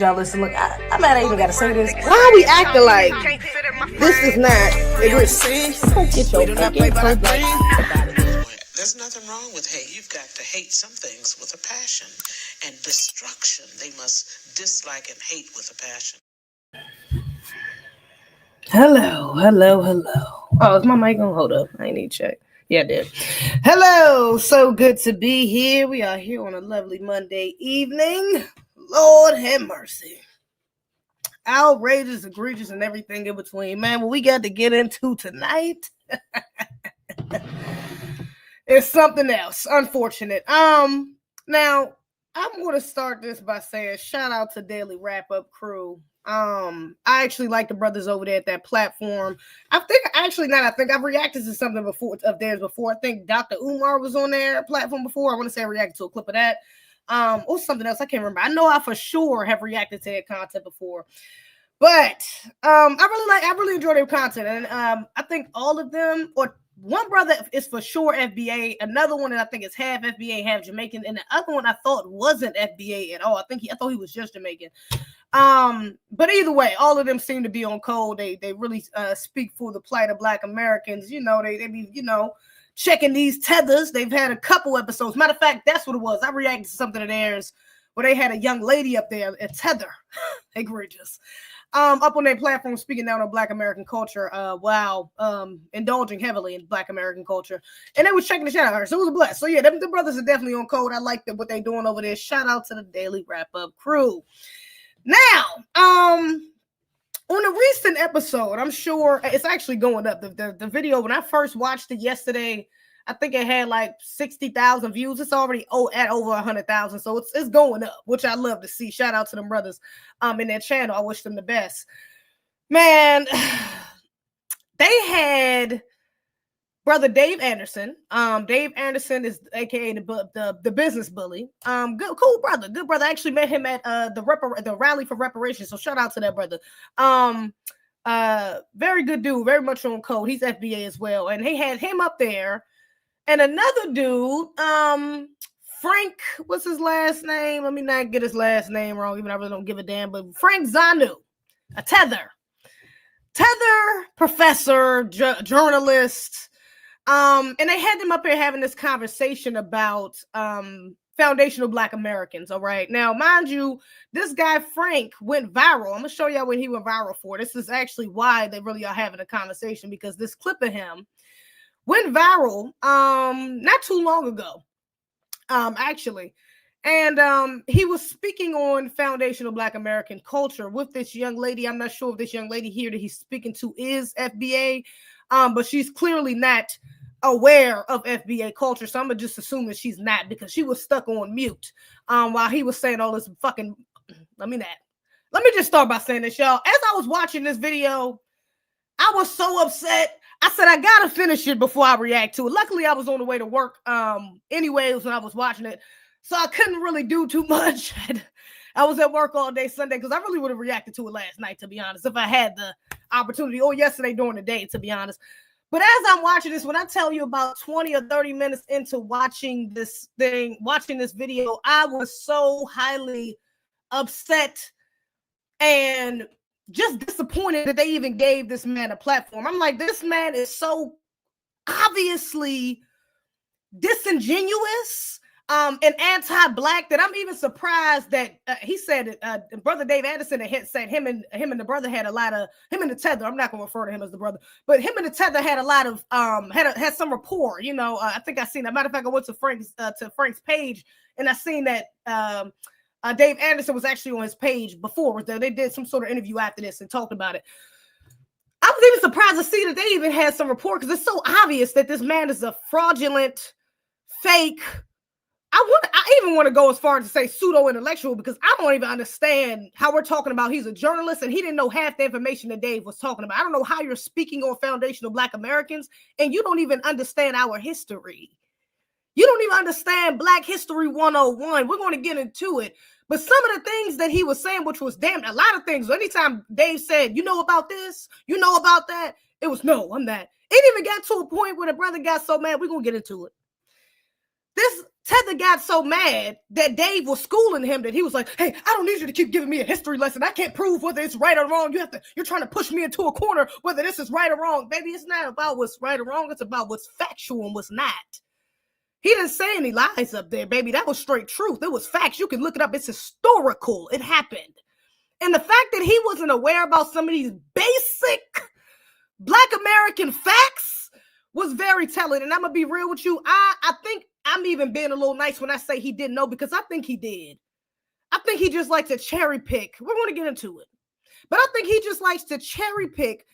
Y'all listen, look, I'm mad I even gotta say this. Why are we acting like this is not There's nothing wrong with hate. You've got to hate some things with a passion. And destruction, they must dislike and hate with a passion. Hello. Oh, is my mic on? Hold up. I need to check. Yeah, it did. Hello. So good to be here. We are here on a lovely Monday evening. Lord have mercy. Outrageous, egregious, and everything in between. Man, what we got to get into tonight is something else. Unfortunate. Now, I'm going to start this by saying shout out to Daily Wrap-Up crew. I actually like the brothers over there at that platform. I've reacted to something before of theirs before. I think Dr. Umar was on their platform before. I want to say I reacted to a clip of that. Or something else. I can't remember. I know I for sure have reacted to their content before. But I really enjoy their content. And I think all of them, or one brother is for sure FBA, another one that I think is half FBA, half Jamaican, and the other one I thought wasn't FBA at all. I thought he was just Jamaican. But either way, all of them seem to be on code. They really speak for the plight of Black Americans. You know, they be, checking these tethers. They've had a couple episodes. Matter of fact, that's what it was. I reacted to something of theirs where they had a young lady up there, a tether, egregious, up on their platform speaking down on Black American culture, while indulging heavily in Black American culture. And they was checking the shit out of her. So it was a bless. So yeah, the brothers are definitely on code. I like what they're doing over there. Shout out to the Daily Wrap-Up crew. Now, on a recent episode, I'm sure it's actually going up. The video, when I first watched it yesterday, I think it had like 60,000 views. It's already at over 100,000. So it's going up, which I love to see. Shout out to them brothers in their channel. I wish them the best. Man, they had brother Dave Anderson. Dave Anderson is aka the business bully. Good, cool brother, good brother. I actually met him at the rally for reparations. So shout out to that brother. Very good dude, very much on code. He's FBA as well, and he had him up there, and another dude, Frank. What's his last name? Let me not get his last name wrong, even though I really don't give a damn. But Frank Zanu, a tether professor, journalist. And they had them up here having this conversation about foundational Black Americans. All right. Now, mind you, this guy Frank went viral. I'm gonna show y'all what he went viral for. This is actually why they really are having a conversation, because this clip of him went viral not too long ago. Actually. And he was speaking on foundational Black American culture with this young lady. I'm not sure if this young lady here that he's speaking to is FBA, but she's clearly not aware of FBA culture. So I'm gonna just assume that she's not, because she was stuck on mute while he was saying all this fucking. Let me just start by saying this, y'all. As I was watching this video, I was so upset. I said I gotta finish it before I react to it. Luckily, I was on the way to work anyways when I was watching it. So I couldn't really do too much. I was at work all day Sunday, because I really would have reacted to it last night, to be honest, if I had the opportunity, or yesterday during the day, to be honest. But as I'm watching this, when I tell you about 20 or 30 minutes into watching this video, I was so highly upset and just disappointed that they even gave this man a platform. I'm like, this man is so obviously disingenuous and anti-Black that I'm even surprised that he said brother Dave Anderson had said him and the brother had a lot of, him and the tether, I'm not gonna refer to him as the brother, but him and the tether had a lot of had some rapport. I think I seen that. Matter of fact, I went to Frank's page, and I seen that Dave Anderson was actually on his page before. They did some sort of interview after this and talked about it. I was even surprised to see that they even had some rapport, because it's so obvious that this man is a fraudulent, fake. I even want to go as far as to say pseudo-intellectual, because I don't even understand how we're talking about he's a journalist and he didn't know half the information that Dave was talking about. I don't know how you're speaking on foundational Black Americans and you don't even understand our history. You don't even understand Black History 101. We're going to get into it. But some of the things that he was saying, which was damn a lot of things, anytime Dave said, you know about this, you know about that, it was no, I'm not. It even got to a point where the brother got so mad, we're going to get into it. This Tether got so mad that Dave was schooling him that he was like, hey, I don't need you to keep giving me a history lesson. I can't prove whether it's right or wrong. You're trying to push me into a corner, whether this is right or wrong. Baby, it's not about what's right or wrong. It's about what's factual and what's not. He didn't say any lies up there, baby. That was straight truth. It was facts. You can look it up. It's historical. It happened. And the fact that he wasn't aware about some of these basic Black American facts was very telling. And I'm going to be real with you. I think I'm even being a little nice when I say he didn't know, because I think he did. I think he just likes to cherry pick. We're going to get into it. But I think he just likes to cherry pick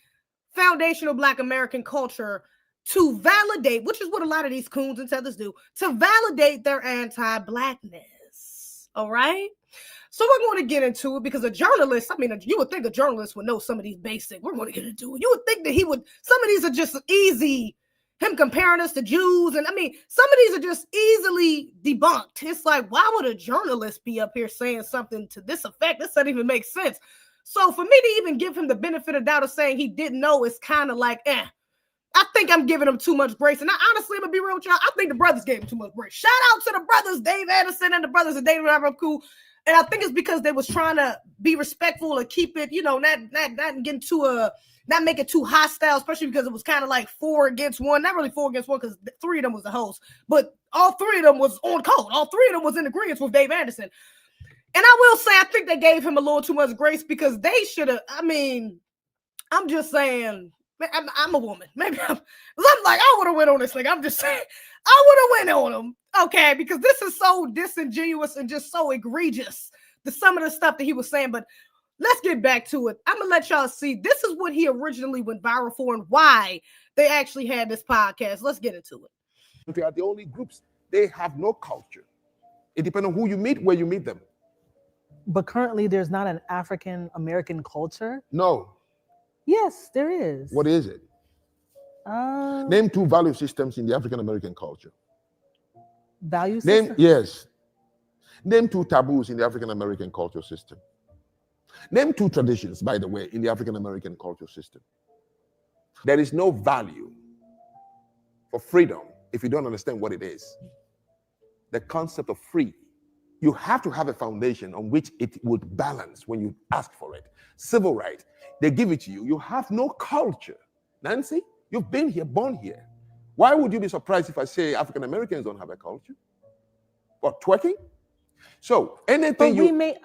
foundational Black American culture to validate, which is what a lot of these coons and tethers do, to validate their anti-Blackness. All right? So we're going to get into it because a journalist, I mean, you would think a journalist would know some of these basic. We're going to get into it. You would think that he would, some of these are just easy. Him comparing us to Jews. And I mean, some of these are just easily debunked. It's like, why would a journalist be up here saying something to this effect? This doesn't even make sense. So for me to even give him the benefit of doubt of saying he didn't know is kind of like, I think I'm giving him too much grace. And honestly, I'm going to be real with y'all. I think the brothers gave him too much grace. Shout out to the brothers, Dave Anderson and the brothers that David Robert Cool. And I think it's because they was trying to be respectful and keep it, not getting too not make it too hostile, especially because it was kind of like 4 against 1. Not really 4 against 1 because 3 of them was the host, but all 3 of them was on code. All 3 of them was in agreement with Dave Anderson. And I will say, I think they gave him a little too much grace because they should have, I'm just saying, I'm a woman. Maybe I'm like, I would have went on this thing. I'm just saying, I would have went on him. Okay, because this is so disingenuous and just so egregious, some of the stuff that he was saying, but let's get back to it. I'm going to let y'all see. This is what he originally went viral for and why they actually had this podcast. Let's get into it. They are the only groups. They have no culture. It depends on who you meet, where you meet them. But currently, there's not an African American culture? No. Yes, there is. What is it? Name 2 value systems in the African American culture. Value system? Yes. Name 2 taboos in the African American culture system. Name 2 traditions, by the way, in the African American culture system. There is no value for freedom if you don't understand what it is. The concept of free. You have to have a foundation on which it would balance when you ask for it. Civil rights, they give it to you. You have no culture. Nancy, you've been here, born here. Why would you be surprised if I say African Americans don't have a culture? What, twerking? So anything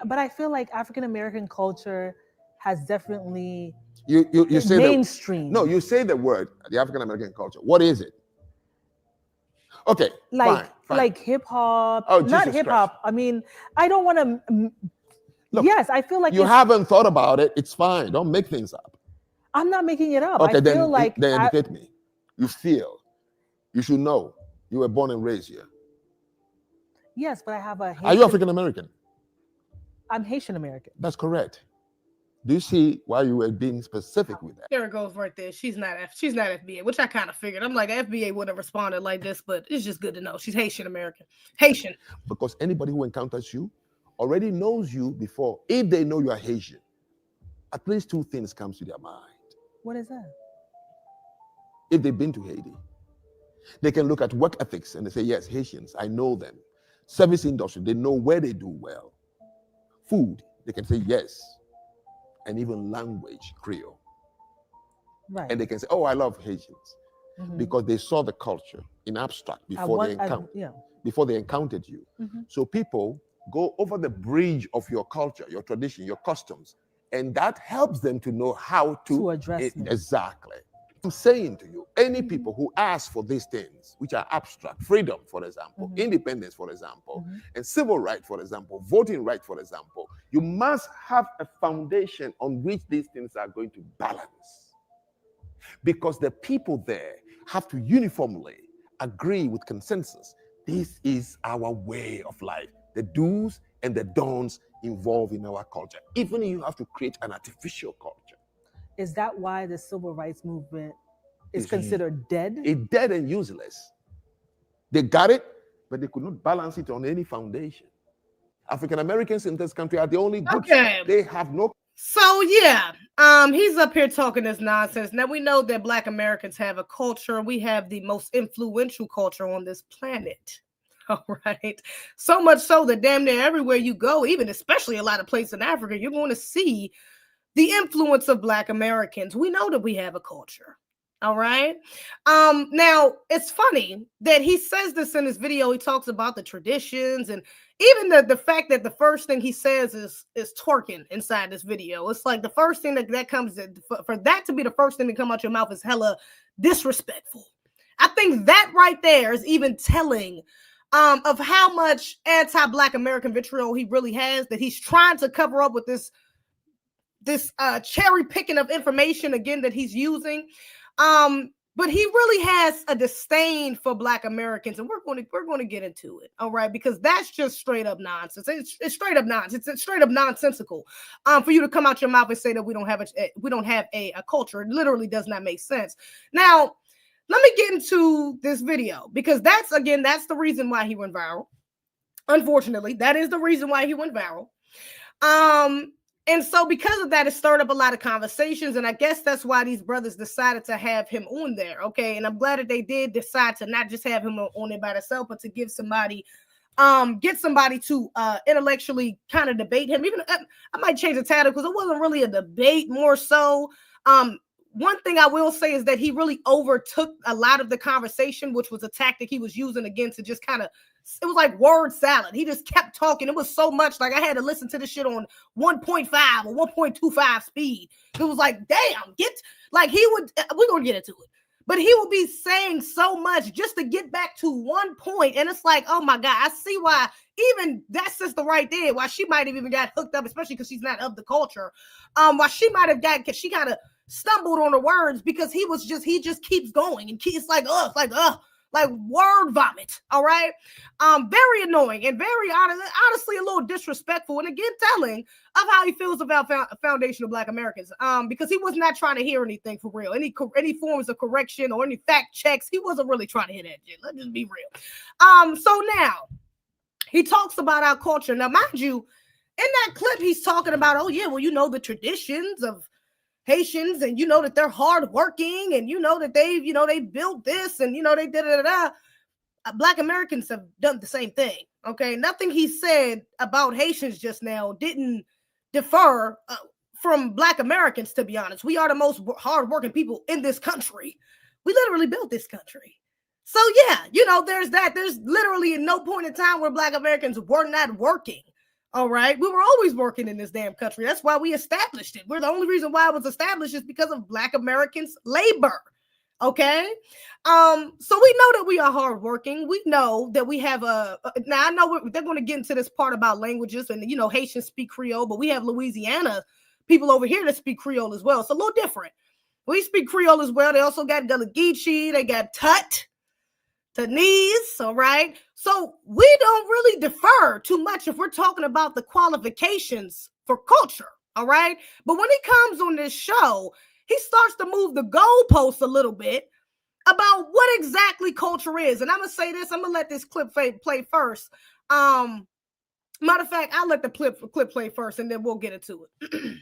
but I feel like African American culture has definitely you say mainstream. No, you say the word, the African American culture. What is it? Okay, fine. Like hip hop. Oh, not Jesus hip hop. Christ. I mean, I don't want to. Yes, I feel like you haven't thought about it. It's fine. Don't make things up. I'm not making it up. Okay, then educate me. You feel. You should know. You were born and raised here. Yes, but I have a Haitian. Are you African American? I'm Haitian American. That's correct. Do you see why you were being specific with that? There it goes right there. She's not FBA, which I kind of figured. I'm like, FBA wouldn't have responded like this, but it's just good to know. She's Haitian American. Haitian. Because anybody who encounters you already knows you before. If they know you are Haitian, at least 2 things comes to their mind. What is that? If they've been to Haiti, they can look at work ethics and they say, yes, Haitians, I know them. Service industry, they know where they do well. Food, they can say yes. And even language, Creole. Right. And they can say, oh, I love Haitians. Mm-hmm. Because they saw the culture in abstract before they encountered you. Mm-hmm. So people go over the bridge of your culture, your tradition, your customs, and that helps them to know how to address it. Exactly. I'm saying to you, any people who ask for these things, which are abstract, freedom, for example, independence, for example, and civil rights, for example, voting rights, for example, you must have a foundation on which these things are going to balance. Because the people there have to uniformly agree with consensus. This is our way of life. The do's and the don'ts involved in our culture. Even if you have to create an artificial culture. Is that why the civil rights movement is considered dead? It's dead and useless. They got it, but they could not balance it on any foundation. African Americans in this country are the only groups. Okay. They have no. So yeah, he's up here talking this nonsense. Now we know that Black Americans have a culture. We have the most influential culture on this planet. All right. So much so that damn near everywhere you go, even especially a lot of places in Africa, you're going to see the influence of Black Americans. We know that we have a culture. All right. Now it's funny that he says this in his video. He talks about the traditions and even the fact that the first thing he says is twerking inside this video. It's like the first thing that comes for that to be the first thing to come out your mouth is hella disrespectful. I think that right there is even telling of how much anti-Black American vitriol he really has, that he's trying to cover up with this cherry picking of information again that he's using. But he really has a disdain for Black Americans, and we're going to get into it, all right? Because that's just straight up nonsense. It's straight up nonsense. It's straight up nonsensical. For you to come out your mouth and say that we don't have a culture, it literally does not make sense. Now, let me get into this video because that's the reason why he went viral. Unfortunately, that is the reason why he went viral. And so because of that, it stirred up a lot of conversations. And I guess that's why these brothers decided to have him on there. Okay. And I'm glad that they did decide to not just have him on there by themselves, but to give somebody, get somebody to intellectually kind of debate him. Even I might change the title because it wasn't really a debate, more so. One thing I will say is that he really overtook a lot of the conversation, which was a tactic he was using again to just kind of, it was like word salad. He just kept talking. It was so much like I had to listen to this shit on 1.5 or 1.25 speed. It was like, damn, we're going to get into it. But he would be saying so much just to get back to one point. And it's like, oh my God, I see why even that sister right there, why she might have even got hooked up, especially because she's not of the culture. Why she might have got, because she kind of stumbled on the words because he just keeps going and it's like word vomit. All right. Very annoying and very honestly a little disrespectful, and again telling of how he feels about foundation of Black Americans. Because he was not trying to hear anything for real, any forms of correction or any fact checks. He wasn't really trying to hear that shit. Let's just be real. So now he talks about our culture. Now, mind you, in that clip, he's talking about, oh yeah, well, you know, the traditions of Haitians, and you know that they're hardworking, and you know that they built this, and you know they did it. Black Americans have done the same thing. Okay, nothing he said about Haitians just now didn't differ from Black Americans. To be honest, we are the most hardworking people in this country. We literally built this country. So yeah, you know, there's that. There's literally no point in time where Black Americans were not working. All right. We were always working in this damn country. That's why we established it. We're the only reason why it was established is because of Black Americans' labor. Okay. So we know that we are hardworking. We know that we have now I know they're going to get into this part about languages, and, you know, Haitians speak Creole, but we have Louisiana people over here that speak Creole as well. It's a little different. We speak Creole as well. They also got Gullah-Geechee. They got Tanese, all right? So we don't really defer too much if we're talking about the qualifications for culture, all right? But when he comes on this show, he starts to move the goalposts a little bit about what exactly culture is. And I'm going to say this, I'm going to let this clip play first. Matter of fact, I'll let the clip play first, and then we'll get into it.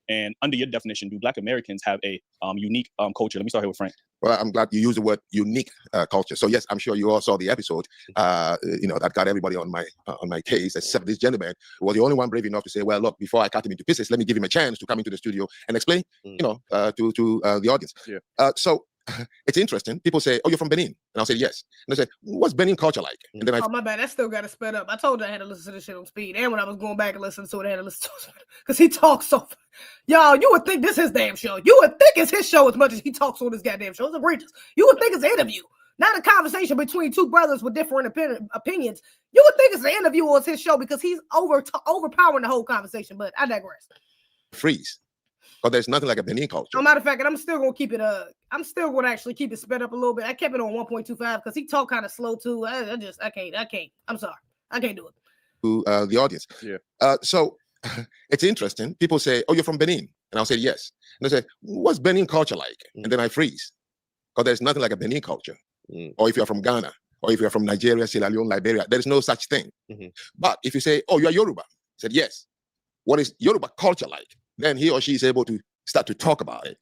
And under your definition, do Black Americans have a unique culture? Let me start here with Frank. Well, I'm glad you used the word unique culture. So yes, I'm sure you all saw the episode. You know, that got everybody on my case, except this gentleman who was the only one brave enough to say, "Well, look, before I cut him into pieces, let me give him a chance to come into the studio and explain, you know, to the audience." Yeah. So it's interesting. People say, "Oh, you're from Benin," and I'll say yes. And they say, "What's Benin culture like?" And then oh my bad, that still got to sped up. I told you I had to listen to this shit on speed, and when I was going back and listening to it, I had to listen to it because he talks so. Y'all, you would think this is his damn show. You would think it's his show as much as he talks on this goddamn show. It's egregious. You would think it's an interview, not a conversation between two brothers with different opinions. You would think it's an interview or it's his show because he's overpowering the whole conversation. But I digress. Freeze. But there's nothing like a Benin culture. No matter of fact, and I'm still gonna keep it. I'm still gonna actually keep it sped up a little bit. I kept it on 1.25 because he talked kind of slow too. I can't. I'm sorry, I can't do it. To the audience. Yeah. So it's interesting. People say, "Oh, you're from Benin," and I'll say yes. And they say, "What's Benin culture like?" And then I freeze because there's nothing like a Benin culture. Or if you're from Ghana, or if you're from Nigeria, Sierra Leone, Liberia, there is no such thing. But if you say, "Oh, you're Yoruba," I said yes. What is Yoruba culture like? Then he or she is able to start to talk about it.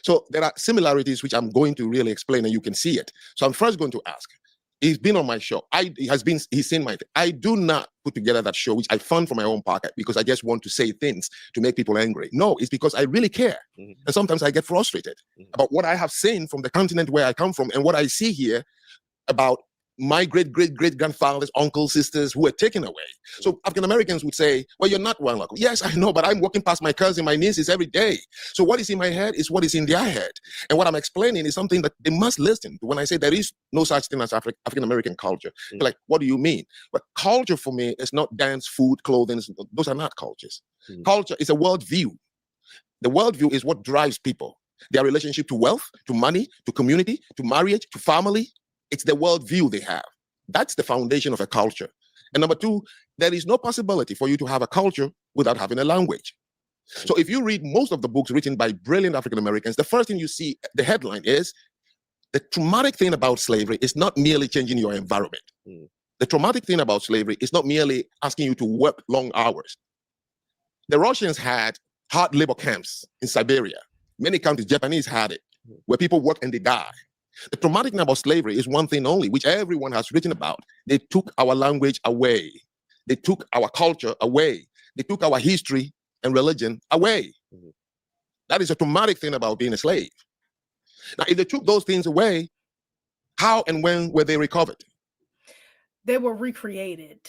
So there are similarities which I'm going to really explain, and you can see it. So I'm first going to ask, He's been on my show. He's seen my. I do not put together that show, which I fund from my own pocket because I just want to say things to make people angry. No, it's because I really care. And sometimes I get frustrated about what I have seen from the continent where I come from and what I see here about my great-great-great-grandfathers, uncles, sisters who were taken away. So African Americans would say, well, you're not one uncle. Yes, I know, but I'm walking past my cousin, my nieces every day. So what is in my head is what is in their head. And what I'm explaining is something that they must listen to. When I say there is no such thing as African American culture, they're like, what do you mean? But culture for me is not dance, food, clothing. Those are not cultures. Culture is a worldview. The worldview is what drives people. Their relationship to wealth, to money, to community, to marriage, to family. It's the worldview they have. That's the foundation of a culture. And number two, there is no possibility for you to have a culture without having a language. So if you read most of the books written by brilliant African Americans, the first thing you see, the headline is, the traumatic thing about slavery is not merely changing your environment. The traumatic thing about slavery is not merely asking you to work long hours. The Russians had hard labor camps in Siberia. Many countries, Japanese had it, where people work and they die. The traumatic thing about slavery is one thing only, which everyone has written about. They took our language away. They took our culture away. They took our history and religion away. That is a traumatic thing about being a slave. Now, if they took those things away, how and when were they recovered? They were recreated.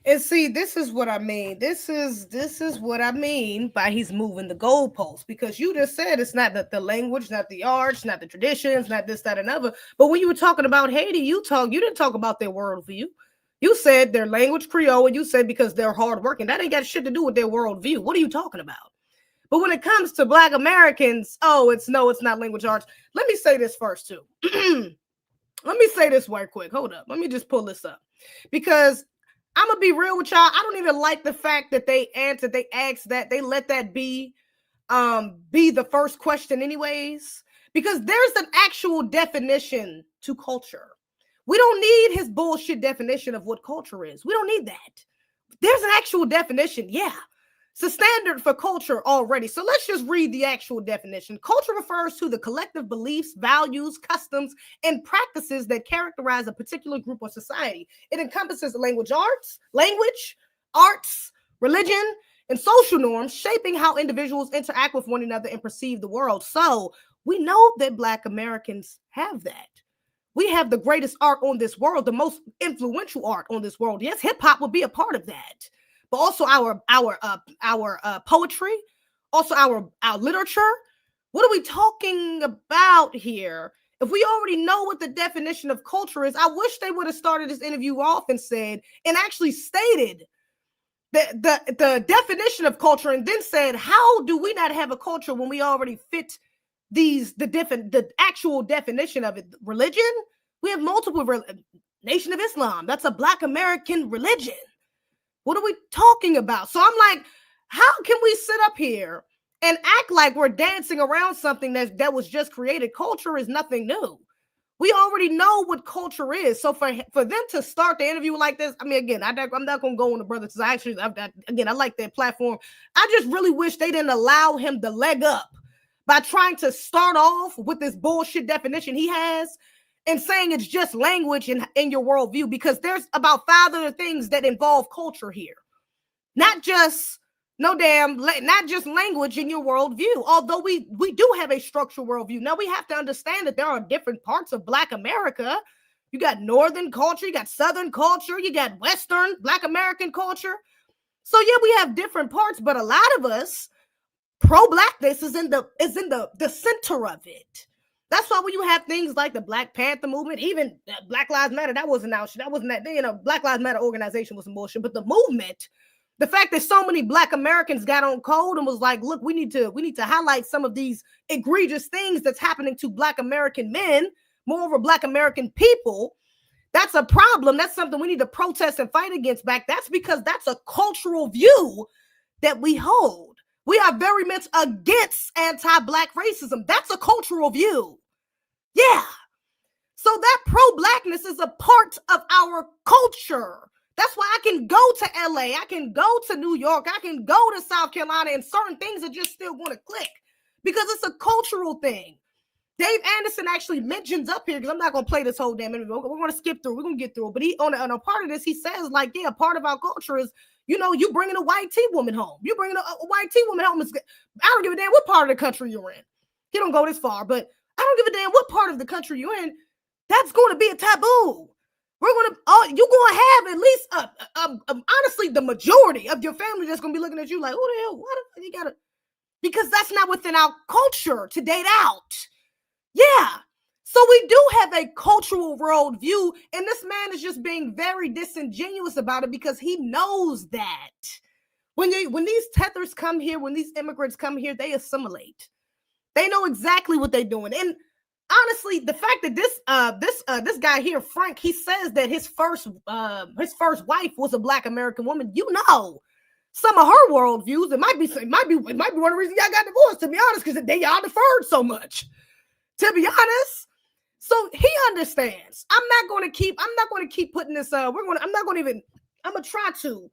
And see, this is what I mean. This is what I mean by he's moving the goalposts, because you just said it's not the language, not the arts, not the traditions, not this, that, and other. But when you were talking about Haiti, you didn't talk about their worldview. You said their language Creole, and you said because they're hardworking. That ain't got shit to do with their worldview. What are you talking about? But when it comes to Black Americans, it's not language arts. Let me say this first too. Let me say this right quick. Hold up. Let me just pull this up, because I'm gonna be real with y'all. I don't even like the fact that they asked that, they let that be the first question anyways, because there's an actual definition to culture. We don't need his bullshit definition of what culture is. We don't need that. There's an actual definition. Yeah. It's a standard for culture already. So let's just read the actual definition. Culture refers to the collective beliefs, values, customs, and practices that characterize a particular group or society. It encompasses language, arts, religion, and social norms, shaping how individuals interact with one another and perceive the world. So we know that Black Americans have that. We have the greatest art on this world, the most influential art on this world. Yes, hip hop would be a part of that. But also our poetry, also our literature. What are we talking about here? If we already know what the definition of culture is, I wish they would have started this interview off and said, and actually stated the definition of culture, and then said, how do we not have a culture when we already fit the actual definition of it? Religion, we have multiple. Nation of Islam, that's a Black American religion. What are we talking about? So I'm like, how can we sit up here and act like we're dancing around something that was just created? Culture is nothing new. We already know what culture is. So for them to start the interview like this, I mean, again, I'm not going to go on the brothers. I like their platform. I just really wish they didn't allow him the leg up by trying to start off with this bullshit definition he has and saying it's just language in your worldview, because there's about 5 other things that involve culture here. Not just language in your worldview, although we do have a structural worldview. Now we have to understand that there are different parts of Black America. You got Northern culture, you got Southern culture, you got Western Black American culture. So yeah, we have different parts, but a lot of us, pro-Blackness is in the center of it. That's why when you have things like the Black Panther movement, even Black Lives Matter, that wasn't that, Black Lives Matter organization was some bullshit, but the movement, the fact that so many Black Americans got on code and was like, look, we need to highlight some of these egregious things that's happening to Black American men, moreover Black American people. That's a problem. That's something we need to protest and fight against back. That's because that's a cultural view that we hold. We are very much against anti-Black racism. That's a cultural view. Yeah. So that pro-Blackness is a part of our culture. That's why I can go to LA, I can go to New York, I can go to South Carolina, and certain things are just still going to click because it's a cultural thing. Dave Anderson actually mentions up here, because I'm not going to play this whole damn interview. We're going to skip through. We're going to get through it. But he on a part of this, he says, like, yeah, part of our culture is, you know, you bringing a white T-woman home. You bringing a white T-woman home. I don't give a damn what part of the country you're in. He don't go this far, but I don't give a damn what part of the country you're in. That's going to be a taboo. We're going to, you're going to have at least, honestly, the majority of your family that's going to be looking at you like, who the hell, what you got to, because that's not within our culture to date out. Yeah. So we do have a cultural worldview, and this man is just being very disingenuous about it because he knows that when these tethers come here, when these immigrants come here, they assimilate. They know exactly what they're doing. And honestly, the fact that this guy here, Frank, he says that his first wife was a Black American woman. You know, some of her worldviews, it might be one of the reasons y'all got divorced, to be honest, because y'all deferred so much. To be honest, so he understands. I'm not going to keep putting this. I'm going to try to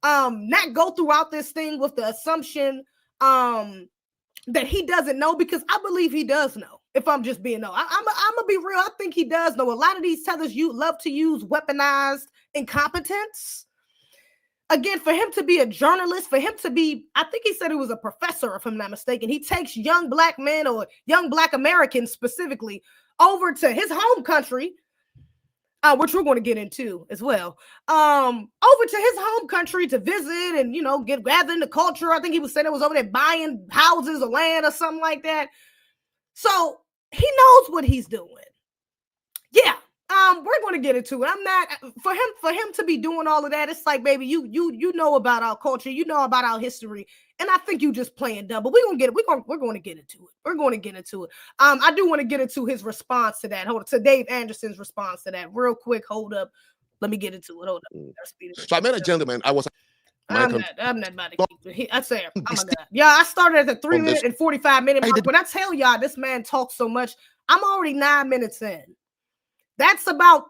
not go throughout this thing with the assumption that he doesn't know, because I believe he does know. If I'm just being I'm gonna be real. I think he does know. A lot of these tethers love to use weaponized incompetence. Again, for him to be a journalist, for him to be, I think he said he was a professor, if I'm not mistaken. He takes young Black men or young Black Americans specifically over to his home country, which we're going to get into as well, over to his home country to visit and, you know, gather in the culture. I think he was saying it was over there buying houses or land or something like that. So he knows what he's doing. Yeah. We're going to get into it. I'm not for him to be doing all of that. It's like, baby, you know about our culture, you know about our history, and I think you just playing dumb. But we're going to get it. We're going to get into it. We're going to get into it. I do want to get into his response to that. Hold up, to Dave Anderson's response to that, real quick. Hold up, let me get into it. Hold up. So I met a gentleman. I'm not about to keep it. I say, oh my God. Yeah, I started at the 3 minute and 45 minute mark. When I tell y'all this man talks so much, I'm already 9 minutes in. That's about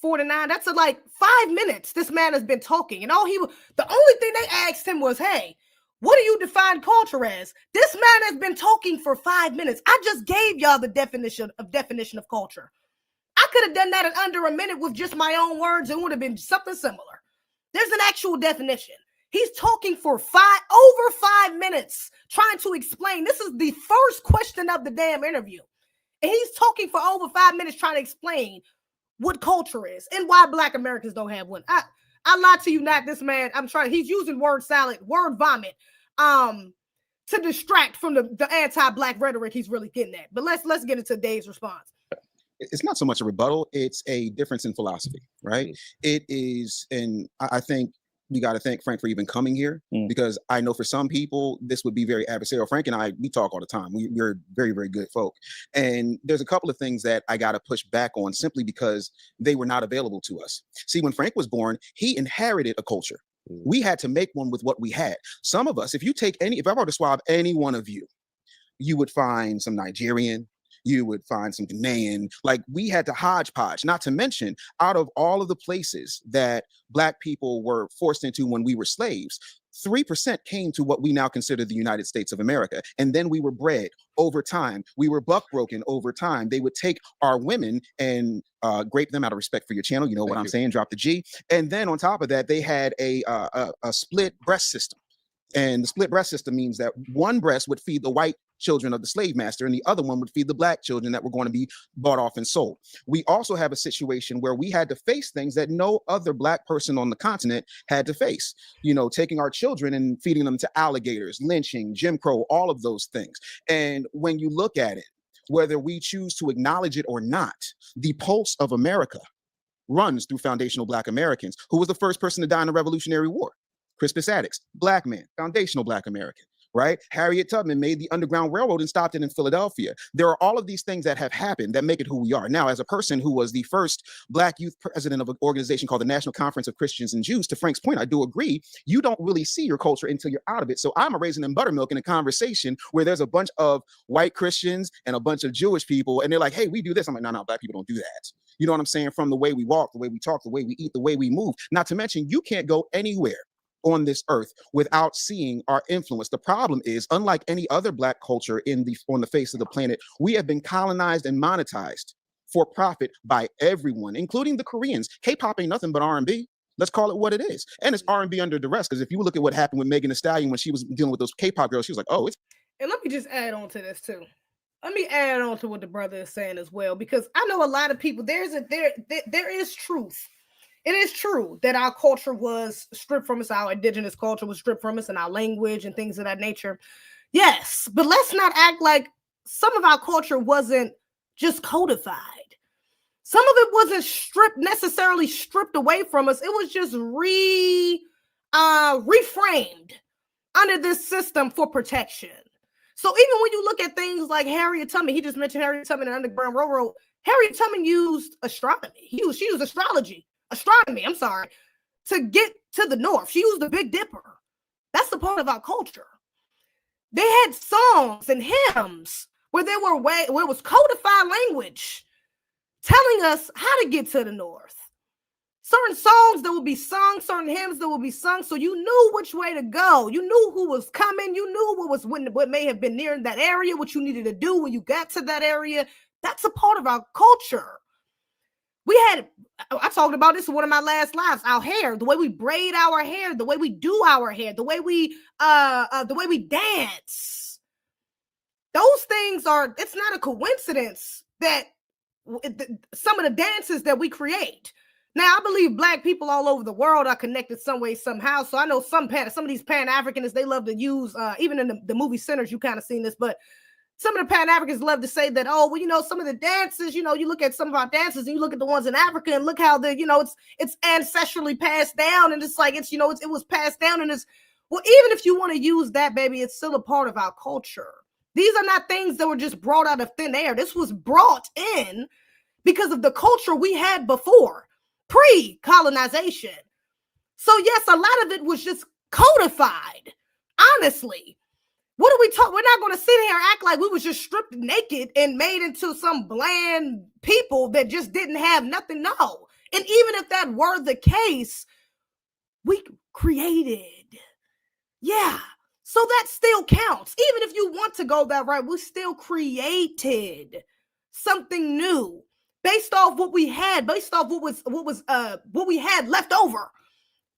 4 to 9. That's like 5 minutes this man has been talking. And the only thing they asked him was, hey, what do you define culture as? This man has been talking for 5 minutes. I just gave y'all the definition of culture. I could have done that in under a minute with just my own words. It would have been something similar. There's an actual definition. He's talking for over 5 minutes trying to explain. This is the first question of the damn interview. And he's talking for over 5 minutes trying to explain what culture is and why Black Americans don't have one. I lie to you not, this man. He's using word salad, word vomit, to distract from the anti-Black rhetoric he's really getting at. But let's get into Dave's response. It's not so much a rebuttal, it's a difference in philosophy, right? It is, and I think we got to thank Frank for even coming here, because I know for some people this would be very adversarial. Frank and I, we talk all the time. We're very, very good folk. And there's a couple of things that I got to push back on simply because they were not available to us. See, when Frank was born, he inherited a culture. We had to make one with what we had. Some of us, if I were to swab any one of you, you would find some Nigerian, you would find some Ghanaian, like we had to hodgepodge, not to mention out of all of the places that Black people were forced into when we were slaves, 3% came to what we now consider the United States of America. And then we were bred over time. We were buck broken over time. They would take our women and grape them out of respect for your channel. You know what I'm saying? Drop the G. And then on top of that, they had a split breast system. And the split breast system means that one breast would feed the white children of the slave master and the other one would feed the Black children that were going to be bought off and sold. We also have a situation where we had to face things that no other Black person on the continent had to face. You know, taking our children and feeding them to alligators, lynching, Jim Crow, all of those things. And when you look at it, whether we choose to acknowledge it or not, the pulse of America runs through foundational Black Americans. Who was the first person to die in the Revolutionary War? Crispus Attucks, Black man, foundational Black American, right? Harriet Tubman made the Underground Railroad and stopped it in Philadelphia. There are all of these things that have happened that make it who we are. Now, as a person who was the first Black youth president of an organization called the National Conference of Christians and Jews, to Frank's point, I do agree, you don't really see your culture until you're out of it. So I'm a raisin and buttermilk in a conversation where there's a bunch of white Christians and a bunch of Jewish people, and they're like, hey, we do this. I'm like, no, Black people don't do that. You know what I'm saying? From the way we walk, the way we talk, the way we eat, the way we move. Not to mention, you can't go anywhere on this earth without seeing our influence. The problem is, unlike any other Black culture on the face of the planet, we have been colonized and monetized for profit by everyone, including the Koreans. K-pop ain't nothing but R&B. Let's call it what it is. And it's R&B under duress, because if you look at what happened with Megan Thee Stallion when she was dealing with those K-pop girls, she was like, oh, it's... And let me just add on to this too. Let me add on to what the brother is saying as well, because I know a lot of people, there is truth. It is true that our culture was stripped from us, our indigenous culture was stripped from us, and our language and things of that nature. Yes, but let's not act like some of our culture wasn't just codified. Some of it wasn't necessarily stripped away from us. It was just reframed under this system for protection. So even when you look at things like Harriet Tubman, he just mentioned Harriet Tubman and Underground Railroad. Harriet Tubman used astronomy. She used astronomy, to get to the north. She used the Big Dipper. That's the part of our culture. They had songs and hymns where it was codified language telling us how to get to the north. Certain songs that would be sung, certain hymns that would be sung, so you knew which way to go. You knew who was coming. You knew what may have been near that area, what you needed to do when you got to that area. That's a part of our culture. I talked about this in one of my last lives. Our hair, the way we braid our hair, the way we do our hair, the way we dance. Those things it's not a coincidence that some of the dances that we create. Now, I believe Black people all over the world are connected some way, somehow. So I know some of these Pan-Africanists, they love to use, even in the movie Sinners, you kind of seen this, but some of the Pan-Africans love to say that, oh, well, some of the dances, you look at some of our dances and you look at the ones in Africa and look how it's ancestrally passed down. And it's like, it was passed down. And well, even if you want to use that, baby, it's still a part of our culture. These are not things that were just brought out of thin air. This was brought in because of the culture we had before, pre-colonization. So yes, a lot of it was just codified, honestly. What do we talk? We're not going to sit here and act like we was just stripped naked and made into some bland people that just didn't have nothing. No. And even if that were the case, we created. Yeah. So that still counts. Even if you want to go that route, we still created something new based off what we had, based off what we had left over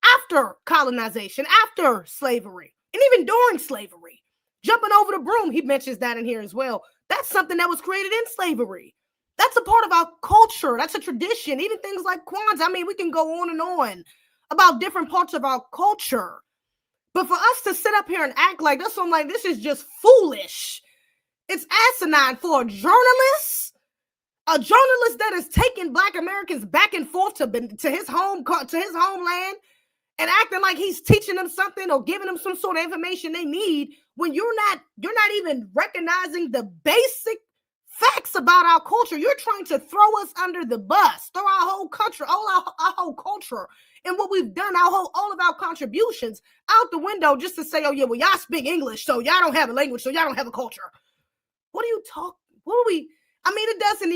after colonization, after slavery, and even during slavery. Jumping over the broom, he mentions that in here as well. That's something that was created in slavery. That's a part of our culture. That's a tradition. Even things like Kwanzaa. I mean, we can go on and on about different parts of our culture. But for us to sit up here and act like this, I'm like, this is just foolish. It's asinine for a journalist that is taking Black Americans back and forth to his homeland, and acting like he's teaching them something or giving them some sort of information they need, when you're not even recognizing the basic facts about our culture. You're trying to throw us under the bus, throw our whole country, our whole culture, and what we've done, all of our contributions out the window, just to say, oh yeah, well, y'all speak English, so y'all don't have a language, so y'all don't have a culture. What are you talking? It doesn't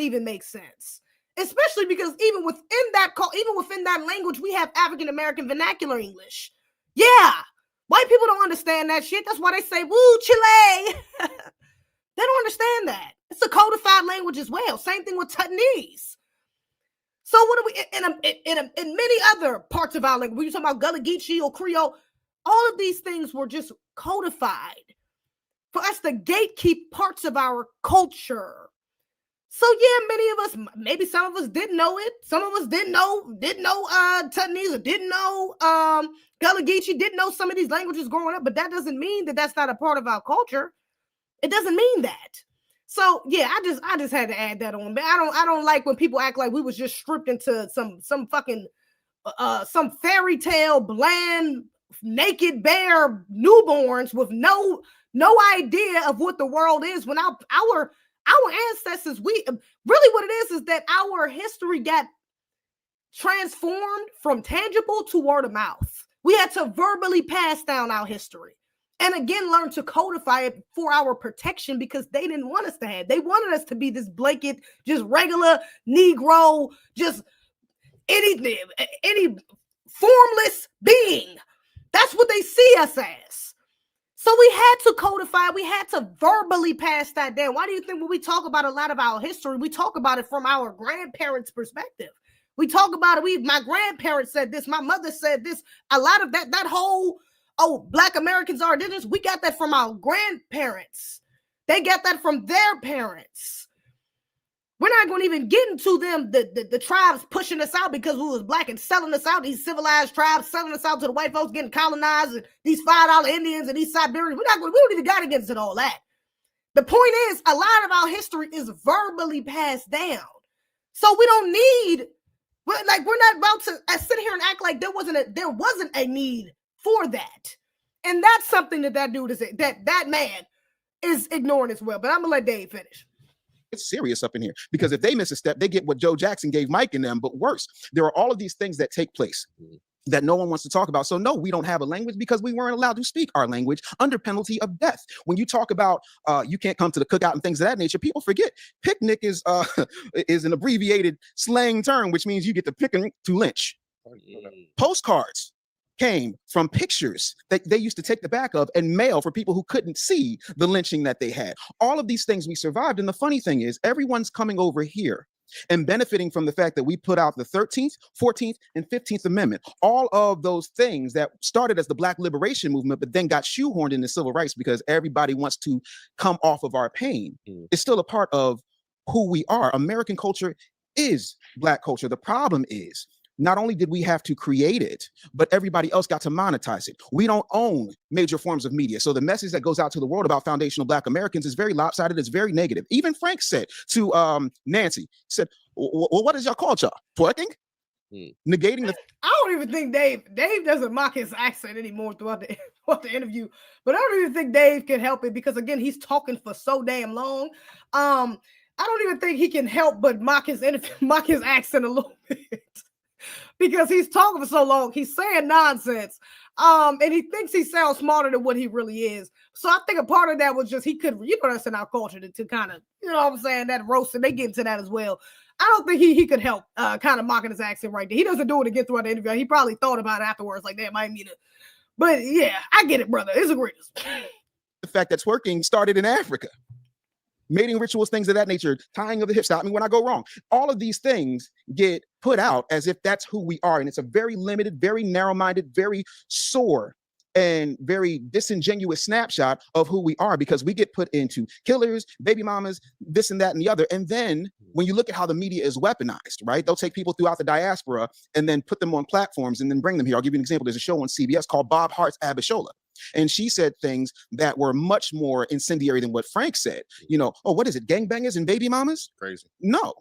even make sense. Especially because even within that language, we have African American vernacular English. Yeah, white people don't understand that shit. That's why they say "woo Chile." They don't understand that. It's a codified language as well. Same thing with Tutnese. So what do we in many other parts of our language? When you talk about Gullah Geechee or Creole, all of these things were just codified for us to gatekeep parts of our culture. So yeah, many of us, maybe some of us didn't know it. Some of us didn't know Tutnese, or didn't know Gullah Geechee, didn't know some of these languages growing up. But that doesn't mean that that's not a part of our culture. It doesn't mean that. So yeah, I just had to add that on. But I don't like when people act like we was just stripped into some fucking some fairy tale bland naked bare newborns with no idea of what the world is. When our ancestors, really what it is that our history got transformed from tangible to word of mouth. We had to verbally pass down our history and again learn to codify it for our protection, because they didn't want us to have. They wanted us to be this blanket, just regular Negro, just any formless being. That's what they see us as. So we had to codify, we had to verbally pass that down. Why do you think when we talk about a lot of our history, we talk about it from our grandparents' perspective? We talk about it, my grandparents said this, my mother said this. A lot of that whole, Black Americans are indigenous, we got that from our grandparents. They got that from their parents. We're not going to even get into them, the tribes pushing us out because we was Black and selling us out, these civilized tribes selling us out to the white folks, getting colonized, and these $5 Indians and these Siberians. We don't even got to get into all that. The point is, a lot of our history is verbally passed down. So we don't need, we're not about to sit here and act like there wasn't a need for that. And that's something that dude is, that man is ignoring as well. But I'm going to let Dave finish. It's serious up in here, because if they miss a step, they get what Joe Jackson gave Mike and them, but worse. There are all of these things that take place that no one wants to talk about. So no, we don't have a language because we weren't allowed to speak our language under penalty of death. When you talk about you can't come to the cookout and things of that nature, people forget picnic is an abbreviated slang term, which means you get to picnic to lynch. Postcards came from pictures that they used to take the back of and mail for people who couldn't see the lynching that they had. All of these things we survived. And the funny thing is, everyone's coming over here and benefiting from the fact that we put out the 13th, 14th, and 15th Amendment. All of those things that started as the Black liberation movement, but then got shoehorned into civil rights because everybody wants to come off of our pain. It's still a part of who we are. American culture is Black culture. The problem is, not only did we have to create it, but everybody else got to monetize it. We don't own major forms of media. So the message that goes out to the world about foundational Black Americans is very lopsided. It's very negative. Even Frank said to Nancy, said, well, what is your culture? Twerking? Negating the... I don't even think Dave doesn't mock his accent anymore throughout the interview, but I don't even think Dave can help it because, again, he's talking for so damn long. I don't even think he can help but mock his accent a little bit. Because he's talking for so long, he's saying nonsense, and he thinks he sounds smarter than what he really is. So I think a part of that was just he could, that's in our culture to kind of, you know what I'm saying, that roasting, they get into that as well. I don't think he could help kind of mocking his accent right there. He doesn't do it to get throughout the interview. He probably thought about it afterwards, like that might mean it. But yeah, I get it, brother. It's egregious. The fact that twerking started in Africa. Mating rituals, things of that nature, tying of the hips, stop me when I go wrong. All of these things get put out as if that's who we are. And it's a very limited, very narrow-minded, very sore and very disingenuous snapshot of who we are, because we get put into killers, baby mamas, this and that and the other. And then when you look at how the media is weaponized, right? They'll take people throughout the diaspora and then put them on platforms and then bring them here. I'll give you an example. There's a show on CBS called Bob Hart's Abishola. And she said things that were much more incendiary than what Frank said. You know, what is it? Gangbangers and baby mamas? Crazy. No.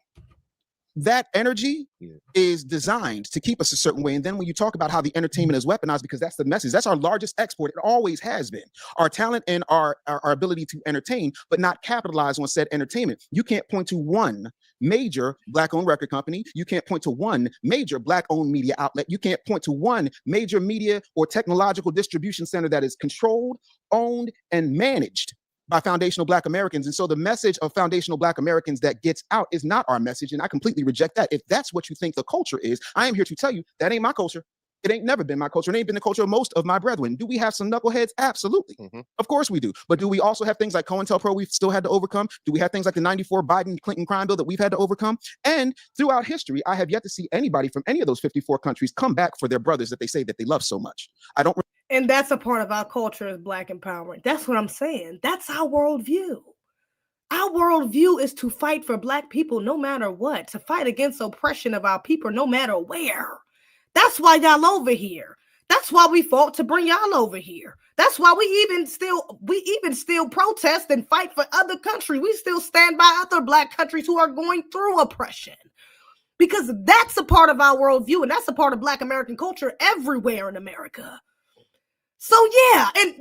That energy is designed to keep us a certain way. And then when you talk about how the entertainment is weaponized, because that's the message, that's our largest export. It always has been. Our talent and our ability to entertain, but not capitalize on said entertainment. You can't point to one major Black-owned record company. You can't point to one major Black-owned media outlet. You can't point to one major media or technological distribution center that is controlled, owned, and managed by foundational Black Americans. And so the message of foundational Black Americans that gets out is not our message. And I completely reject that. If that's what you think the culture is, I am here to tell you that ain't my culture. It ain't never been my culture. It ain't been the culture of most of my brethren. Do we have some knuckleheads? Absolutely. Of course we do. But do we also have things like COINTELPRO we've still had to overcome? Do we have things like the 94 Biden-Clinton crime bill that we've had to overcome? And throughout history, I have yet to see anybody from any of those 54 countries come back for their brothers that they say that they love so much. And that's a part of our culture is Black empowerment. That's what I'm saying. That's our worldview. Our worldview is to fight for Black people no matter what, to fight against oppression of our people no matter where. That's why y'all over here. That's why we fought to bring y'all over here. That's why we even still protest and fight for other countries. We still stand by other Black countries who are going through oppression. Because that's a part of our worldview, and that's a part of Black American culture everywhere in America. So yeah, and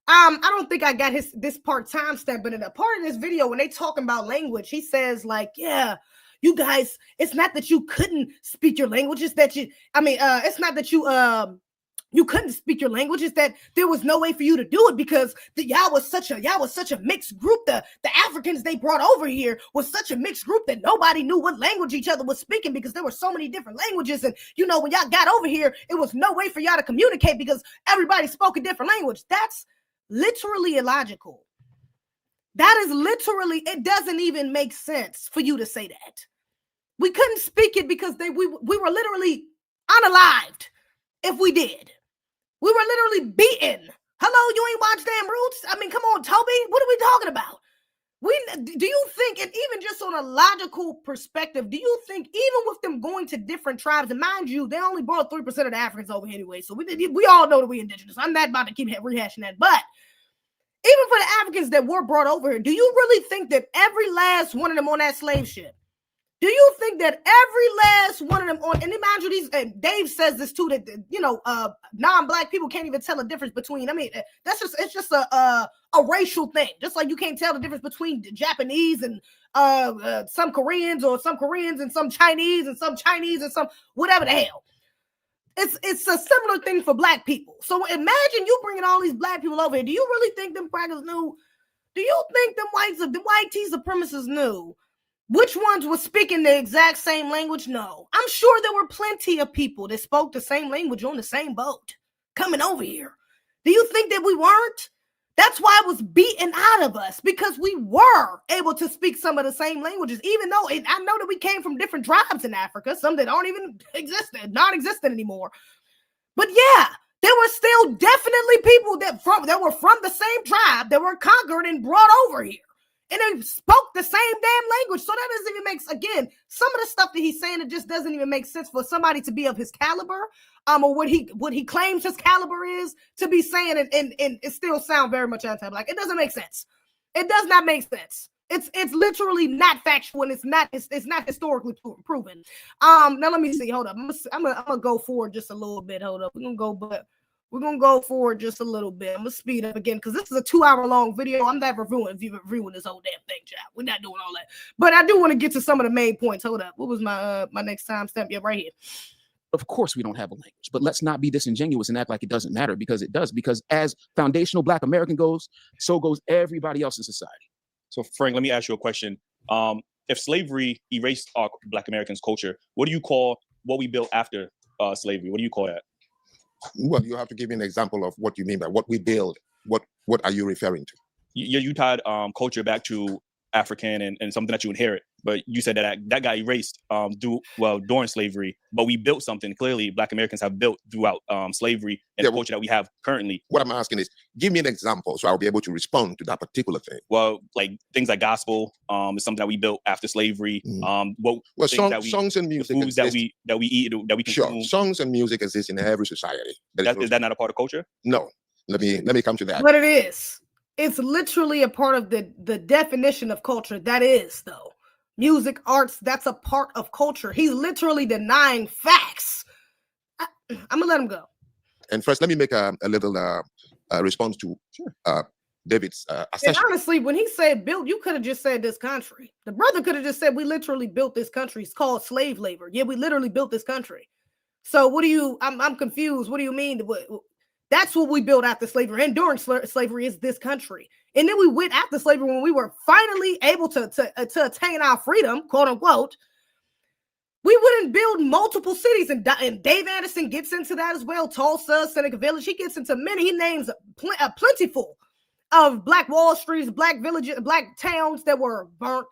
I don't think I got this part timestamp, but in a part of this video, when they talking about language, he says like, yeah, you guys, it's not that you couldn't speak your language, it's that it's not that you you couldn't speak your language. It's that there was no way for you to do it because y'all was such a mixed group. The Africans they brought over here was such a mixed group that nobody knew what language each other was speaking because there were so many different languages. And you know, when y'all got over here, it was no way for y'all to communicate because everybody spoke a different language. That's literally illogical. That is literally, it doesn't even make sense for you to say that. We couldn't speak it because we were literally unalived if we did. We were literally beaten. Hello, you ain't watched damn Roots? I mean, come on, Toby. What are we talking about? Do you think, and even just on a logical perspective, do you think even with them going to different tribes, and mind you, they only brought 3% of the Africans over anyway, so we all know that we indigenous. I'm not about to keep rehashing that, but even for the Africans that were brought over here, do you really think that every last one of them on that slave ship, do you think that every last one of them on, and imagine these, and Dave says this too, that, you know, non-black people can't even tell the difference between, I mean, it's just a racial thing. Just like you can't tell the difference between Japanese and some Koreans, or some Koreans and some Chinese and some Chinese and some whatever the hell. It's a similar thing for black people. So imagine you bringing all these black people over here. Do you really think them crackers knew? Do you think them white T supremacists knew which ones were speaking the exact same language? No. I'm sure there were plenty of people that spoke the same language on the same boat coming over here. Do you think that we weren't? That's why it was beaten out of us, because we were able to speak some of the same languages, even though I know that we came from different tribes in Africa, some that don't even exist, non-existent anymore. But yeah, there were still definitely people that were from the same tribe that were conquered and brought over here. And they spoke the same damn language. So that doesn't even make, again, some of the stuff that he's saying, it just doesn't even make sense for somebody to be of his caliber, or what he claims his caliber is, to be saying it and it still sound very much anti-black. It doesn't make sense. It does not make sense. It's literally not factual, and it's not historically proven. Now let me see. Hold up. I'm gonna go forward just a little bit. Hold up. We're gonna go forward just a little bit. I'm gonna speed up again because this is a 2-hour long video. I'm not reviewing this whole damn thing, child. We're not doing all that. But I do want to get to some of the main points. Hold up. What was my next timestamp? Yeah, right here. Of course we don't have a language, but let's not be disingenuous and act like it doesn't matter, because it does. Because as foundational Black American goes, so goes everybody else in society. So Frank, let me ask you a question. If slavery erased our Black Americans' culture, what do you call what we built after slavery? What do you call that? Well, you have to give me an example of what you mean by what we build. What are you referring to? You tied culture back to African and something that you inherit, but you said that got erased during slavery, but we built something. Clearly Black Americans have built throughout slavery and the culture that we have currently. What I'm asking is, give me an example so I'll be able to respond to that particular thing. Well, like things like gospel is something that we built after slavery. Songs and music, foods that we eat, that we consume. Sure, songs and music exist in every society. Is that not a part of culture? No. Let me come to that. But it is. It's literally a part of the definition of culture. That is, though. Music, arts, that's a part of culture. He's literally denying facts. I'm going to let him go. And first, let me make a little response to David's assessment. And honestly, when he said built, you could have just said this country. The brother could have just said, we literally built this country. It's called slave labor. Yeah, we literally built this country. So I'm confused. What do you mean? That's what we built after slavery, and during slavery is this country. And then we went after slavery when we were finally able to attain our freedom, quote unquote. We wouldn't build multiple cities, and Dave Anderson gets into that as well. Tulsa, Seneca Village, he gets into many. He names a plentiful of Black Wall Streets, Black villages, Black towns that were burnt,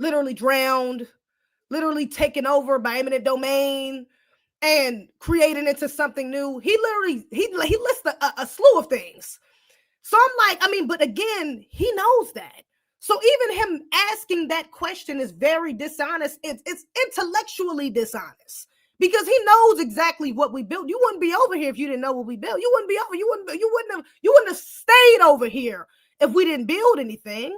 literally drowned, literally taken over by eminent domain, and creating into something new. He lists a slew of things. So I'm like, but again, he knows that. So even him asking that question is very dishonest. It's intellectually dishonest, because he knows exactly what we built. You wouldn't be over here if you didn't know what we built. You wouldn't have stayed over here if we didn't build anything.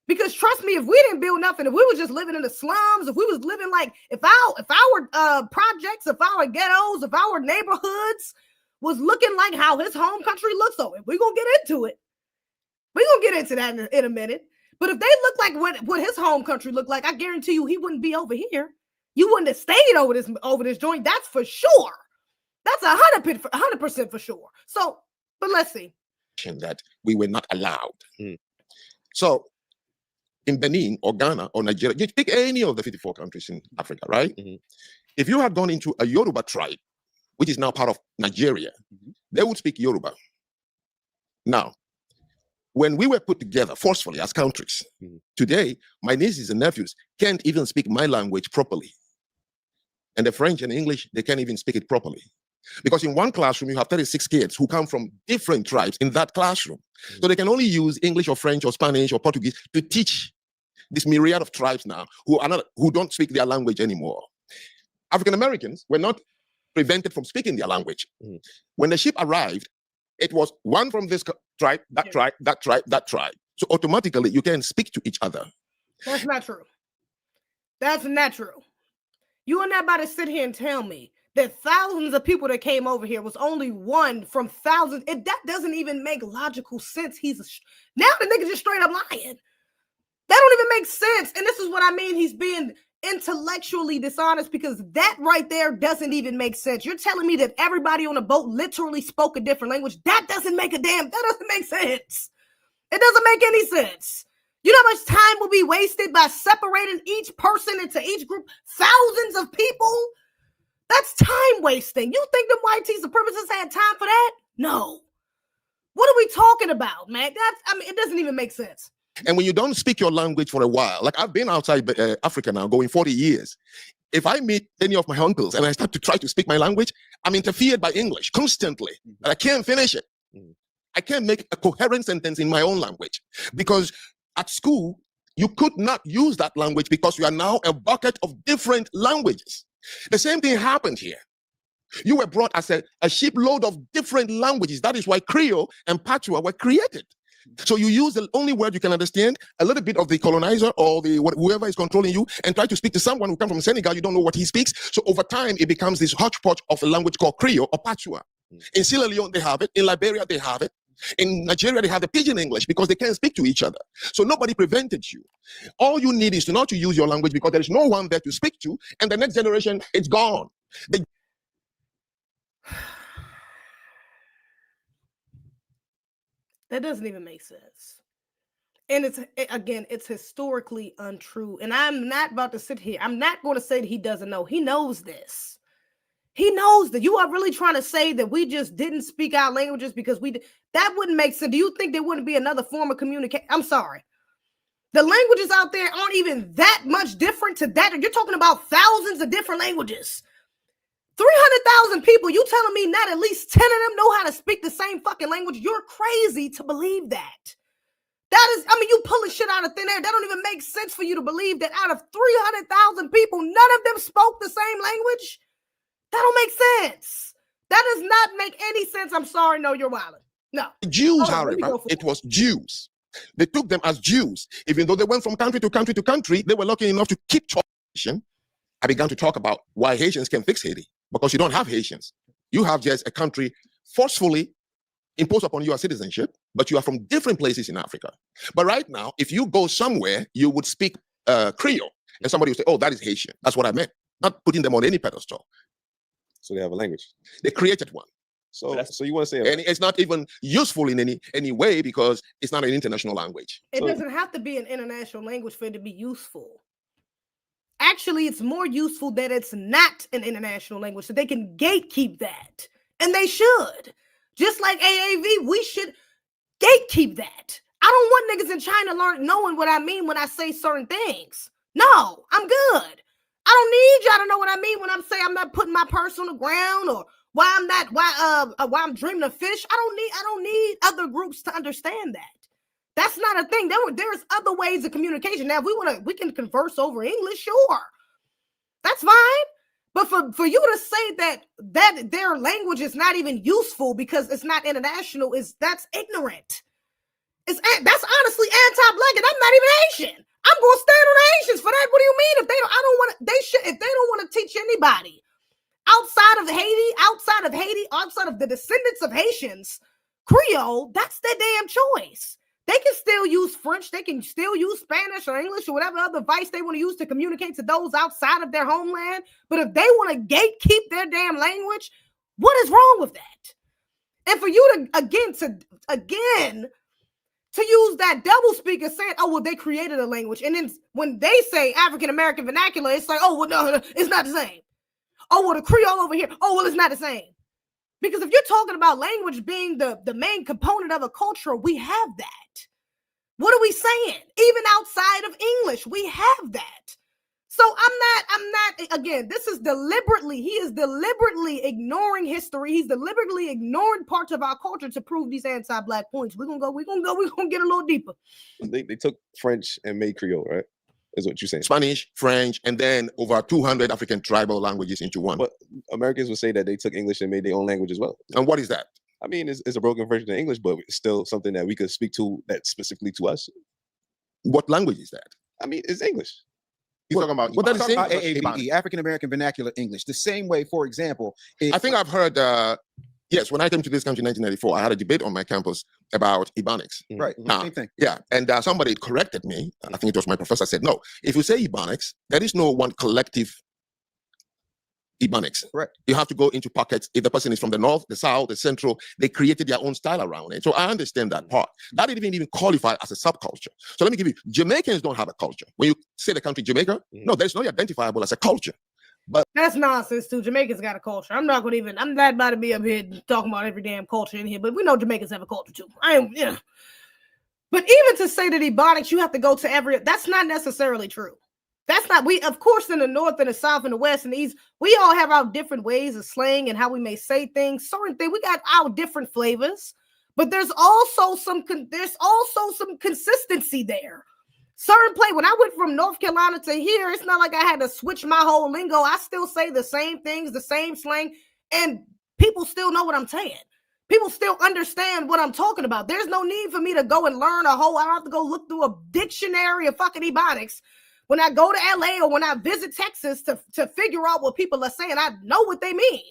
Because trust me, if we didn't build nothing, if we were just living in the slums, if we was living like, if our projects, if our ghettos, if our neighborhoods was looking like how his home country looks, so we're going to get into it. We're going to get into that in a minute. But if they look like what his home country looked like, I guarantee you he wouldn't be over here. You wouldn't have stayed over this joint. That's for sure. That's 100% for sure. So, but let's see. That we were not allowed. So in Benin or Ghana or Nigeria, you pick any of the 54 countries in Africa, right? If you had gone into a Yoruba tribe, which is now part of Nigeria, they would speak Yoruba. Now, when we were put together forcefully as countries, today, my nieces and nephews can't even speak my language properly. And the French and English, they can't even speak it properly. Because in one classroom, you have 36 kids who come from different tribes in that classroom. So they can only use English or French or Spanish or Portuguese to teach this myriad of tribes now who don't speak their language anymore. African Americans were not prevented from speaking their language. When the ship arrived, it was one from this tribe, that tribe, that tribe, that tribe. So automatically you can speak to each other. That's not true. That's not true. You are not about to sit here and tell me that thousands of people that came over here was only one from thousands. That doesn't even make logical sense. Now the nigga just straight up lying. That don't even make sense. And this is what I mean. He's being intellectually dishonest because that right there doesn't even make sense. You're telling me that everybody on the boat literally spoke a different language. That doesn't make sense. It doesn't make any sense. You know how much time will be wasted by separating each person into each group? Thousands of people? That's time wasting. You think the white supremacists had time for that? No. What are we talking about, man? It doesn't even make sense. And when you don't speak your language for a while, like I've been outside Africa now, going 40 years. If I meet any of my uncles and I start to try to speak my language, I'm interfered by English constantly. And I can't finish it. I can't make a coherent sentence in my own language because at school, you could not use that language because you are now a bucket of different languages. The same thing happened here. You were brought as a shipload of different languages. That is why Creole and Patois were created. So you use the only word you can understand, a little bit of the colonizer or whoever is controlling you, and try to speak to someone who comes from Senegal. You don't know what he speaks. So over time, it becomes this hodgepodge of a language called Creole or Patois. In Sierra Leone, they have it. In Liberia, they have it. In Nigeria, they have the pidgin English because they can't speak to each other. So nobody prevented you. All you need is to not to use your language because there is no one there to speak to, and the next generation, it's gone. That doesn't even make sense. And it's historically untrue. And I'm not about to sit here. I'm not going to say that he doesn't know. He knows this. He knows that. You are really trying to say that we just didn't speak our languages because that wouldn't make sense. Do you think there wouldn't be another form of communication? I'm sorry. The languages out there aren't even that much different to that. You're talking about thousands of different languages. 300,000 people, you telling me not at least 10 of them know how to speak the same fucking language? You're crazy to believe that. You pulling shit out of thin air. That don't even make sense for you to believe that out of 300,000 people, none of them spoke the same language. That don't make sense. That does not make any sense. I'm sorry. No, you're wilding. No. Jews, however, it was Jews. They took them as Jews. Even though they went from country to country to country, they were lucky enough to keep talking. I began to talk about why Haitians can fix Haiti. Because you don't have Haitians. You have just a country forcefully imposed upon your citizenship, but you are from different places in Africa. But right now, if you go somewhere, you would speak Creole. And somebody would say, oh, that is Haitian. That's what I meant. Not putting them on any pedestal. So they have a language. They created one. So you want to say, and it's not even useful in any way because it's not an international language. It doesn't have to be an international language for it to be useful. Actually, it's more useful that it's not an international language so they can gatekeep that. And they should. Just like AAV, we should gatekeep that. I don't want niggas in China knowing what I mean when I say certain things. No, I'm good. I don't need y'all to know what I mean when I'm saying I'm not putting my purse on the ground or why I'm dreaming of fish. I don't need other groups to understand that. That's not a thing. There's other ways of communication. Now, if we can converse over English, sure. That's fine. But for you to say that their language is not even useful because it's not international, that's ignorant. That's honestly anti-black, and I'm not even Asian. I'm going to stand on the Asians for that. What do you mean? If they don't want to teach anybody outside of Haiti, outside of the descendants of Haitians, Creole, that's their damn choice. They can still use French. They can still use Spanish or English or whatever other device they want to use to communicate to those outside of their homeland. But if they want to gatekeep their damn language, What is wrong with that? And for you to again to use that double speak and saying, oh, well, they created a language. And then when they say African-American vernacular, it's like, oh, well, no, it's not the same. Oh, well, the Creole over here. Oh, well, it's not the same. Because if you're talking about language being the main component of a culture, we have that. What are we saying? Even outside of English, we have that. So I'm not, again, he is deliberately ignoring history. He's deliberately ignoring parts of our culture to prove these anti-Black points. We're gonna get a little deeper. They took French and made Creole, right? Is what you're saying. Spanish, French, and then over 200 African tribal languages into one. But Americans would say that they took English and made their own language as well. And what is that? I mean, it's a broken version of English, but it's still something that we could speak to that's specifically to us. What language is that? I mean, it's English. You're talking about, what that is saying? AAVE, African American Vernacular English. The same way, for example, I think I've heard, yes, when I came to this country in 1994, I had a debate on my campus about Ebonics. Right, same thing. Yeah, and somebody corrected me. I think it was my professor said, no, if you say Ebonics, there is no one collective Ebonics. Right. You have to go into pockets. If the person is from the north, the south, the central, they created their own style around it. So I understand that part. That didn't even qualify as a subculture. So let me give you, Jamaicans don't have a culture. When you say the country Jamaica, no, there's no identifiable as a culture. But that's nonsense too. Jamaica's got a culture. I'm not about to be up here talking about every damn culture in here, but we know Jamaicans have a culture too. But even to say that Ebonics, you have to go to that's not necessarily true. That's not, of course, in the north and the south and the west and the east, we all have our different ways of slang and how we may say things, certain things. We got our different flavors, but there's also some consistency there. Certain play, when I went from North Carolina to here, it's not like I had to switch my whole lingo. I still say the same things, the same slang, and people still know what I'm saying. People still understand what I'm talking about. There's no need for me to go and learn I don't have to go look through a dictionary of fucking Ebonics. When I go to LA or when I visit Texas to figure out what people are saying, I know what they mean.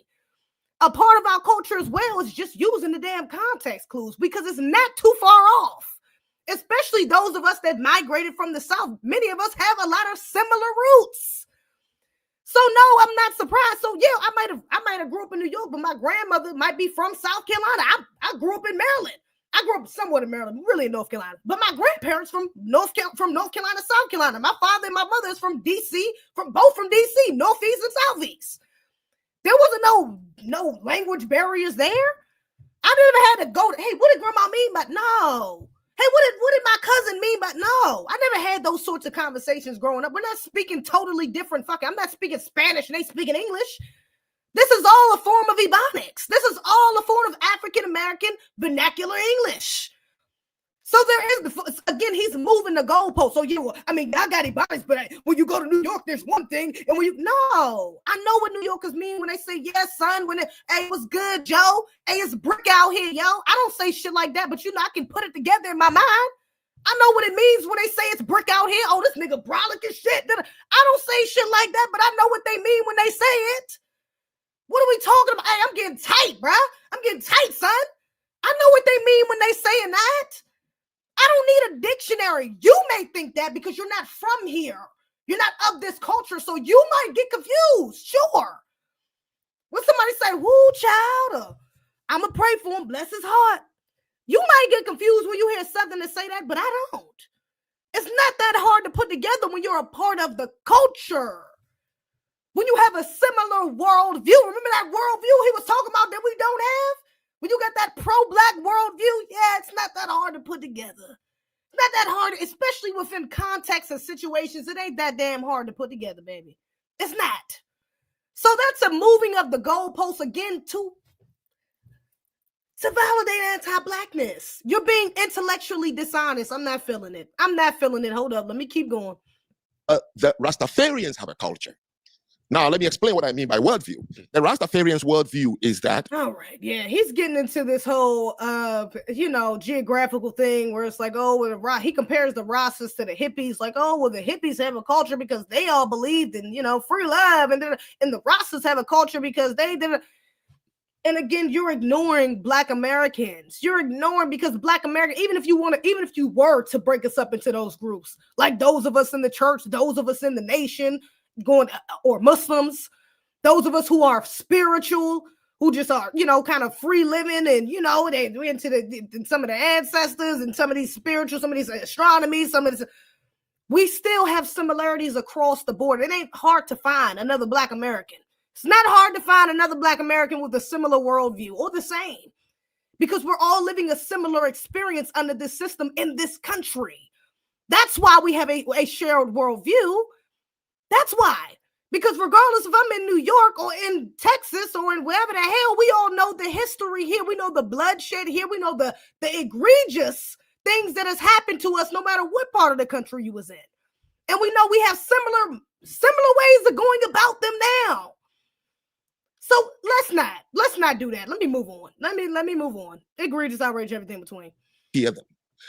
A part of our culture as well is just using the damn context clues because it's not too far off. Especially those of us that migrated from the South. Many of us have a lot of similar roots. So no, I'm not surprised. So yeah, I might have grew up in New York, but my grandmother might be from South Carolina. I grew up in Maryland. I grew up somewhat in Maryland, really in North Carolina. But my grandparents from North Carolina, South Carolina. My father and my mother is from DC, both from DC, Northeast and Southeast. There wasn't no language barriers there. I never had to go, hey, what did grandma mean by no? Hey, what did my cousin mean by no? I never had those sorts of conversations growing up. We're not speaking totally different I'm not speaking Spanish and they speaking English. This is all a form of Ebonics. This is all a form of African-American vernacular English. So there is, again, he's moving the goalpost. So yeah, well, I mean, I got Ebonics, but when you go to New York, there's one thing. And no, I know what New Yorkers mean when they say, yes, son, hey, what's good, Joe? Hey, it's brick out here, yo. I don't say shit like that, but I can put it together in my mind. I know what it means when they say it's brick out here. Oh, this nigga brolic and shit. I don't say shit like that, but I know what they mean when they say it. What are we talking about? Hey, I'm getting tight, bruh. I'm getting tight, son. I know what they mean when they saying that. I don't need a dictionary. You may think that because you're not from here. You're not of this culture, so you might get confused. Sure. When somebody say, woo, child, I'm going to pray for him, bless his heart. You might get confused when you hear something to say that, but I don't. It's not that hard to put together when you're a part of the culture. When you have a similar worldview, remember that worldview he was talking about that we don't have? When you got that pro-Black worldview, yeah, it's not that hard to put together. It's not that hard, especially within context and situations. It ain't that damn hard to put together, baby. It's not. So that's a moving of the goalposts again to validate anti-Blackness. You're being intellectually dishonest. I'm not feeling it. Hold up. Let me keep going. The Rastafarians have a culture. Now, let me explain what I mean by worldview. The Rastafarians' worldview is that... All right, yeah, he's getting into this whole, geographical thing where it's like, he compares the Rastas to the hippies, like, the hippies have a culture because they all believed in, free love, and the Rastas have a culture because they did. And again, you're ignoring Black Americans. You're ignoring because Black American, even if you were to break us up into those groups, like those of us in the church, those of us in the nation, or Muslims, those of us who are spiritual, who just are, kind of free living, and they into some of the ancestors and some of these spiritual, some of these astronomy, some of this. We still have similarities across the board. It ain't hard to find another Black American. It's not hard to find another Black American with a similar worldview or the same, because we're all living a similar experience under this system in this country. That's why we have a shared worldview. That's why. Because regardless if I'm in New York or in Texas or in wherever the hell, we all know the history here. We know the bloodshed here. We know the egregious things that has happened to us no matter what part of the country you was in. And we know we have similar ways of going about them now. So let's not do that. Let me move on. Let me move on. Egregious, outrage, everything between. Fear them.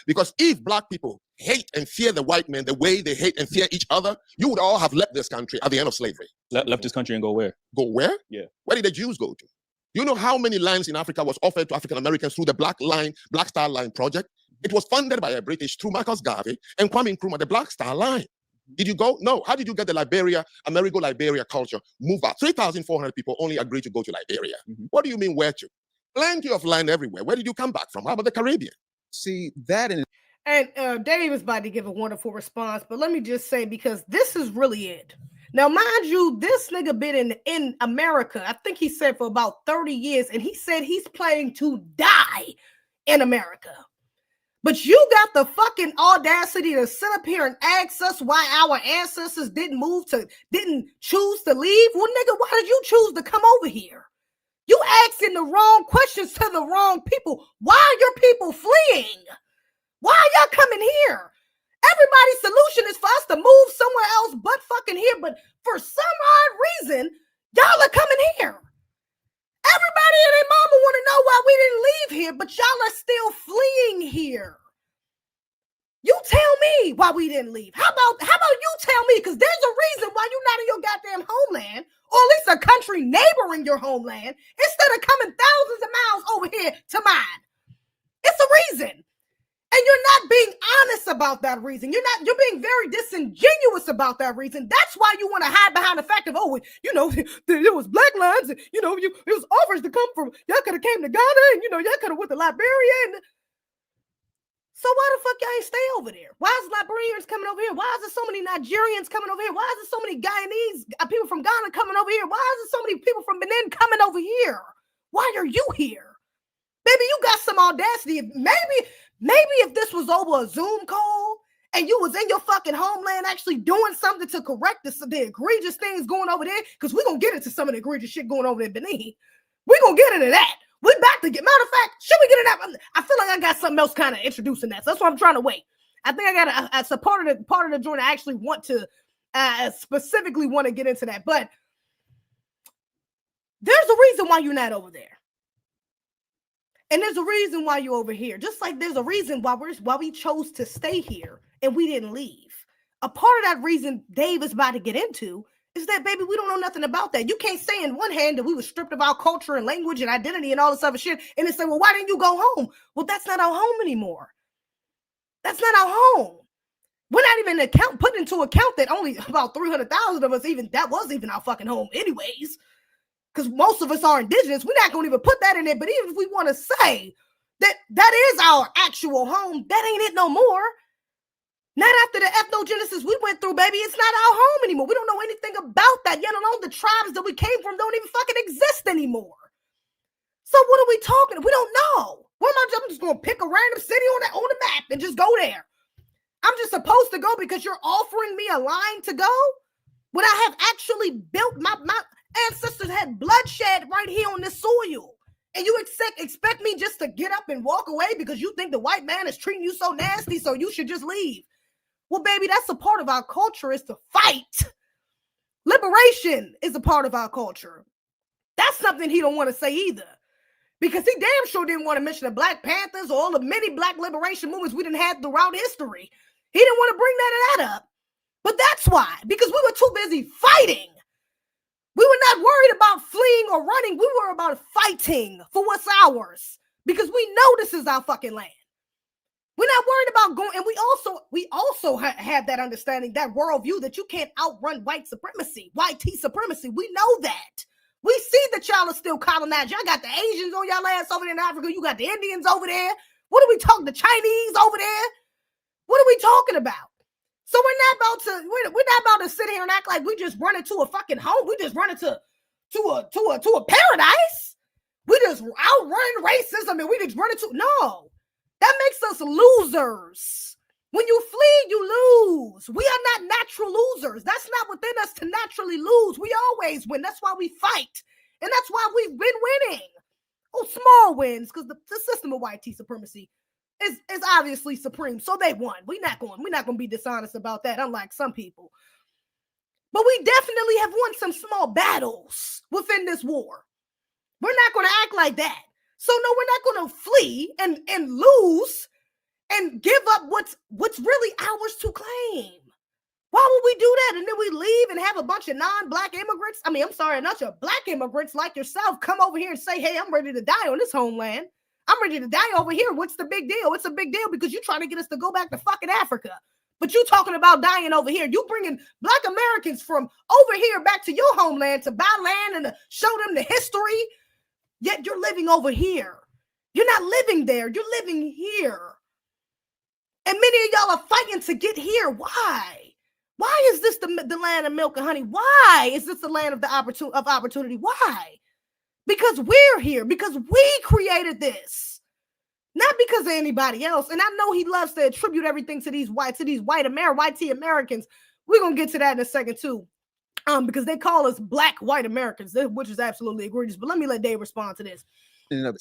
Because if Black people hate and fear the white men the way they hate and fear each other, you would all have left this country at the end of slavery. Left this country and go where? Go where? Yeah. Where did the Jews go to? You know how many lands in Africa was offered to African Americans through the Black Star Line project? It was funded by a British through Marcus Garvey and Kwame Nkrumah, the Black Star Line. Did you go? No. How did you get the Amerigo-Liberia culture move out? 3,400 people only agreed to go to Liberia. What do you mean where to? Plenty of land everywhere. Where did you come back from? How about the Caribbean? See, that And Dave is about to give a wonderful response, but let me just say, because this is really it. Now, mind you, this nigga been in America, I think he said for about 30 years, and he said he's planning to die in America. But you got the fucking audacity to sit up here and ask us why our ancestors didn't choose to leave. Well, nigga, why did you choose to come over here? You asking the wrong questions to the wrong people. Why are your people fleeing? Why are y'all coming here? Everybody's solution is for us to move somewhere else but fucking here. But for some odd reason, y'all are coming here. Everybody and their mama want to know why we didn't leave here, but y'all are still fleeing here. You tell me why we didn't leave. How about you tell me? Because there's a reason why you're not in your goddamn homeland, or at least a country neighboring your homeland, instead of coming thousands of miles over here to mine. It's a reason. And you're not being honest about that reason. You're being very disingenuous about that reason. That's why you want to hide behind the fact of, there was Black lives, and, it was offers to come from, y'all could have came to Ghana, and, y'all could have went to Liberia. And so why the fuck y'all ain't stay over there? Why is Liberians coming over here? Why is there so many Nigerians coming over here? Why is there so many Guyanese people from Ghana coming over here? Why is there so many people from Benin coming over here? Why are you here? Baby, you got some audacity. Maybe if this was over a Zoom call and you was in your fucking homeland actually doing something to correct the egregious things going over there, because we're going to get into some of the egregious shit going over there in Benin. We're going to get into that. We're back to get, matter of fact, should we get into that? I feel like I got something else kind of introducing that. So that's why I'm trying to wait. I think I got a part of the joint. I actually want to specifically want to get into that. But there's a reason why you're not over there. And there's a reason why you're over here. Just like there's a reason why we chose to stay here and we didn't leave. A part of that reason Dave is about to get into is that, baby, we don't know nothing about that. You can't say in one hand that we were stripped of our culture and language and identity and all this other shit, and then say, well, why didn't you go home? Well, that's not our home anymore. That's not our home. We're not even put into account that only about 300,000 of us that was even our fucking home anyways. Because most of us are indigenous. We're not going to even put that in there. But even if we want to say that is our actual home, that ain't it no more. Not after the ethnogenesis we went through, baby. It's not our home anymore. We don't know anything about that. Yet alone the tribes that we came from don't even fucking exist anymore. So what are we talking? We don't know. I'm just going to pick a random city on the map and just go there. I'm just supposed to go because you're offering me a line to go when I have actually built my ancestors had bloodshed right here on this soil. And you expect me just to get up and walk away because you think the white man is treating you so nasty, so you should just leave. Well, baby, that's a part of our culture, is to fight. Liberation is a part of our culture. That's something he don't want to say either. Because he damn sure didn't want to mention the Black Panthers or all the many Black liberation movements we didn't have throughout history. He didn't want to bring that up. But that's why. Because we were too busy fighting. We were not worried about fleeing or running. We were about fighting for what's ours. Because we know this is our fucking land. We're not worried about going. And we also have that understanding, that worldview that you can't outrun white supremacy, white supremacy. We know that. We see that y'all are still colonized. Y'all got the Asians on y'all ass over there in Africa. You got the Indians over there. What are we talking? The Chinese over there. What are we talking about? So we're not about to sit here and act like we just run into a fucking home. We just run into a paradise. We just outrun racism and we just run into no. That makes us losers. When you flee, you lose. We are not natural losers. That's not within us to naturally lose. We always win. That's why we fight. And that's why we've been winning. Oh, small wins, because the system of white supremacy is obviously supreme. So they won. We're not going to be dishonest about that, unlike some people. But we definitely have won some small battles within this war. We're not going to act like that. So no, we're not going to flee and lose and give up what's really ours to claim. Why would we do that? And then we leave and have a bunch of non-black immigrants. I mean, I'm sorry, a bunch of black immigrants like yourself come over here and say, hey, I'm ready to die on this homeland. I'm ready to die over here. What's the big deal? It's a big deal because you're trying to get us to go back to fucking Africa. But you talking about dying over here. You bringing black Americans from over here back to your homeland to buy land and to show them the history. Yet you're living over here. You're not living there. You're living here. And many of y'all are fighting to get here. Why? Why is this the land of milk and honey? Why is this the land of opportunity? Why? Because we're here. Because we created this. Not because of anybody else. And I know he loves to attribute everything to these white Americans. We're going to get to that in a second too. Because they call us black white Americans, which is absolutely egregious. But let me let Dave respond to this.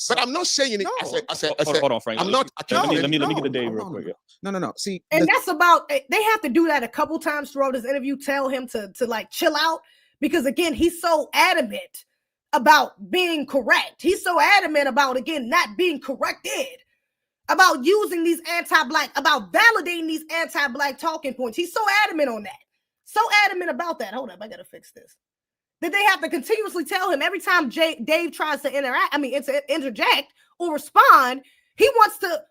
But I'm not saying it. No. I said, Hold on, Frank. I'm not. Let me get the Dave real quick. No. See, and that's about. They have to do that a couple times throughout this interview. Tell him to like chill out because again, he's so adamant about being correct. He's so adamant about again not being corrected. About using these anti-black, about validating these anti-black talking points. He's so adamant on that. So adamant about that. Hold up, I gotta fix this. That they have to continuously tell him every time Dave tries to interject or respond, he wants to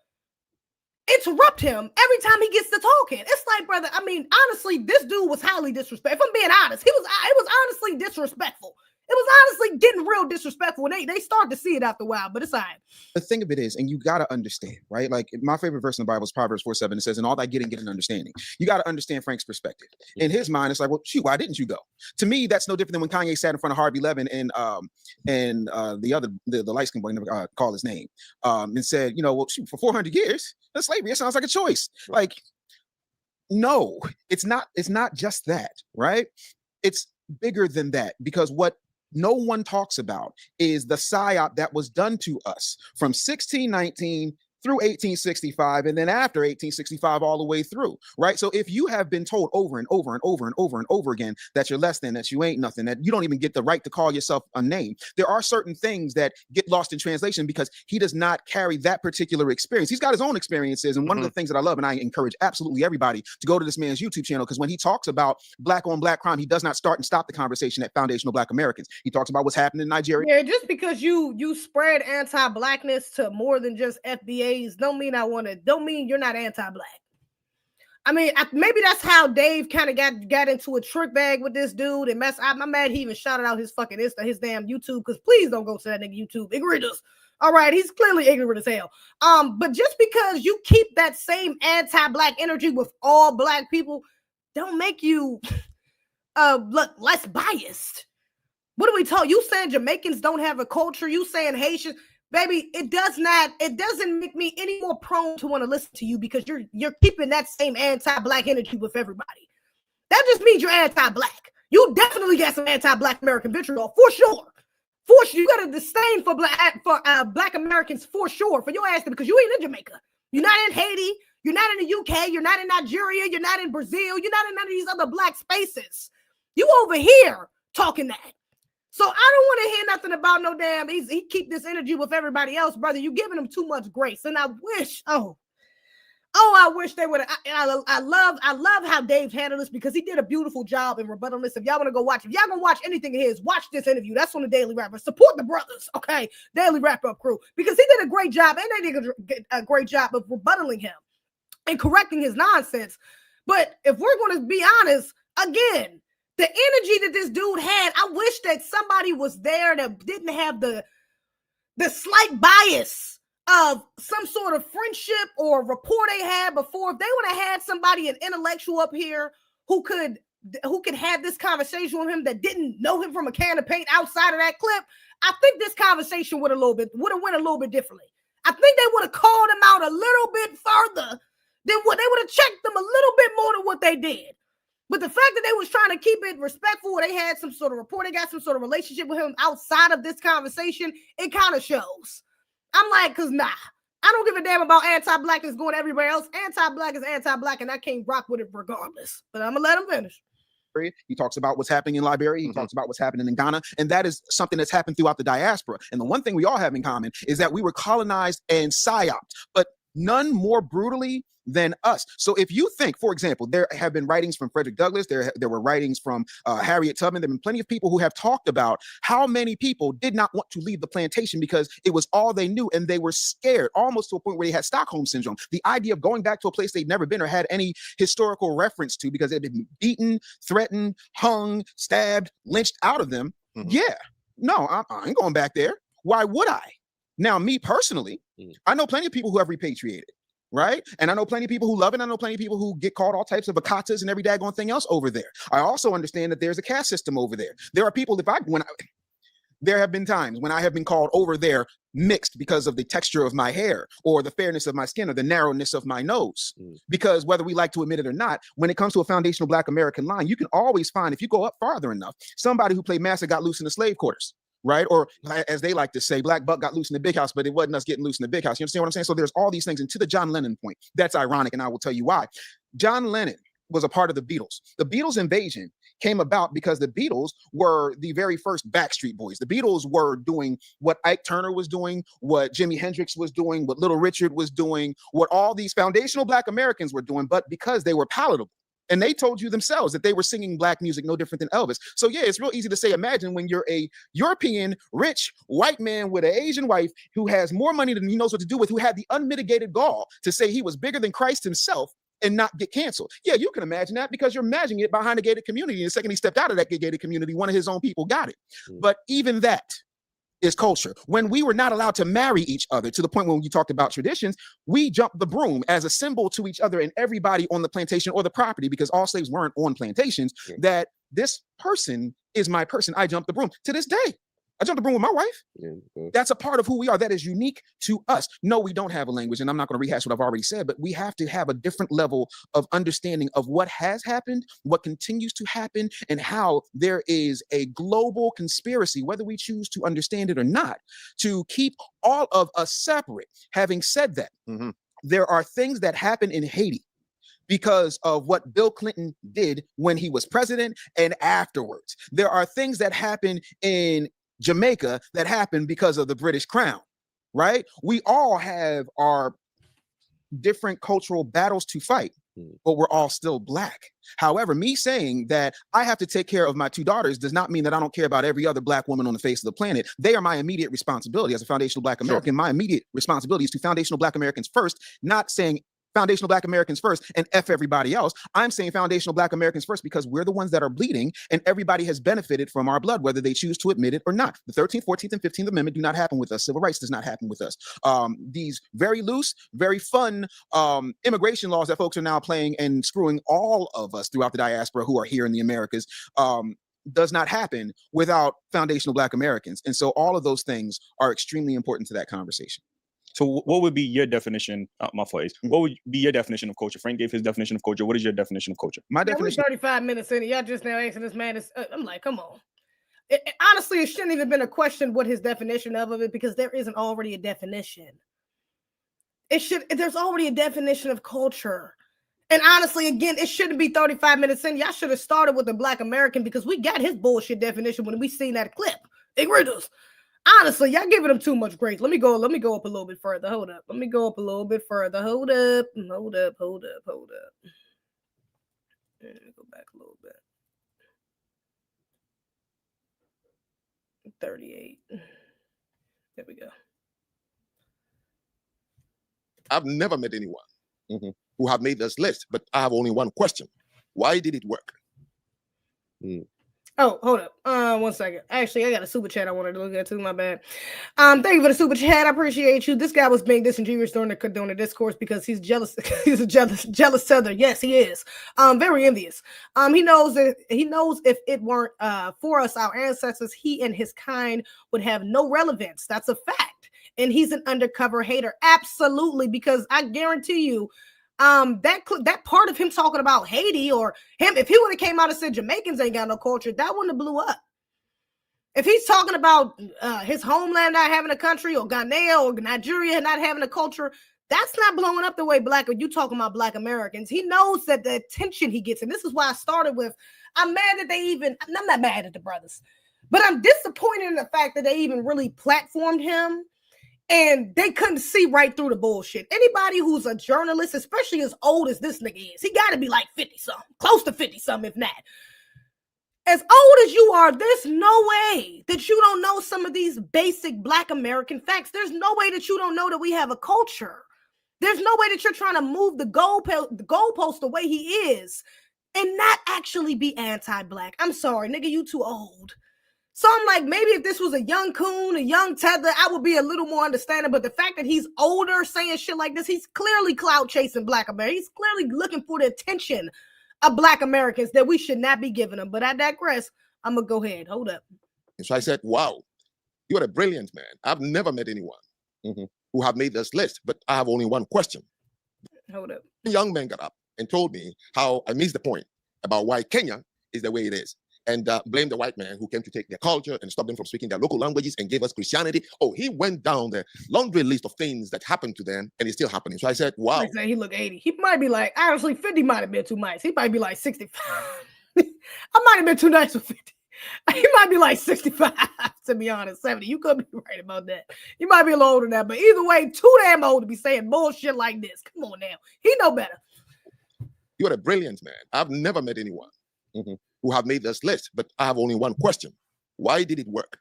interrupt him every time he gets to talking. It's like, brother, I mean, honestly, this dude was highly disrespectful. If I'm being honest, it was honestly disrespectful. It was honestly getting real disrespectful. They start to see it after a while, but it's all right. The thing of it is, and you got to understand, right? Like my favorite verse in the Bible is Proverbs 4:7. It says, "In all thy getting, get an understanding." You got to understand Frank's perspective. In his mind, it's like, well, shoot, why didn't you go? To me, that's no different than when Kanye sat in front of Harvey Levin and the light skin boy, never call his name, and said, you know, well, shoot, for 400 years, that's slavery. It sounds like a choice. Like, no, it's not. It's not just that, right? It's bigger than that because what no one talks about is the psyop that was done to us from 1619 through 1865, and then after 1865 all the way through, right? So if you have been told over and over and over and over and over again that you're less than, that you ain't nothing, that you don't even get the right to call yourself a name, there are certain things that get lost in translation because he does not carry that particular experience. He's got his own experiences, and one of the things that I love, and I encourage absolutely everybody to go to this man's YouTube channel, because when he talks about black on black crime, he does not start and stop the conversation at foundational black Americans. He talks about what's happening in Nigeria. Yeah, just because you spread anti-blackness to more than just FBAs don't mean you're not anti-black. I mean, maybe that's how Dave kind of got into a trick bag with this dude and I'm mad he even shouted out his fucking Insta, his damn YouTube, because please don't go to that nigga YouTube. Egregious. All right, he's clearly ignorant as hell. But just because you keep that same anti-black energy with all black people, don't make you look less biased. What are we talking? You saying Jamaicans don't have a culture? You saying Haitians? Baby, it doesn't make me any more prone to want to listen to you because you're keeping that same anti-black energy with everybody. That just means you're anti-black. You definitely got some anti-black American vitriol for sure. For sure, you got a disdain for black Americans for sure, for your ass, because you ain't in Jamaica. You're not in Haiti. You're not in the UK. You're not in Nigeria. You're not in Brazil. You're not in none of these other black spaces. You over here talking that. So I don't want to hear nothing about no damn. He keep this energy with everybody else, brother. You giving him too much grace, and I wish. I wish they would. I love how Dave handled this because he did a beautiful job in rebutting this. If y'all want to go watch, if y'all gonna watch anything of his, watch this interview. That's on the Daily Wrap Up. Support the brothers, okay? Daily Wrap Up crew, because he did a great job, and they did a great job of rebuttaling him and correcting his nonsense. But if we're going to be honest, again, The energy that this dude had, I wish that somebody was there that didn't have the slight bias of some sort of friendship or rapport they had before. If they would have had somebody, an intellectual up here who could have this conversation with him that didn't know him from a can of paint outside of that clip, I think this conversation would have went a little bit differently. I think they would have called him out a little bit further than what they would have checked them a little bit more than what they did. But the fact that they was trying to keep it respectful, they had some sort of rapport, they got some sort of relationship with him outside of this conversation, it kind of shows. I'm like, because I don't give a damn about anti-blackness going everywhere else. Anti-black is anti-black, and I can't rock with it regardless. But I'm going to let him finish. He talks about what's happening in Liberia. He talks about what's happening in Ghana. And that is something that's happened throughout the diaspora. And the one thing we all have in common is that we were colonized and psyoped, but none more brutally than us. So if you think, for example, there have been writings from Frederick Douglass, there were writings from Harriet Tubman, there have been plenty of people who have talked about how many people did not want to leave the plantation because it was all they knew and they were scared, almost to a point where they had Stockholm syndrome. The idea of going back to a place they'd never been or had any historical reference to because it had been beaten, threatened, hung, stabbed, lynched out of them. Yeah, no, I ain't going back there. Why would I? Now, me personally, I know plenty of people who have repatriated. Right. And I know plenty of people who love it. I know plenty of people who get called all types of akatas and every daggone thing else over there. I also understand that there's a caste system over there. There are people, there have been times when I have been called over there mixed because of the texture of my hair or the fairness of my skin or the narrowness of my nose. Because whether we like to admit it or not, when it comes to a foundational Black American line, you can always find, if you go up farther enough, somebody who played Master got loose in the slave quarters. Right? Or as they like to say, Black Buck got loose in the big house, but it wasn't us getting loose in the big house. You understand what I'm saying? So there's all these things. And to the John Lennon point, that's ironic. And I will tell you why. John Lennon was a part of the Beatles. The Beatles invasion came about because the Beatles were the very first Backstreet Boys. The Beatles were doing what Ike Turner was doing, what Jimi Hendrix was doing, what Little Richard was doing, what all these foundational Black Americans were doing, but because they were palatable. And they told you themselves that they were singing Black music no different than Elvis. So yeah, it's real easy to say, imagine when you're a European, rich, white man with an Asian wife who has more money than he knows what to do with, who had the unmitigated gall to say he was bigger than Christ himself and not get canceled. Yeah, you can imagine that because you're imagining it behind a gated community. And the second he stepped out of that gated community, one of his own people got it. But even that is culture. When we were not allowed to marry each other, to the point when you talked about traditions, we jumped the broom as a symbol to each other and everybody on the plantation or the property, because all slaves weren't on plantations, that this person is my person. I jumped the broom. To this day, I jumped the broom with my wife. That's a part of who we are. That is unique to us. No, we don't have a language, and I'm not going to rehash what I've already said, but we have to have a different level of understanding of what has happened, what continues to happen, and how there is a global conspiracy, whether we choose to understand it or not, to keep all of us separate. Having said that, there are things that happen in Haiti because of what Bill Clinton did when he was president and afterwards. There are things that happen in Jamaica that happened because of the British Crown, right? We all have our different cultural battles to fight, but we're all still Black. However, me saying that I have to take care of my two daughters does not mean that I don't care about every other Black woman on the face of the planet. They are my immediate responsibility as a foundational Black American. My immediate responsibility is to foundational Black Americans first, not saying foundational Black Americans first and F everybody else. I'm saying foundational Black Americans first because we're the ones that are bleeding and everybody has benefited from our blood, whether they choose to admit it or not. The 13th, 14th, and 15th Amendment do not happen with us. Civil rights does not happen with us. These very loose, very fun immigration laws that folks are now playing and screwing all of us throughout the diaspora who are here in the Americas does not happen without foundational Black Americans. And so all of those things are extremely important to that conversation. So what would be your definition? My phrase. What would be your definition of culture? Frank gave his definition of culture. What is your definition of culture? My definition. 35 minutes in, y'all just now asking this man. I'm like, come on. Honestly, it shouldn't even been a question what his definition of it, because there isn't already a definition. There's already a definition of culture. And honestly, again, it shouldn't be 35 minutes in. Y'all should have started with the Black American, because we got his bullshit definition when we seen that clip. EGREGIOUS. Honestly, y'all giving him too much grace. Let me go up a little bit further. Hold up. Let me go up a little bit further. Hold up. Let me go back a little bit. 38. There we go. I've never met anyone who have made this list, but I have only one question. Why did it work? Oh, hold up. 1 second. Actually, I got a super chat I wanted to look at too. My bad. Thank you for the super chat. I appreciate you. This guy was being disingenuous during the discourse because he's jealous. He's a jealous Southern. Yes, he is. Very envious. He knows if it weren't for us, our ancestors, he and his kind would have no relevance. That's a fact. And he's an undercover hater. Absolutely, because I guarantee you, that part of him talking about Haiti or him, if he would have came out and said Jamaicans ain't got no culture, that wouldn't have blew up. If he's talking about his homeland not having a country, or Ghanaian or Nigeria not having a culture, that's not blowing up the way you talking about Black Americans. He knows that the attention he gets, and this is why I started with, I'm mad that I'm not mad at the brothers, but I'm disappointed in the fact that they even really platformed him. And they couldn't see right through the bullshit. Anybody who's a journalist, especially as old as this nigga is, he got to be like 50-something, close to 50-something, if not. As old as you are, there's no way that you don't know some of these basic Black American facts. There's no way that you don't know that we have a culture. There's no way that you're trying to move the goalpost the way he is and not actually be anti-Black. I'm sorry, nigga, you too old. So I'm like, maybe if this was a young coon, a young tether, I would be a little more understanding. But the fact that he's older saying shit like this, he's clearly clout chasing Black America. He's clearly looking for the attention of Black Americans that we should not be giving them. But I digress. I'm going to go ahead. Hold up. And so I said, wow, you are a brilliant man. I've never met anyone who have made this list, but I have only one question. Hold up. A young man got up and told me how I missed the point about why Kenya is the way it is. And blame the white man who came to take their culture and stop them from speaking their local languages and gave us Christianity. Oh, he went down the laundry list of things that happened to them, and it's still happening. So I said, wow. He look 80. He might be like, honestly, 50 might have been too much. He might be like 65. I might have been too nice with 50. He might be like 65, to be honest. 70. You could be right about that. You might be a little older than that, but either way, too damn old to be saying bullshit like this. Come on now. He know better. You are a brilliant man. I've never met anyone who have made this list, but I have only one question. Why did it work?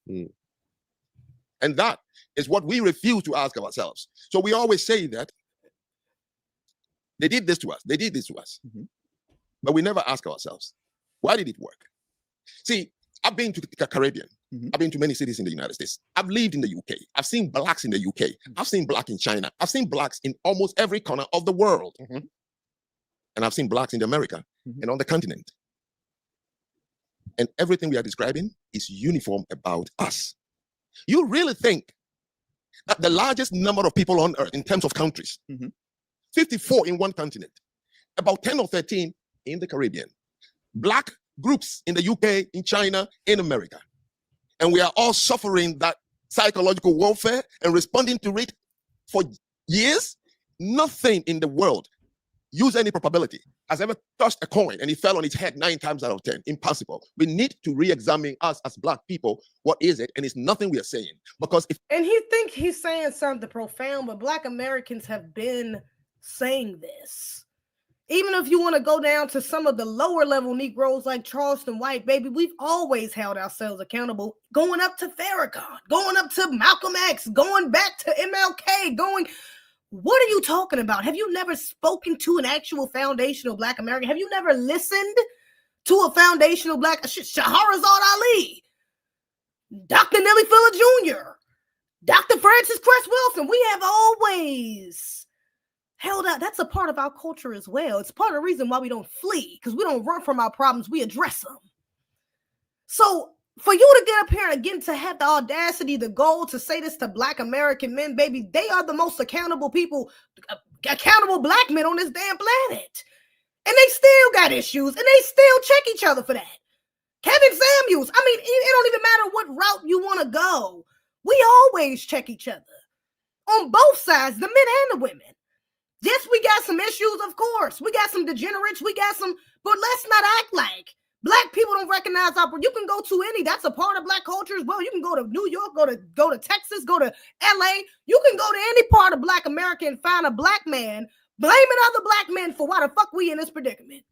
And that is what we refuse to ask ourselves. So we always say that they did this to us. They did this to us. But we never ask ourselves, why did it work? See, I've been to the Caribbean. I've been to many cities in the United States. I've lived in the UK. I've seen Blacks in the UK. I've seen Black in China. I've seen Blacks in almost every corner of the world. And I've seen Blacks in America and on the continent. And everything we are describing is uniform about us. You really think that the largest number of people on earth in terms of countries, 54 in one continent, about 10 or 13 in the Caribbean, Black groups in the UK, in China, in America, and we are all suffering that psychological warfare and responding to it for years? Nothing in the world, use any probability, has ever touched a coin and it fell on its head 9 times out of 10. Impossible. We need to re-examine us as Black people. What is it? And it's nothing we are saying. Because if and he think he's saying something profound, but Black Americans have been saying this. Even if you want to go down to some of the lower level Negroes like Charleston White, baby, we've always held ourselves accountable, going up to Farrakhan, going up to Malcolm X, going back to MLK, what are you talking about? Have you never spoken to an actual foundational Black American? Have you never listened to a foundational Black, Shahrazad Ali, Dr. Nellie Fuller Jr., Dr. Francis Cress Wilson? We have always held out. That's a part of our culture as well. It's part of the reason why we don't flee, because we don't run from our problems. We address them. So for you to get up here and again to have the audacity, the goal to say this to Black American men, baby, they are the most accountable people, accountable Black men on this damn planet. And they still got issues, and they still check each other for that. Kevin Samuels, I mean, it don't even matter what route you want to go. We always check each other on both sides, the men and the women. Yes, we got some issues, of course. We got some degenerates, but let's not act like Black people don't recognize you can go to that's a part of Black culture as well. You can go to New York, go to Texas, go to LA. You can go to any part of Black America and find a Black man blaming other Black men for why the fuck we in this predicament.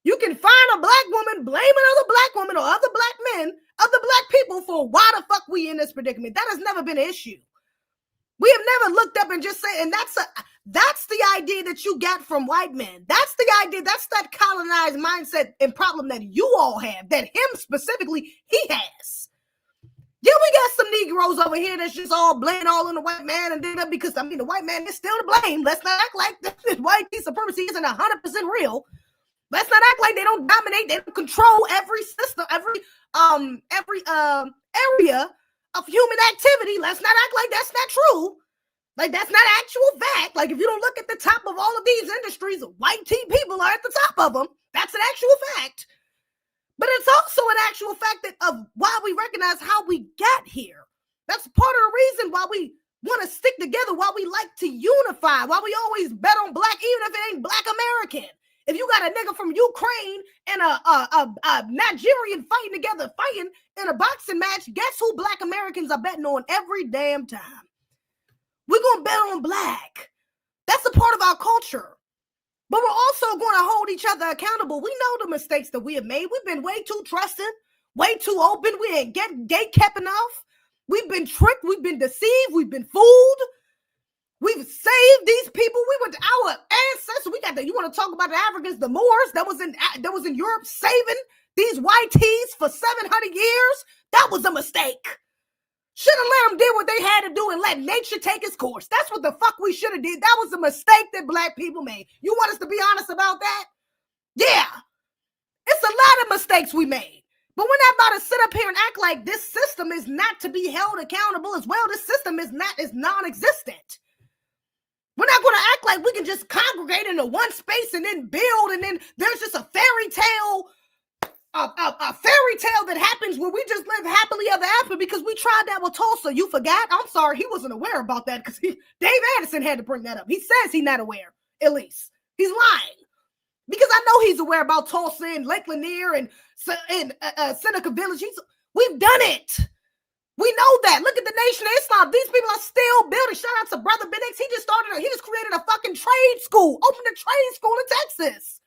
You can find a Black woman blaming other Black women or other Black men, other Black people for why the fuck we in this predicament. That has never been an issue. We have never looked up and just said, and That's the idea that you get from white men. That's the idea. That's that colonized mindset and problem that you all have, that him specifically, he has. Yeah, we got some Negroes over here that's just all blame all on the white man, and then because I mean the white man is still to blame. Let's not act like this white supremacy isn't 100% real. Let's not act like they don't dominate, they don't control every system, every area of human activity. Let's not act like that's not true. Like that's not actual fact. Like if you don't look at the top of all of these industries, white people are at the top of them. That's an actual fact. But it's also an actual fact that of why we recognize how we got here. That's part of the reason why we want to stick together, why we like to unify, why we always bet on black, even if it ain't black American. If you got a nigga from Ukraine and a Nigerian fighting together, fighting in a boxing match, guess who black Americans are betting on every damn time? We're going to bet on black. That's a part of our culture. But we're also going to hold each other accountable. We know the mistakes that we have made. We've been way too trusting, way too open. We ain't gate kept enough. We've been tricked. We've been deceived. We've been fooled. We've saved these people. We went to our ancestors. We got the, you want to talk about the Africans, the Moors that was in Europe saving these white tees for 700 years. That was a mistake. Should have let them do what they had to do and let nature take its course. That's what the fuck we should have did. That was a mistake that black people made. You want us to be honest about that? Yeah. It's a lot of mistakes we made. But we're not about to sit up here and act like this system is not to be held accountable as well. This system is non-existent. We're not going to act like we can just congregate into one space and then build, and then there's just a fairy tale that happens where we just live happily ever after because we tried that with Tulsa. You forgot? I'm sorry, he wasn't aware about that because Dave Addison had to bring that up. He says he's not aware, at least. He's lying. Because I know he's aware about Tulsa and Lake Lanier and Seneca Village. We've done it. We know that. Look at the Nation of Islam. These people are still building. Shout out to Brother Ben X. He just created a fucking trade school, opened a trade school in Texas.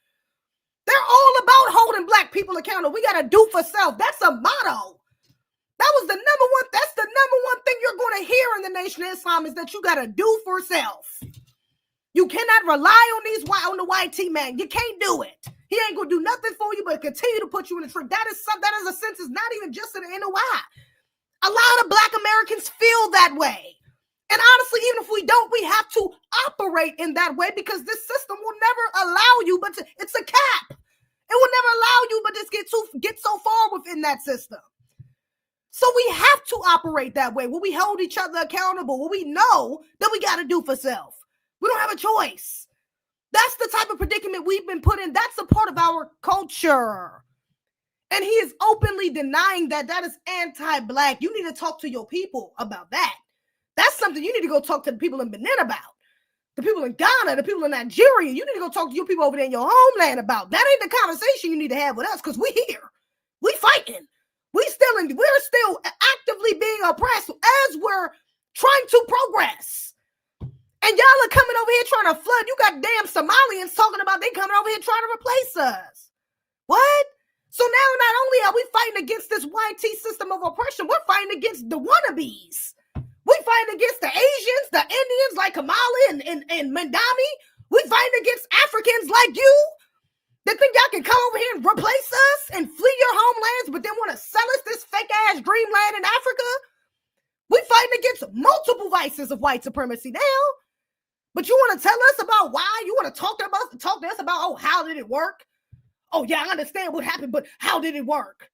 They're all about holding black people accountable. We got to do for self. That's a motto. That was the number one. That's the number one thing you're going to hear in the Nation of Islam is that you got to do for self. You cannot rely on the white T man. You can't do it. He ain't going to do nothing for you but continue to put you in the trick. That is a sense. It's not even just in the NOI. A lot of black Americans feel that way. And honestly, even if we don't, we have to operate in that way because this system will never allow you, but it's a cap. It will never allow you, but just get so far within that system. So we have to operate that way, where we hold each other accountable, where we know that we got to do for self. We don't have a choice. That's the type of predicament we've been put in. That's a part of our culture. And he is openly denying that is anti-black. You need to talk to your people about that. That's something you need to go talk to the people in Benin about. The people in Ghana, the people in Nigeria. You need to go talk to your people over there in your homeland about. That ain't the conversation you need to have with us because we here. We fighting. We're still actively being oppressed as we're trying to progress. And y'all are coming over here trying to flood. You got damn Somalians talking about they coming over here trying to replace us. What? So now not only are we fighting against this YT system of oppression, we're fighting against the wannabes. We fighting against the Asians, the Indians like Kamala and Mandami. We fighting against Africans like you that think y'all can come over here and replace us and flee your homelands, but then want to sell us this fake-ass dreamland in Africa. We fighting against multiple vices of white supremacy now. But you want to tell us about why? You want to talk to us about, oh, how did it work? Oh, yeah, I understand what happened, but how did it work?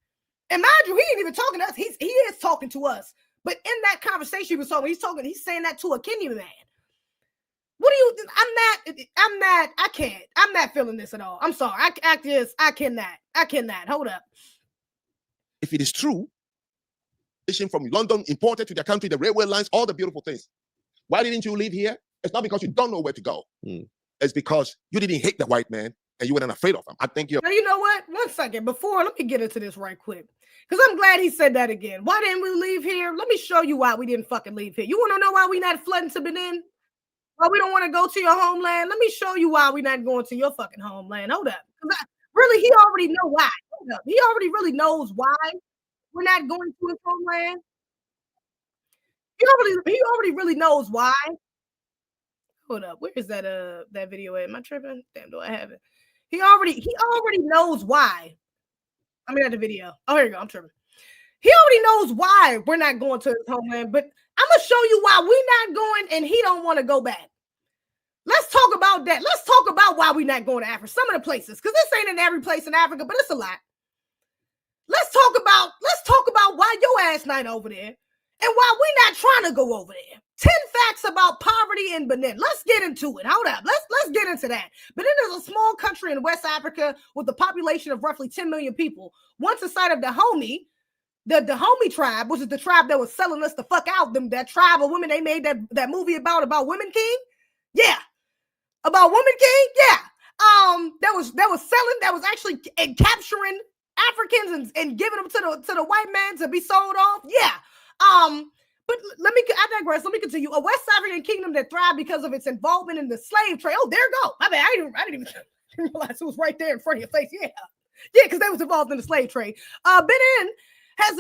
And mind you, he ain't even talking to us. He is talking to us. But in that conversation he was talking, he's saying that to a Kenyan man. What do you think? I'm not feeling this at all. I'm sorry. I cannot. Hold up. If it is true, from London imported to their country, the railway lines, all the beautiful things. Why didn't you live here? It's not because you don't know where to go. It's because you didn't hate the white man and you weren't afraid of him. I think you're. Now, you know what? 1 second. Let me get into this right quick. Because I'm glad he said that again. Why didn't we leave here? Let me show you why we didn't fucking leave here. You want to know why we not flooding to Benin? Why we don't want to go to your homeland? Let me show you why we not going to your fucking homeland. Hold up. Really, he already know why. Hold up. He already really knows why we're not going to his homeland. He already really knows why. Hold up. Where is that that video at? Am I tripping? Damn, do I have it? He already knows why. I mean, at the video. Oh, here you go. I'm tripping. He already knows why we're not going to his homeland, but I'm gonna show you why we're not going, and he don't want to go back. Let's talk about that. Let's talk about why we're not going to Africa. Some of the places, because this ain't in every place in Africa, but it's a lot. Let's talk about why your ass not over there, and why we're not trying to go over there. 10 facts about poverty in Benin. Let's get into it. Hold up. Let's get into that. Benin is a small country in West Africa with a population of roughly 10 million people. Once a site of Dahomey, the Dahomey tribe, which is the tribe that was selling us the fuck out, that tribe of women they made that movie about Women King. Yeah. About Women King. Yeah. That was actually capturing Africans and giving them to the white man to be sold off. Yeah. But I digress. Let me continue. A West African kingdom that thrived because of its involvement in the slave trade. Oh, there you go. My bad. I didn't even realize it was right there in front of your face. Yeah. Yeah, because they was involved in the slave trade. Benin has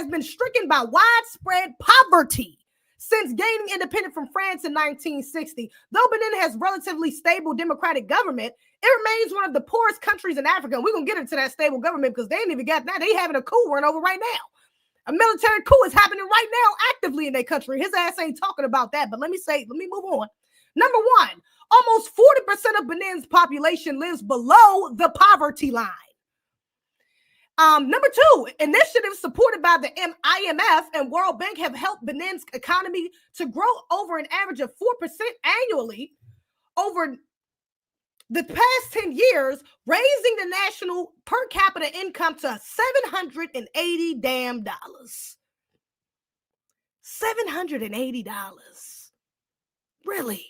been stricken by widespread poverty since gaining independence from France in 1960. Though Benin has relatively stable democratic government, it remains one of the poorest countries in Africa. And we're going to get into that stable government because they ain't even got that. They having a coup run over right now. A military coup is happening right now actively in their country. His ass ain't talking about that, but let me move on. Number one, almost 40% of Benin's population lives below the poverty line. Number two, initiatives supported by the IMF and World Bank have helped Benin's economy to grow over an average of 4% annually over the past 10 years, raising the national per capita income to $780 damn dollars. $780. Really?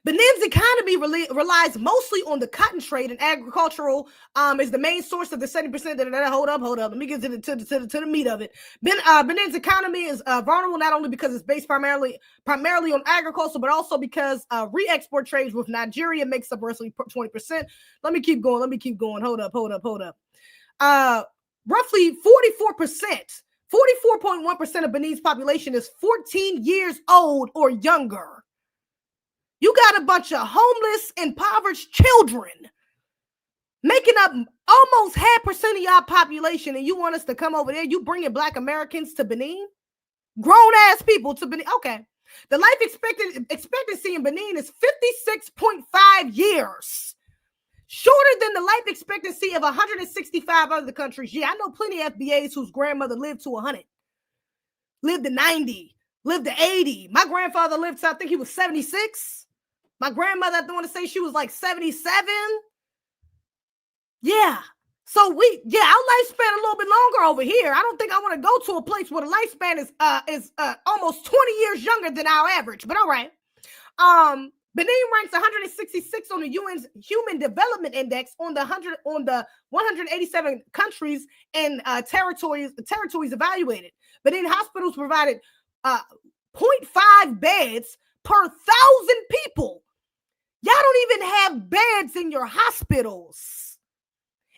Benin's economy relies mostly on the cotton trade, and agricultural is the main source of the 70%. Hold up. Let me get to the meat of it. Benin's economy is vulnerable not only because it's based primarily on agriculture, but also because re-export trades with Nigeria makes up roughly 20%. Let me keep going. Hold up. Roughly 44%, 44.1% of Benin's population is 14 years old or younger. You got a bunch of homeless, impoverished children making up almost 0.5% of y'all population, and you want us to come over there? You bringing Black Americans to Benin? Grown-ass people to Benin? Okay. The life expectancy in Benin is 56.5 years. Shorter than the life expectancy of 165 other countries. Yeah, I know plenty of FBAs whose grandmother lived to 100, lived to 90, lived to 80. My grandfather lived to, I think he was 76. My grandmother, I want to say she was like 77. Yeah. So our lifespan a little bit longer over here. I don't think I want to go to a place where the lifespan is almost 20 years younger than our average, but all right. Benin ranks 166 on the UN's Human Development Index on the 187 countries and territories evaluated. Benin hospitals provided 0.5 beds per 1,000 people. Y'all don't even have beds in your hospitals.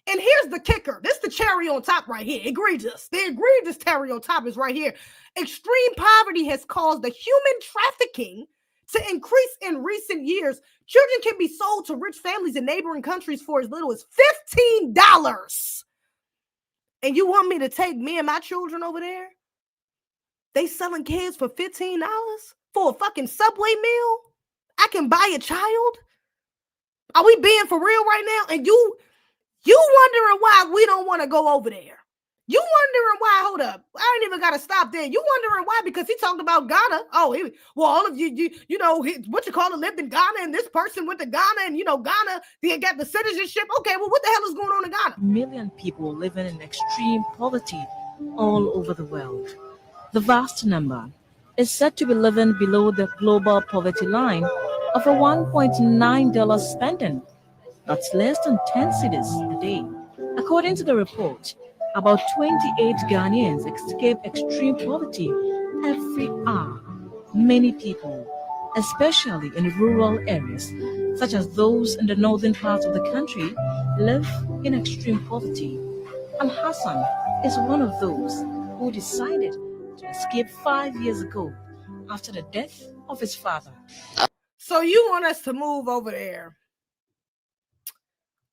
And here's the kicker. This is the cherry on top right here. Egregious. The egregious cherry on top is right here. Extreme poverty has caused the human trafficking to increase in recent years. Children can be sold to rich families in neighboring countries for as little as $15. And you want me to take me and my children over there? They selling kids for $15 for a fucking Subway meal? I can buy a child? Are we being for real right now? And you wondering why we don't want to go over there? You wondering why? Hold up. I ain't even got to stop there. You wondering why? Because he talked about Ghana. Oh, all of you know, lived in Ghana, and this person went to Ghana, and, Ghana, they got the citizenship. Okay, well, what the hell is going on in Ghana? Million people living in extreme poverty all over the world. The vast number is said to be living below the global poverty line of a $1.9 spending. That's less than 10 cities a day. According to the report, about 28 Ghanaians escape extreme poverty every hour. Many people, especially in rural areas, such as those in the northern parts of the country, live in extreme poverty. Al-Hassan is one of those who decided to escape 5 years ago after the death of his father. So So you want us to move over there,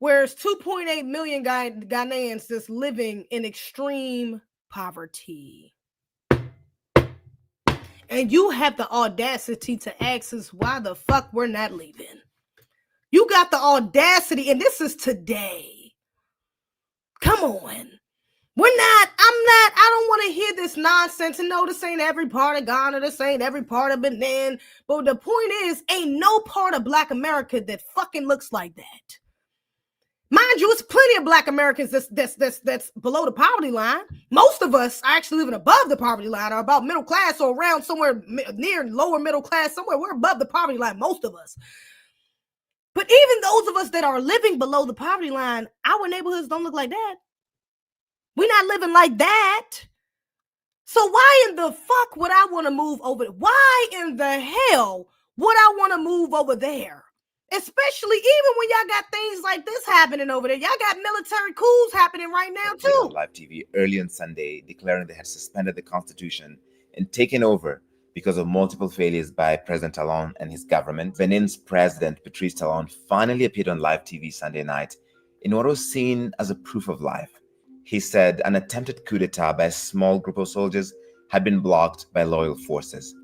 whereas 2.8 million Ghanaians just living in extreme poverty. And you have the audacity to ask us why the fuck we're not leaving. You got the audacity, and this is today. Come on. I don't want to hear this nonsense. And no, this ain't every part of Ghana. This ain't every part of Benin. But the point is, ain't no part of Black America that fucking looks like that. Mind you, it's plenty of Black Americans that's below the poverty line. Most of us are actually living above the poverty line, or about middle class, or around somewhere near lower middle class, somewhere we're above the poverty line, most of us. But even those of us that are living below the poverty line, our neighborhoods don't look like that. We're not living like that. So why in the fuck would I want to move over? Why in the hell would I want to move over there? Especially even when y'all got things like this happening over there. Y'all got military coups happening right now too. On live TV early on Sunday, declaring they had suspended the constitution and taken over because of multiple failures by President Talon and his government. Benin's president, Patrice Talon, finally appeared on live TV Sunday night in what was seen as a proof of life. He said an attempted coup d'etat by a small group of soldiers had been blocked by loyal forces.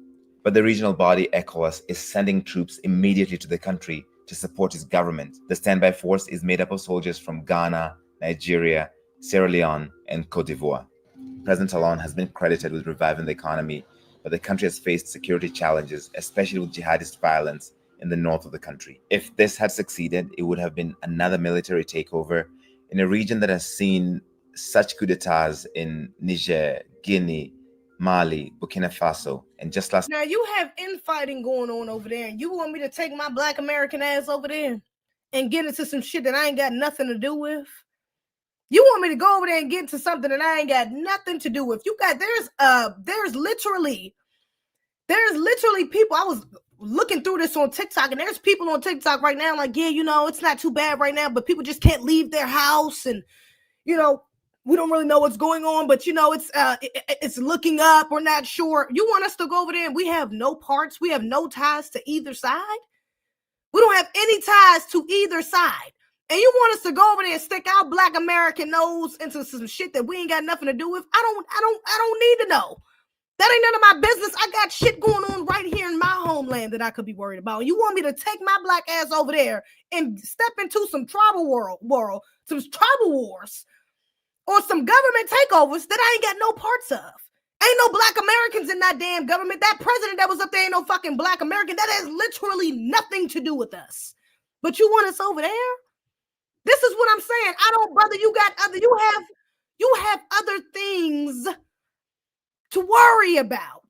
But the regional body, ECOWAS, is sending troops immediately to the country to support his government. The standby force is made up of soldiers from Ghana, Nigeria, Sierra Leone, and Cote d'Ivoire. President Talon has been credited with reviving the economy, but the country has faced security challenges, especially with jihadist violence in the north of the country. If this had succeeded, it would have been another military takeover in a region that has seen such coup d'etats in Niger, Guinea, Mali, Burkina Faso, and just last. Now you have infighting going on over there, and you want me to take my Black American ass over there and get into some shit that I ain't got nothing to do with? You want me to go over there and get into something that I ain't got nothing to do with? There's literally people. I was looking through this on TikTok, and there's people on TikTok right now like, yeah, it's not too bad right now, but people just can't leave their house, and we don't really know what's going on, but it's looking up. We're not sure. You want us to go over there and we have no parts. We have no ties to either side. We don't have any ties to either side. And you want us to go over there and stick our Black American nose into some shit that we ain't got nothing to do with? I don't need to know. That ain't none of my business. I got shit going on right here in my homeland that I could be worried about. You want me to take my Black ass over there and step into some tribal some tribal wars, or some government takeovers that I ain't got no parts of? Ain't no Black Americans in that damn government. That president that was up there ain't no fucking Black American. That has literally nothing to do with us. But you want us over there? This is what I'm saying. Brother, you have other things to worry about.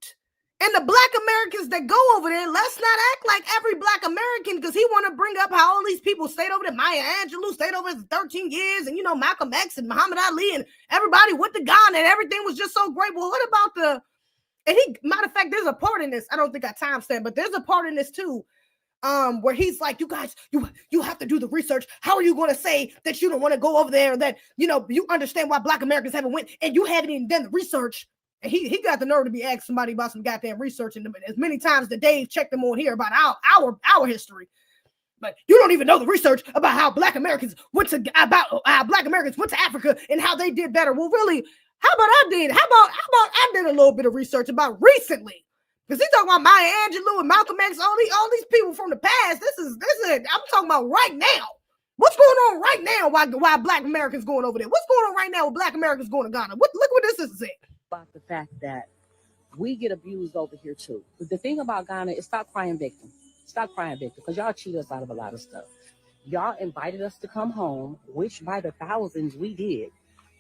And the Black Americans that go over there, let's not act like every Black American, because he want to bring up how all these people stayed over there. Maya Angelou stayed over there for 13 years, and Malcolm X and Muhammad Ali, and everybody went to Ghana, and everything was just so great. Well, what about matter of fact, there's a part in this, I don't think I timestamped, but there's a part in this too, where he's like, you guys, you have to do the research. How are you going to say that you don't want to go over there, that, you understand why Black Americans haven't went, and you haven't even done the research? And he got the nerve to be asking somebody about some goddamn research, and as many times that Dave checked them on here about our history. But you don't even know the research about how Black Americans went to Africa and how they did better. Well, really, how about I did a little bit of research about recently. Because he's talking about Maya Angelou and Malcolm X, all these people from the past. This is I'm talking about right now. What's going on right now? Why Black Americans going over there? What's going on right now with Black Americans going to Ghana? Look what this is saying. About the fact that we get abused over here too. But the thing about Ghana is stop crying victim. Stop crying victim, because y'all cheat us out of a lot of stuff. Y'all invited us to come home, which by the thousands we did.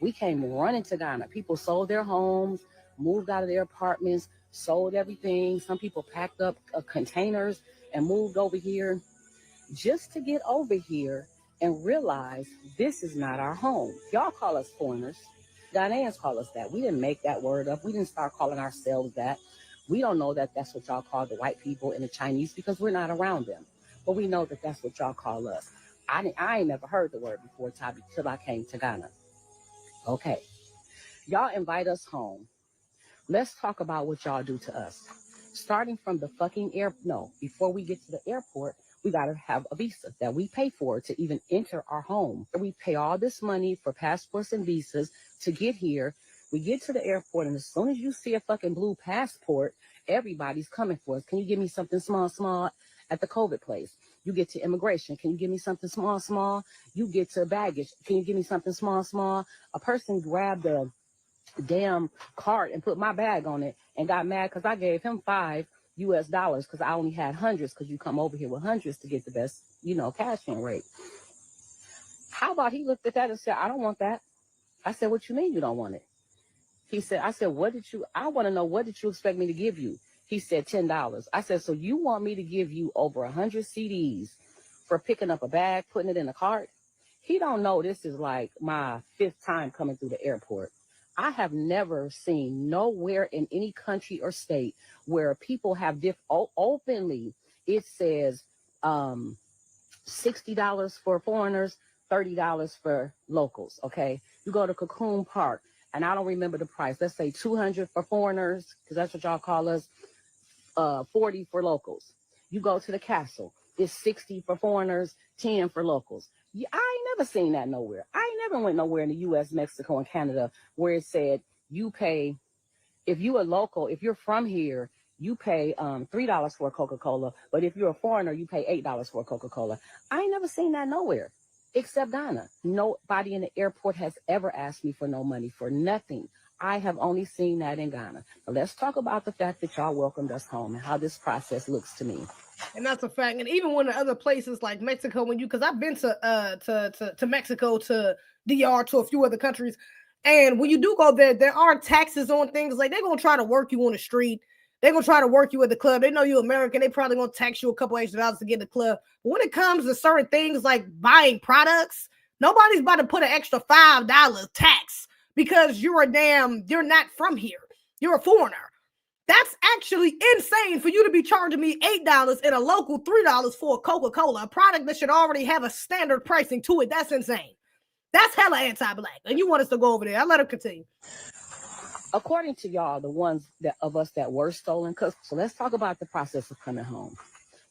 We came running to Ghana. People sold their homes, moved out of their apartments, sold everything. Some people packed up containers and moved over here just to get over here and realize this is not our home. Y'all call us foreigners. Ghanaians call us that. We didn't make that word up. We didn't start calling ourselves that. We don't know that that's what y'all call the white people and the Chinese, because we're not around them. But we know that that's what y'all call us. I ain't never heard the word before, Tabi, till I came to Ghana. Okay. Y'all invite us home. Let's talk about what y'all do to us. starting from the fucking before we get to the airport, we got to have a visa that we pay for to even enter our home. We pay all this money for passports and visas to get here. We get to the airport, and as soon as you see a fucking blue passport, everybody's coming for us. Can you give me something small at the COVID place? You get to immigration. Can you give me something small? You get to baggage. Can you give me something small? A person grabbed the damn cart and put my bag on it and got mad because I gave him $5 because I only had hundreds, because you come over here with hundreds to get the best, cash in rate. How about he looked at that and said, I don't want that. I said, what you mean you don't want it? He said, I said, I want to know, what did you expect me to give you? He said, $10. I said, so you want me to give you over 100 CDs for picking up a bag, putting it in a cart? He don't know this is like my 5th time coming through the airport. I have never seen nowhere in any country or state where people have openly, it says $60 for foreigners, $30 for locals, okay? You go to Cocoon Park, and I don't remember the price. Let's say $200 for foreigners, because that's what y'all call us, $40 for locals. You go to the castle, it's $60 for foreigners, $10 for locals. Yeah, I ain't never seen that nowhere. I ain't never went nowhere in the U.S., Mexico, and Canada where it said you pay, if you a local, if you're from here, you pay $3 for a Coca-Cola, but if you're a foreigner, you pay $8 for a Coca-Cola. I ain't never seen that nowhere except Ghana. Nobody in the airport has ever asked me for no money for nothing. I have only seen that in Ghana. Now let's talk about the fact that y'all welcomed us home and how this process looks to me. And that's a fact. And even when in other places like Mexico, because I've been to Mexico, to DR, to a few other countries, and when you do go there, there are taxes on things. Like, they're gonna try to work you on the street. They're gonna try to work you at the club. They know you're American. They probably gonna tax you a couple extra dollars to get in the club. But when it comes to certain things like buying products, nobody's about to put an extra $5 tax because you're not from here. You're a foreigner. That's actually insane for you to be charging me $8 and a local $3 for a Coca-Cola, a product that should already have a standard pricing to it. That's insane. That's hella anti-black. And you want us to go over there. I'll let him continue. According to y'all, the ones of us that were stolen, so let's talk about the process of coming home.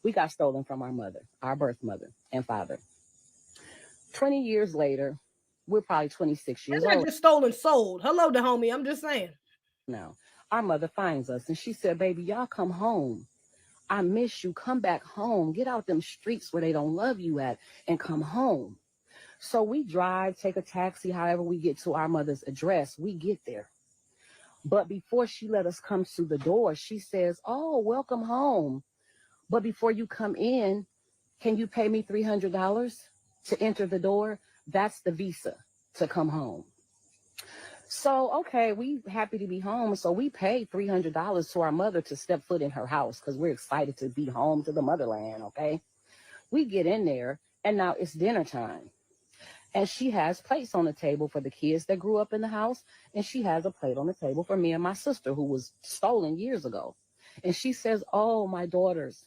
We got stolen from our mother, our birth mother and father. 20 years later, we're probably 26 years old. Not just stolen, sold. Hello to homie. I'm just saying. Now, our mother finds us and she said, baby, y'all come home. I miss you. Come back home. Get out them streets where they don't love you at and come home. So we drive, take a taxi, however we get to our mother's address. We get there. But before she let us come to the door, she says, oh, welcome home. But before you come in, can you pay me $300 to enter the door? That's the visa to come home. So, okay, we happy to be home. So we paid $300 to our mother to step foot in her house because we're excited to be home to the motherland, okay? We get in there, and now it's dinner time. And she has plates on the table for the kids that grew up in the house, and she has a plate on the table for me and my sister who was stolen years ago. And she says, oh, my daughters,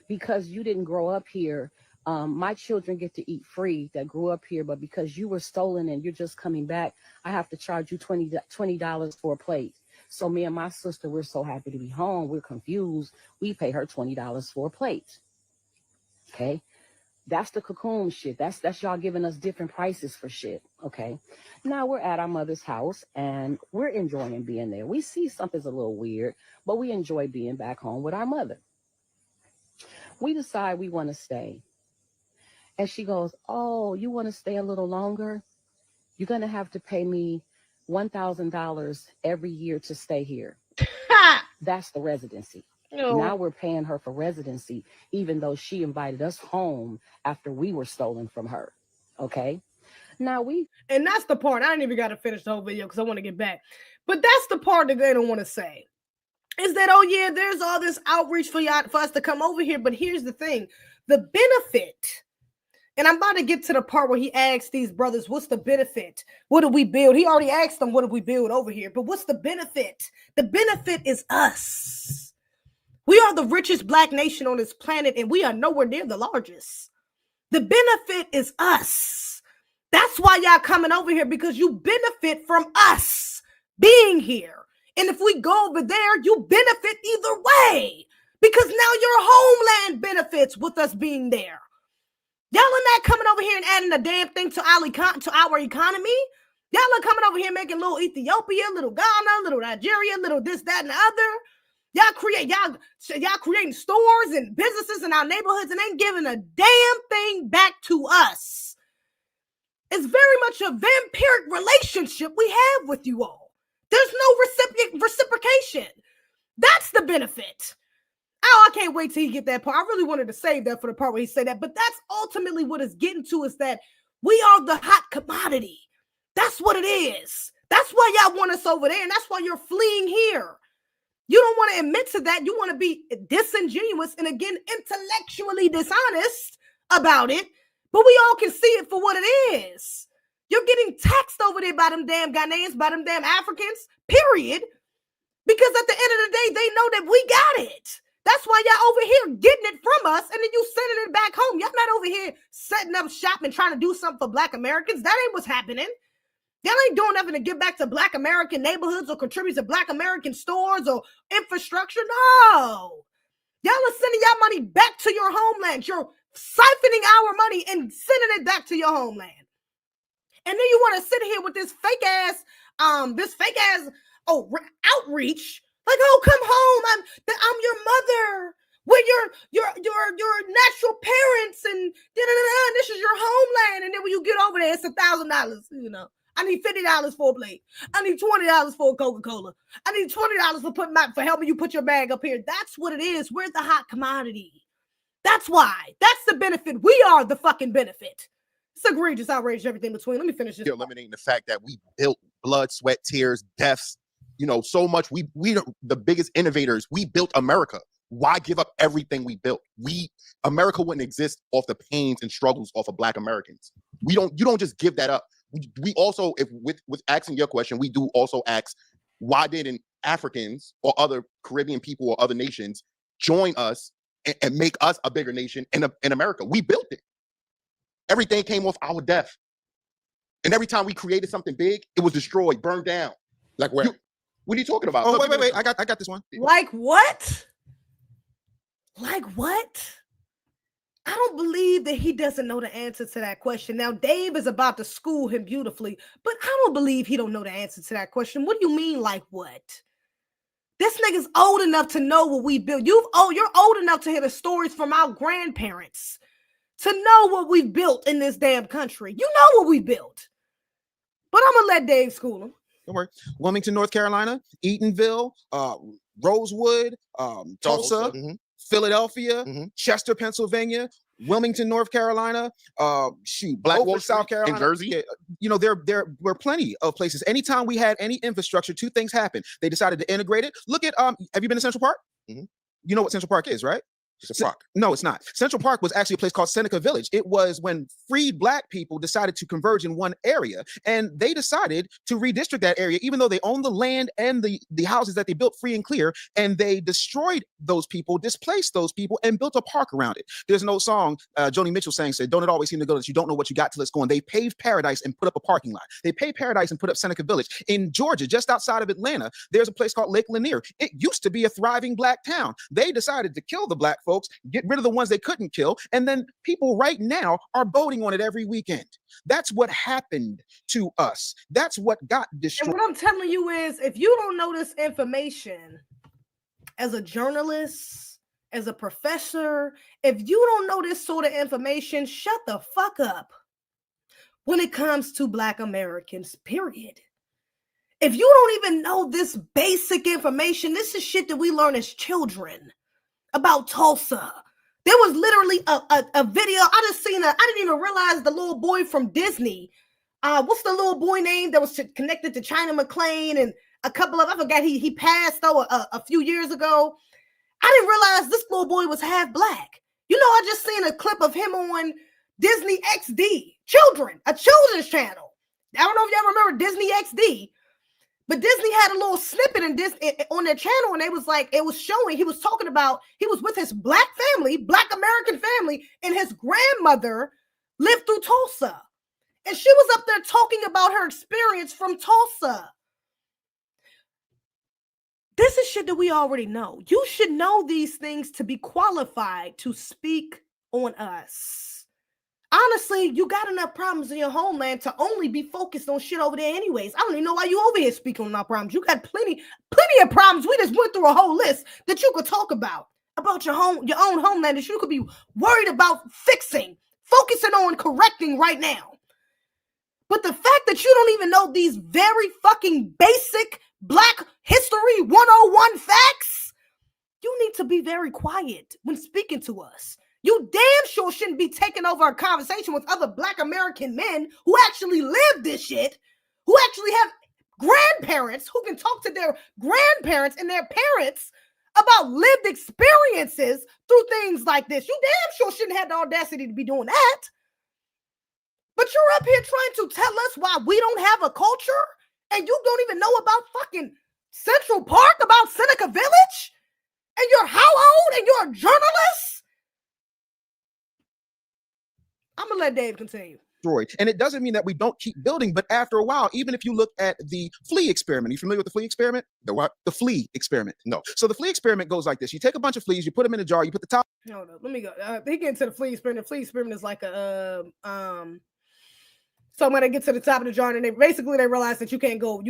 because you didn't grow up here, my children get to eat free that grew up here, but because you were stolen and you're just coming back, I have to charge you $20 for a plate. So me and my sister, we're so happy to be home. We're confused. We pay her $20 for a plate. Okay. That's the cocoon shit. That's y'all giving us different prices for shit. Okay. Now we're at our mother's house and we're enjoying being there. We see something's a little weird, but we enjoy being back home with our mother. We decide we want to stay. And she goes, oh, you want to stay a little longer? You're going to have to pay me $1,000 every year to stay here. That's the residency. No. Now we're paying her for residency, even though she invited us home after we were stolen from her. Okay. Now and that's the part. I ain't even got to finish the whole video because I want to get back. But that's the part that they don't want to say. Is that, oh yeah, there's all this outreach for us to come over here. But here's the thing. The benefit, and I'm about to get to the part where he asked these brothers, what's the benefit? What did we build? He already asked them, what did we build over here? But what's the benefit? The benefit is us. We are the richest black nation on this planet, and we are nowhere near the largest. The benefit is us. That's why y'all coming over here, because you benefit from us being here. And if we go over there, you benefit either way because now your homeland benefits with us being there. Y'all are not coming over here and adding a damn thing to our economy. Y'all are coming over here making little Ethiopia, little Ghana, little Nigeria, little this, that, and the other. Y'all creating stores and businesses in our neighborhoods and ain't giving a damn thing back to us. It's very much a vampiric relationship we have with you all. There's no reciprocation. That's the benefit. Oh, I can't wait till he get that part. I really wanted to save that for the part where he said that, but that's ultimately what it's getting to, is that we are the hot commodity. That's what it is. That's why y'all want us over there, and that's why you're fleeing here. You don't want to admit to that. You want to be disingenuous and, again, intellectually dishonest about it, but we all can see it for what it is. You're getting taxed over there by them damn Ghanaians, by them damn Africans, period, because at the end of the day, they know that we got it. That's why y'all over here getting it from us, and then you sending it back home. Y'all not over here setting up shop and trying to do something for Black Americans. That ain't what's happening. Y'all ain't doing nothing to give back to Black American neighborhoods or contribute to Black American stores or infrastructure. No. Y'all are sending y'all money back to your homeland. You're siphoning our money and sending it back to your homeland. And then you want to sit here with this fake ass outreach. Like, oh, come home. I'm your mother. We're your natural parents, and this is your homeland. And then when you get over there, it's $1,000. You know, I need $50 for a plate. I need $20 for a Coca-Cola. I need $20 for helping you put your bag up here. That's what it is. We're the hot commodity. That's why. That's the benefit. We are the fucking benefit. It's egregious, outrageous, everything between. Let me finish this. You're eliminating the fact that we built blood, sweat, tears, deaths. You know, so much. We are the biggest innovators. We built America. Why give up everything we built? America wouldn't exist off the pains and struggles of Black Americans. You don't just give that up. We also, with asking your question, we do also ask, why didn't Africans or other Caribbean people or other nations join us and make us a bigger nation in America? We built it. Everything came off our death. And every time we created something big, it was destroyed, burned down. Like where? What are you talking about? Oh, wait. I got this one. Like what? Like what? I don't believe that he doesn't know the answer to that question. Now, Dave is about to school him beautifully, but I don't believe he don't know the answer to that question. What do you mean, like what? This nigga's old enough to know what we built. You're old enough to hear the stories from our grandparents, to know what we've built in this damn country. You know what we built. But I'm going to let Dave school him. Don't worry. Wilmington, North Carolina, Eatonville, Rosewood, Tulsa, Philadelphia, Chester, Pennsylvania, Wilmington, North Carolina, Blackwater, South Carolina, and Jersey. Yeah, you know, there were plenty of places. Anytime we had any infrastructure, two things happened. They decided to integrate it. Look at have you been to Central Park? You know what Central Park is, right? It's a park. No, it's not. Central Park was actually a place called Seneca Village. It was when freed Black people decided to converge in one area, and they decided to redistrict that area, even though they owned the land and the houses that they built free and clear, and they destroyed those people, displaced those people, and built a park around it. There's no song Joni Mitchell said, "Don't it always seem to go that you don't know what you got till it's gone." They paved paradise and put up a parking lot. They paved paradise and put up Seneca Village. In Georgia, just outside of Atlanta, there's a place called Lake Lanier. It used to be a thriving Black town. They decided to kill the Black folks, get rid of the ones they couldn't kill, and then people right now are boating on it every weekend. That's what happened to us. That's what got destroyed. And what I'm telling you is, if you don't know this information as a journalist, as a professor, if you don't know this sort of information, shut the fuck up when it comes to Black Americans, period. If you don't even know this basic information, this is shit that we learn as children about Tulsa. There was literally a video. I didn't even realize the little boy from Disney. What's the little boy name that was connected to China McClain and a couple of, I forgot, he passed a few years ago. I didn't realize this little boy was half Black. You know, I just seen a clip of him on Disney XD, a children's channel. I don't know if y'all remember Disney XD. But Disney had a little snippet on their channel, and it was showing, he was talking about, he was with his Black family, Black American family, and his grandmother lived through Tulsa. And she was up there talking about her experience from Tulsa. This is shit that we already know. You should know these things to be qualified to speak on us. Honestly, you got enough problems in your homeland to only be focused on shit over there anyways. I don't even know why you over here speaking on our problems. You got plenty of problems. We just went through a whole list that you could talk about your own homeland that you could be worried about fixing, focusing on correcting right now. But the fact that you don't even know these very fucking basic Black History 101 facts, you need to be very quiet when speaking to us. You damn sure shouldn't be taking over a conversation with other Black American men who actually live this shit, who actually have grandparents who can talk to their grandparents and their parents about lived experiences through things like this. You damn sure shouldn't have the audacity to be doing that. But you're up here trying to tell us why we don't have a culture, and you don't even know about fucking Central Park, about Seneca Village, and you're how old, and you're a journalist? I'm gonna let Dave continue. And it doesn't mean that we don't keep building, but after a while, even if you look at the flea experiment, you familiar with the flea experiment? The what? The flea experiment. No. So the flea experiment goes like this. You take a bunch of fleas, you put them in a jar, you put the top. Hold up, let me go. He get into the flea experiment. The flea experiment is like a so when they get to the top of the jar, and they realize that you can't go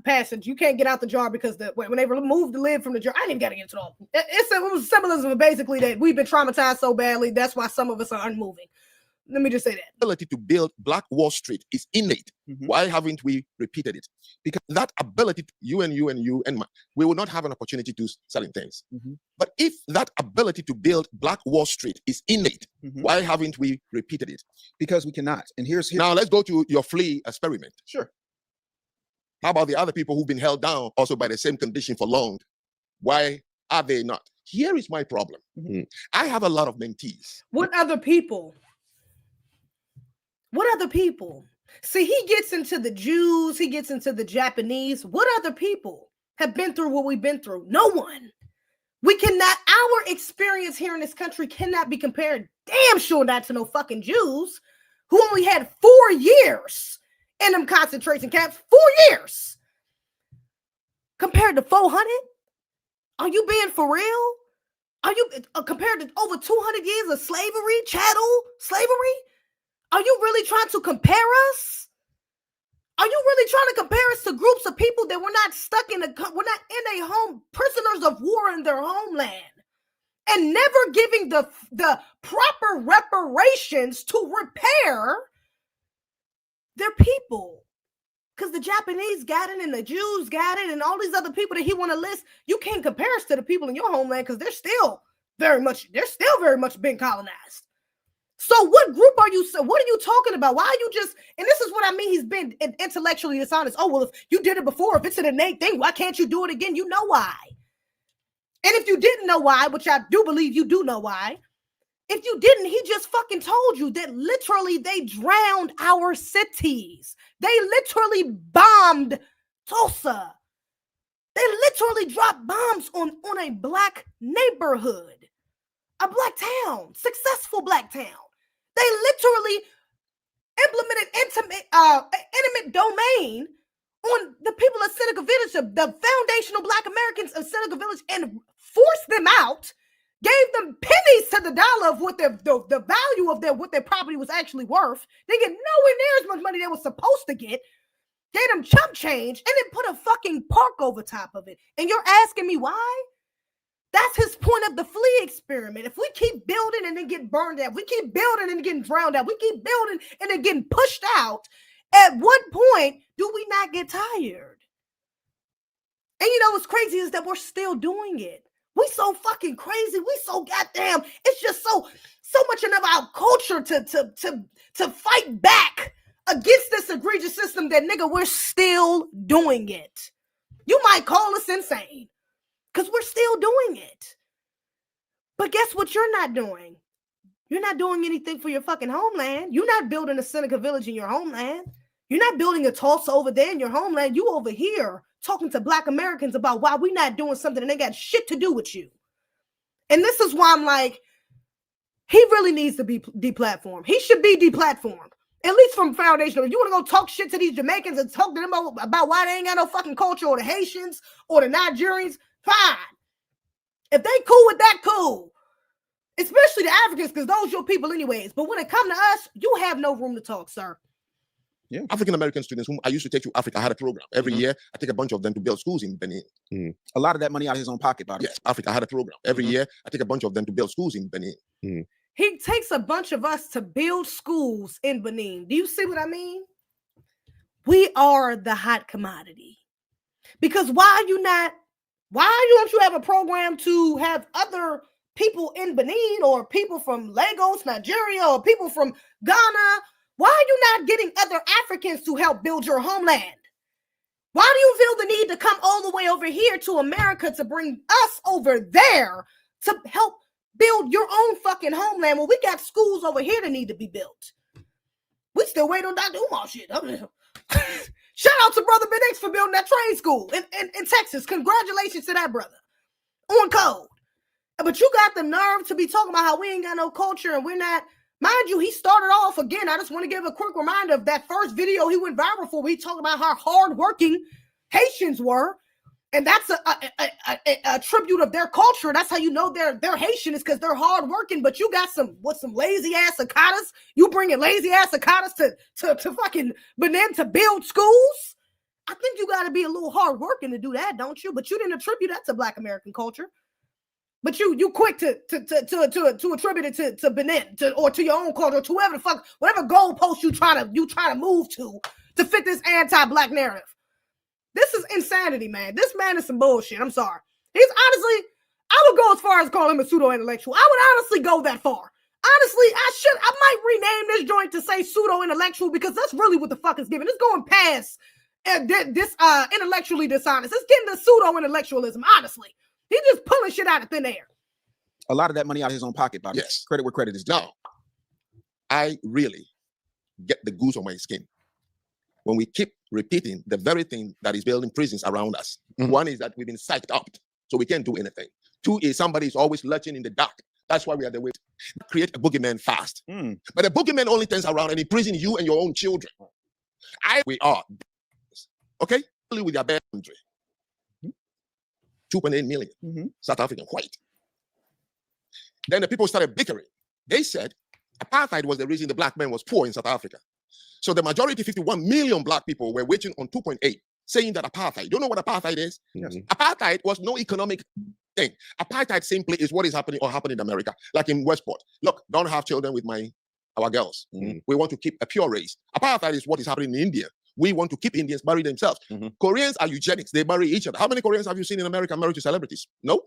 past it. You can't get out the jar because when they remove the lid from the jar, I didn't even got to get into it all. It was symbolism of basically that we've been traumatized so badly. That's why some of us are unmoving. Let me just say that. Ability to build Black Wall Street is innate. Why haven't we repeated it? Because that ability, you and we will not have an opportunity to do certain things. But if that ability to build Black Wall Street is innate, why haven't we repeated it? Because we cannot. And here's now let's go to your flea experiment. Sure. How about the other people who've been held down also by the same condition for long? Why are they not? Here is my problem. I have a lot of mentees. What other people? What other people? See, he gets into the Jews, he gets into the Japanese. What other people have been through what we've been through? No one. We cannot, our experience here in this country cannot be compared, damn sure not to no fucking Jews who only had 4 years in them concentration camps. 4 years. Compared to 400? Are you being for real? Are you compared to over 200 years of slavery, chattel slavery? Are you really trying to compare us? Are you really trying to compare us to groups of people that were not stuck in we're not in a home, prisoners of war in their homeland, and never giving the proper reparations to repair their people? Because the Japanese got it and the Jews got it and all these other people that he want to list, you can't compare us to the people in your homeland because they're still very much being colonized. So what group are you? What are you talking about? Why are you just, and this is what I mean, he's been intellectually dishonest. Oh, well, if you did it before, if it's an innate thing, why can't you do it again? You know why. And if you didn't know why, which I do believe you do know why, if you didn't, he just fucking told you that literally they drowned our cities. They literally bombed Tulsa. They literally dropped bombs on a Black neighborhood, a Black town, successful Black town. They literally implemented intimate domain on the people of Seneca Village, the foundational Black Americans of Seneca Village, and forced them out, gave them pennies to the dollar of what the value of what their property was actually worth. They get nowhere near as much money they were supposed to get. Gave them chump change, and then put a fucking park over top of it. And you're asking me why? That's his point of the flea experiment. If we keep building and then get burned out, we keep building and getting drowned out, we keep building and then getting pushed out, at what point do we not get tired? And you know what's crazy is that we're still doing it. We so fucking crazy. We so goddamn, it's just so much of our culture to fight back against this egregious system that, nigga, we're still doing it. You might call us insane, because we're still doing it. But guess what you're not doing? You're not doing anything for your fucking homeland. You're not building a Seneca Village in your homeland. You're not building a Tulsa over there in your homeland. You over here talking to Black Americans about why we're not doing something and they got shit to do with you. And this is why I'm like, he really needs to be deplatformed. He should be deplatformed. At least from foundational. If you want to go talk shit to these Jamaicans and talk to them about why they ain't got no fucking culture, or the Haitians or the Nigerians, fine. If they cool with that, cool. Especially the Africans, because those your people anyways. But when it comes to us, you have no room to talk, sir. Yeah. African American students whom I used to take to Africa, I had a program. Every year, I take a bunch of them to build schools in Benin. A lot of that money out of his own pocket, by the way. Yes, Africa, I had a program. Every year, I take a bunch of them to build schools in Benin. He takes a bunch of us to build schools in Benin. Do you see what I mean? We are the hot commodity. Because why don't you have a program to have other people in Benin, or people from Lagos, Nigeria, or people from Ghana? Why are you not getting other Africans to help build your homeland? Why do you feel the need to come all the way over here to America to bring us over there to help build your own fucking homeland? Well, we got schools over here that need to be built. We still waiting on Dr. Umar shit. Shout out to Brother Ben X for building that trade school in Texas. Congratulations to that brother. On code. But you got the nerve to be talking about how we ain't got no culture and we're not. Mind you, he started off again. I just want to give a quick reminder of that first video he went viral for. We talked about how hardworking Haitians were. And that's a tribute of their culture. That's how you know they're Haitian, is because they're hardworking. But you got some lazy ass Akatas. You bringing lazy ass Akatas to fucking Benin to build schools. I think you got to be a little hardworking to do that, don't you? But you didn't attribute that to Black American culture. But you quick to attribute it to Benin or to your own culture, to whoever the fuck, whatever goalpost you try to move to fit this anti-Black narrative. This is insanity, man. This man is some bullshit. I'm sorry. He's honestly, I would go as far as calling him a pseudo-intellectual. I would honestly go that far. Honestly, I might rename this joint to say pseudo-intellectual, because that's really what the fuck is giving. It's going past this intellectually dishonest. It's getting the pseudo-intellectualism, honestly. He's just pulling shit out of thin air. A lot of that money out of his own pocket, by the way. Credit where credit is due. Now, I really get the goose on my skin when we keep repeating the very thing that is building prisons around us. One is that we've been psyched up, so we can't do anything. Two is somebody is always lurching in the dark. That's why we are the way to create a boogeyman fast. But the boogeyman only turns around and imprisons you and your own children. We are, okay? With your boundary. 2.8 million South African white. Then the people started bickering. They said apartheid was the reason the Black man was poor in South Africa. So the majority, 51 million Black people, were waiting on 2.8, saying that apartheid. You don't know what apartheid is? Apartheid was no economic thing. Apartheid simply is what is happening in America, like in Westport. Look, don't have children with our girls. We want to keep a pure race. Apartheid is what is happening in India. We want to keep Indians marry themselves. Koreans are eugenics. They marry each other. How many Koreans have you seen in America married to celebrities? No.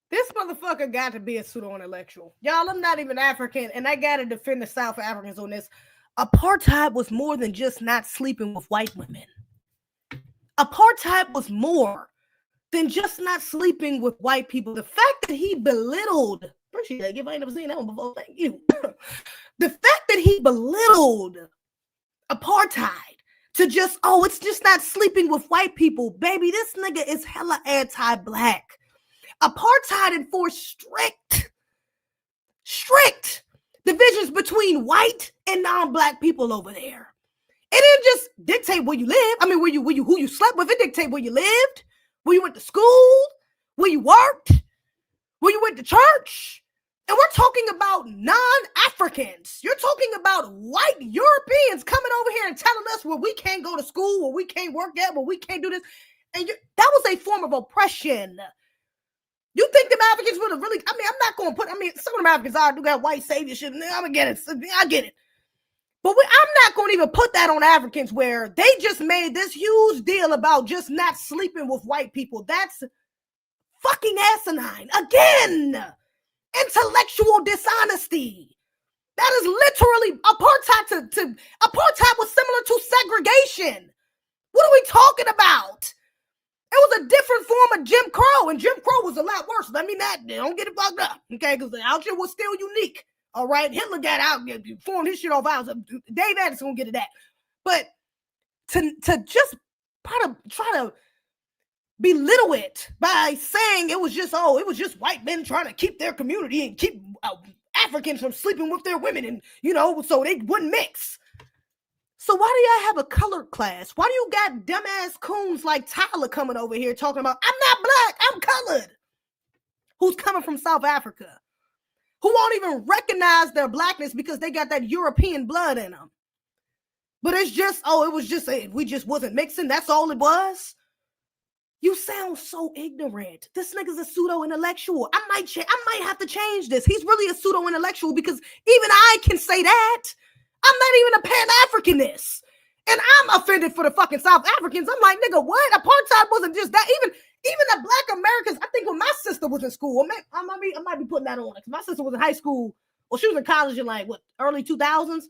This motherfucker got to be a pseudo-intellectual. Y'all, I'm not even African, and I got to defend the South Africans on this. Apartheid was more than just not sleeping with white women. Apartheid was more than just not sleeping with white people. The fact that he belittled, appreciate that. If I ain't never seen that one before, thank you. The fact that he belittled apartheid to just, it's just not sleeping with white people. Baby, this nigga is hella anti-Black. Apartheid enforced strict divisions between white and non-Black people over there. It didn't just dictate where you live. I mean, who you slept with. It dictated where you lived, where you went to school, where you worked, where you went to church. And we're talking about non-Africans. You're talking about white Europeans coming over here and telling us where we can't go to school, where we can't work at, where we can't do this. And that was a form of oppression. You think them Africans would have really, I'm not going to some of them Africans do got white savior shit. I'm going to get it. I get it. But I'm not going to even put that on Africans, where they just made this huge deal about just not sleeping with white people. That's fucking asinine. Again. Intellectual dishonesty. That is literally apartheid. Apartheid was similar to segregation. What are we talking about? It was a different form of Jim Crow, and Jim Crow was a lot worse. Don't get it fucked up, okay? Because the Alger was still unique. All right, Hitler got out, formed his shit off ours. Dave Addis gonna get to that. But to just try to belittle it by saying it was just white men trying to keep their community and keep Africans from sleeping with their women, and so they wouldn't mix. So why do y'all have a colored class? Why do you got dumbass coons like Tyler coming over here talking about, I'm not black, I'm colored? Who's coming from South Africa? Who won't even recognize their blackness because they got that European blood in them. But it's just, we just wasn't mixing. That's all it was. You sound so ignorant. This nigga's a pseudo-intellectual. I might have to change this. He's really a pseudo-intellectual because even I can say that. I'm not even a Pan-Africanist. And I'm offended for the fucking South Africans. I'm like, nigga, what? Apartheid wasn't just that. Even the Black Americans, I think when my sister was in school, I might be putting that on. My sister was in high school. Well, she was in college in like, early 2000s.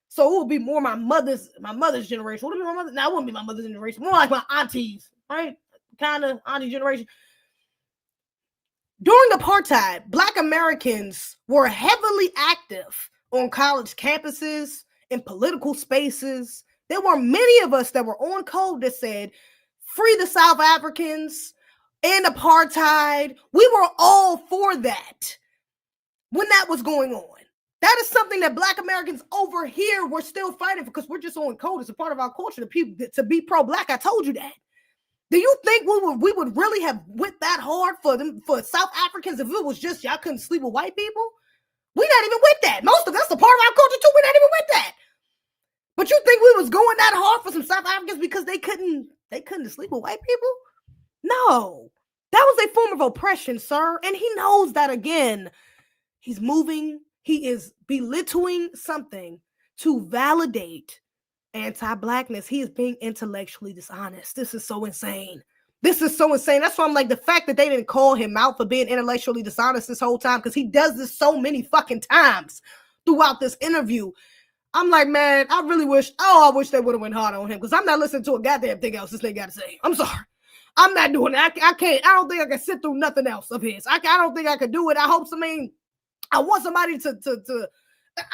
So it would be more my mother's generation. Would it be my mother? No, it wouldn't be my mother's generation. More like my aunties, right? Kind of auntie generation. During apartheid, Black Americans were heavily active on college campuses, in political spaces. There were many of us that were on code that said, free the South Africans and apartheid. We were all for that when that was going on. That is something that Black Americans over here were still fighting for because we're just on code. It's a part of our culture to be pro-Black. I told you that. Do you think we would really have went that hard for South Africans if it was just y'all couldn't sleep with white people? We're not even with that. Most of us are part of our culture too. We're not even with that. But you think we was going that hard for some South Africans because they couldn't sleep with white people? No. That was a form of oppression, sir. And he knows that again. He's moving. He is belittling something to validate anti-Blackness. He is being intellectually dishonest. This is so insane. That's why I'm like, the fact that they didn't call him out for being intellectually dishonest this whole time, because he does this so many fucking times throughout this interview. I'm like, man, I wish they would have went hard on him because I'm not listening to a goddamn thing else this nigga got to say. I'm sorry. I'm not doing it. I can't. I don't think I can sit through nothing else of his. I don't think I could do it. I want somebody to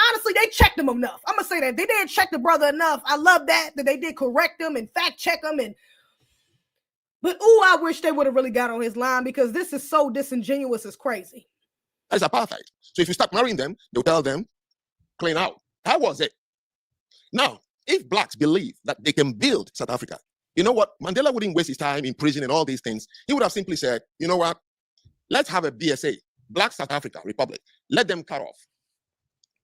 honestly, they checked him enough. I'm going to say that. They didn't check the brother enough. I love that they did correct him and fact check him. But I wish they would have really got on his line because this is so disingenuous. It's crazy. That's apartheid. So if you start marrying them, they'll tell them, clean out. How was it? Now, if Blacks believe that they can build South Africa, you know what? Mandela wouldn't waste his time in prison and all these things. He would have simply said, you know what? Let's have a BSA, Black South Africa Republic. Let them cut off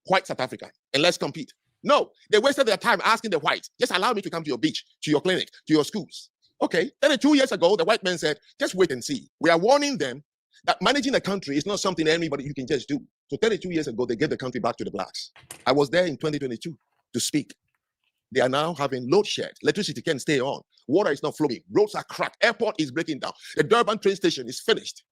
white South Africa and let's compete. No, they wasted their time asking the whites, just allow me to come to your beach, to your clinic, to your schools. Okay, 32 years ago, the white man said, just wait and see. We are warning them that managing a country is not something anybody you can just do. So 32 years ago, they gave the country back to the Blacks. I was there in 2022 to speak. They are now having load shed. Electricity can't stay on. Water is not flowing. Roads are cracked. Airport is breaking down. The Durban train station is finished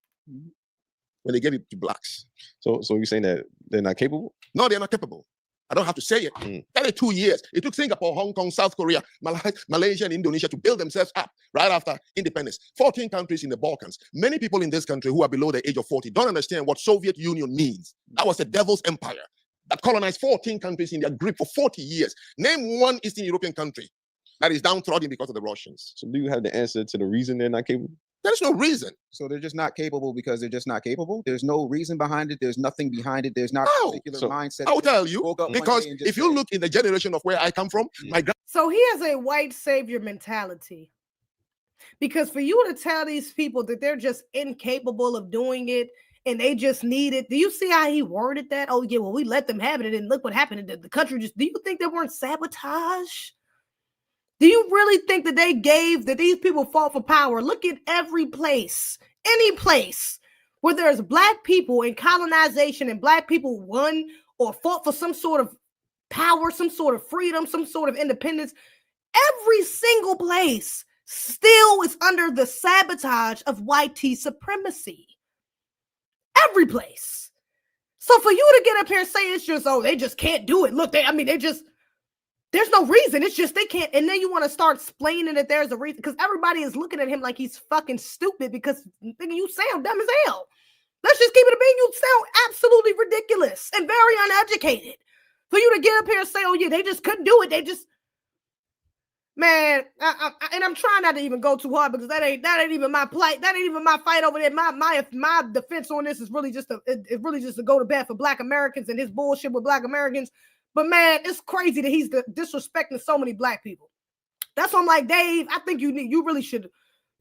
when they gave it to Blacks. So you're saying that they're not capable? No, they're not capable. I don't have to say it. 32 years. It took Singapore, Hong Kong, South Korea, Malaysia, and Indonesia to build themselves up right after independence. 14 countries in the Balkans. Many people in this country who are below the age of 40 don't understand what Soviet Union means. That was the devil's empire that colonized 14 countries in their grip for 40 years. Name one Eastern European country that is downtrodden because of the Russians. So do you have the answer to the reason they're not capable? There's no reason. So they're just not capable because they're just not capable? There's no reason behind it. There's nothing behind it. There's not a particular mindset. I'll tell you, because if you look in the generation of where I come from, So he has a white savior mentality. Because for you to tell these people that they're just incapable of doing it and they just need it, do you see how he worded that? Oh, yeah, well, we let them have it and look what happened. The country just, do you think they weren't sabotage? Do you really think that that these people fought for power? Look at every place, any place where there's Black people in colonization and Black people won or fought for some sort of power, some sort of freedom, some sort of independence. Every single place still is under the sabotage of white supremacy. Every place. So for you to get up here and say it's just, they just can't do it. Look, there's no reason. It's just they can't. And then you want to start explaining that there's a reason because everybody is looking at him like he's fucking stupid because you sound dumb as hell. Let's just keep it a being. You sound absolutely ridiculous and very uneducated. For you to get up here and say, oh yeah, they just couldn't do it. They just, man, and I'm trying not to even go too hard because that ain't even my plight. That ain't even my fight over there. My defense on this is really just to go to bat for Black Americans and his bullshit with Black Americans. But man, it's crazy that he's disrespecting so many black people. That's why I'm like, Dave, I think you really should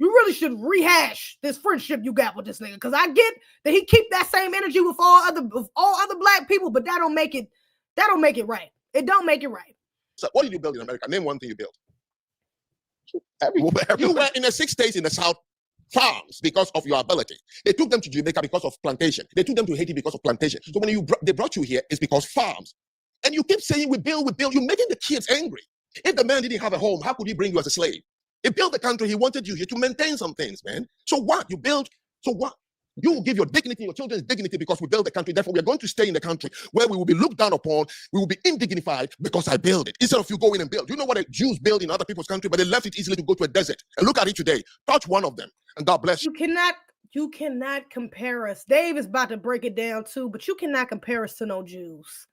rehash this friendship you got with this nigga. Because I get that he keep that same energy with all other black people, but that don't make it right. It don't make it right. So what did you build in America? Name one thing you built. You were in the 6 states in the South, farms because of your ability. They took them to Jamaica because of plantation. They took them to Haiti because of plantation. So when they brought you here, it's because farms. And you keep saying we build. You're making the kids angry. If the man didn't have a home, how could he bring you as a slave? He built the country. He wanted you here to maintain some things, man. So what? You build. So what? You will give your dignity, your children's dignity, because we build the country. Therefore, we are going to stay in the country where we will be looked down upon. We will be indignified because I build it. Instead of you going and build. You know what the Jews build in other people's country, but they left it easily to go to a desert. And look at it today. Touch one of them, and God bless you. You cannot compare us. Dave is about to break it down too, but you cannot compare us to no Jews.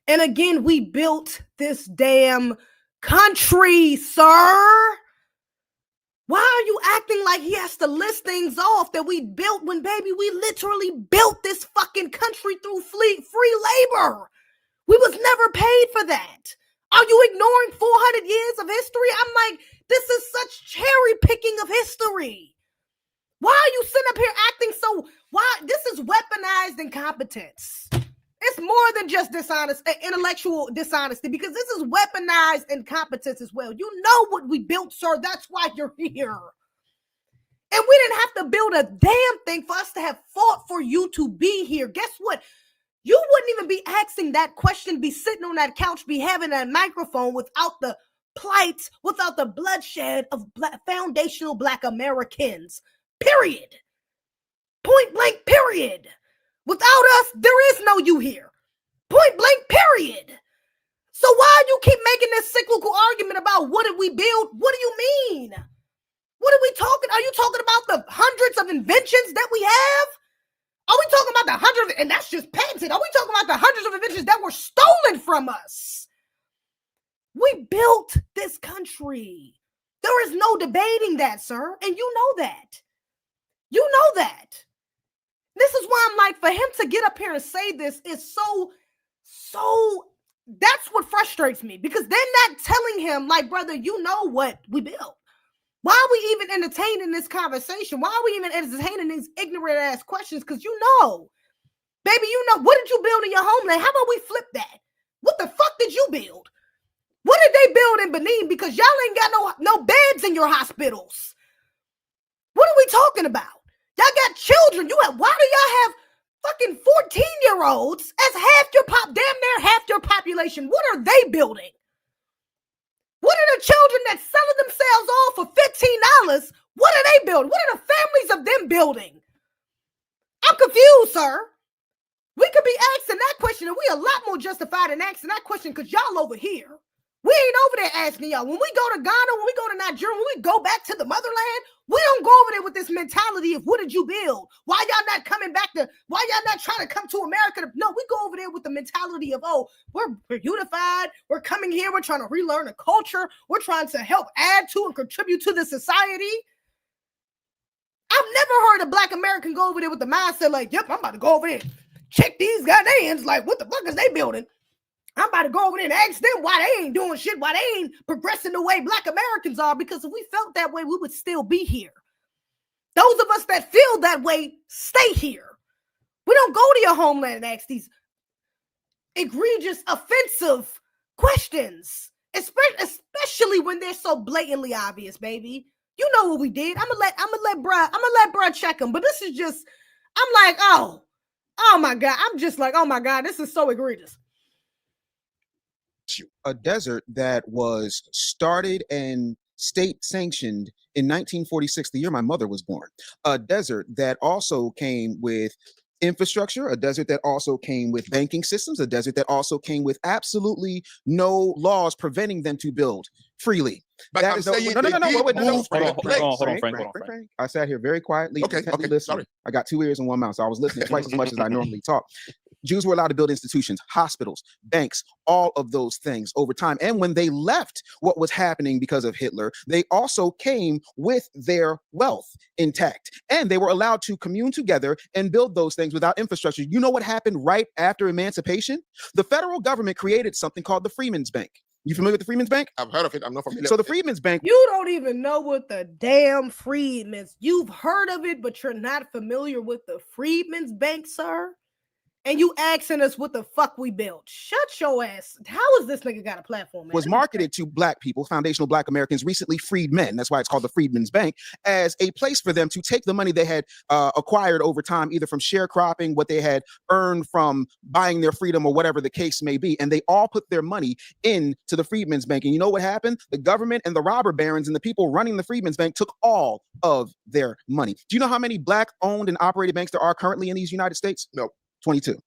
And again, we built this damn country, sir. Why are you acting like he has to list things off that we built when, baby, we literally built this fucking country through free labor? We was never paid for that. Are you ignoring 400 years of history? I'm like, this is such cherry picking of history. Why are you sitting up here acting so, this is weaponized incompetence. It's more than just intellectual dishonesty, because this is weaponized incompetence as well. You know what we built, sir. That's why you're here. And we didn't have to build a damn thing for us to have fought for you to be here. Guess what? You wouldn't even be asking that question, be sitting on that couch, be having that microphone without the plight, without the bloodshed of foundational Black Americans. Period. Point blank, period. Without us, there is no you here. Point blank, period. So why do you keep making this cyclical argument about what did we build? What do you mean? What are we talking? Are you talking about the hundreds of inventions that we have? Are we talking about the hundreds, and that's just patented? Are we talking about the hundreds of inventions that were stolen from us? We built this country. There is no debating that, sir. And you know that. You know that. This is why I'm like, for him to get up here and say this is so, that's what frustrates me, because they're not telling him, like, brother, you know what we built. Why are we even entertaining this conversation? Why are we even entertaining these ignorant ass questions? Because you know, baby, you know, what did you build in your homeland? How about we flip that? What the fuck did you build? What did they build in Benin? Because y'all ain't got no beds in your hospitals. What are we talking about? Y'all got children. Why do y'all have fucking 14-year-olds as damn near half your population? What are they building? What are the children that's selling themselves off for $15? What are they building? What are the families of them building? I'm confused, sir. We could be asking that question, and we a lot more justified in asking that question because y'all over here. We ain't over there asking y'all. When we go to Ghana, when we go to Nigeria, when we go back to the motherland, we don't go over there with this mentality of what did you build? Why y'all not coming back why y'all not trying to come to America? No, we go over there with the mentality of, oh, we're unified. We're coming here. We're trying to relearn a culture. We're trying to help add to and contribute to the society. I've never heard a Black American go over there with the mindset like, yep, I'm about to go over there. Check these Ghanaians. Like, what the fuck is they building? I'm about to go over there and ask them why they ain't doing shit, why they ain't progressing the way Black Americans are, because if we felt that way, we would still be here. Those of us that feel that way, stay here. We don't go to your homeland and ask these egregious, offensive questions, especially when they're so blatantly obvious, baby. You know what we did. I'm gonna let bruh check them, but this is just, I'm like, oh my God. I'm just like, oh my God, this is so egregious. A desert that was started and state sanctioned in 1946, the year my mother was born. A desert that also came with infrastructure, a desert that also came with banking systems, a desert that also came with absolutely no laws preventing them to build freely. But that I'm is saying hold on, Frank. I sat here very quietly. Okay, listening. sorry. I got 2 ears and 1 mouth, so I was listening twice as much as I normally talk. Jews were allowed to build institutions, hospitals, banks, all of those things over time. And when they left what was happening because of Hitler, they also came with their wealth intact. And they were allowed to commune together and build those things without infrastructure. You know what happened right after emancipation? The federal government created something called the Freedmen's Bank. You familiar with the Freedmen's Bank? I've heard of it. I'm not familiar. So the Freedmen's Bank. You don't even know what the damn Freedmen's. You've heard of it, but you're not familiar with the Freedmen's Bank, sir. And you asking us what the fuck we built. Shut your ass. How is this nigga got a platform, man? Was marketed to black people, foundational black Americans, recently freed men. That's why it's called the Freedmen's Bank, as a place for them to take the money they had acquired over time, either from sharecropping, what they had earned from buying their freedom or whatever the case may be. And they all put their money into the Freedmen's Bank. And you know what happened? The government and the robber barons and the people running the Freedmen's Bank took all of their money. Do you know how many black owned and operated banks there are currently in these United States? No. 22.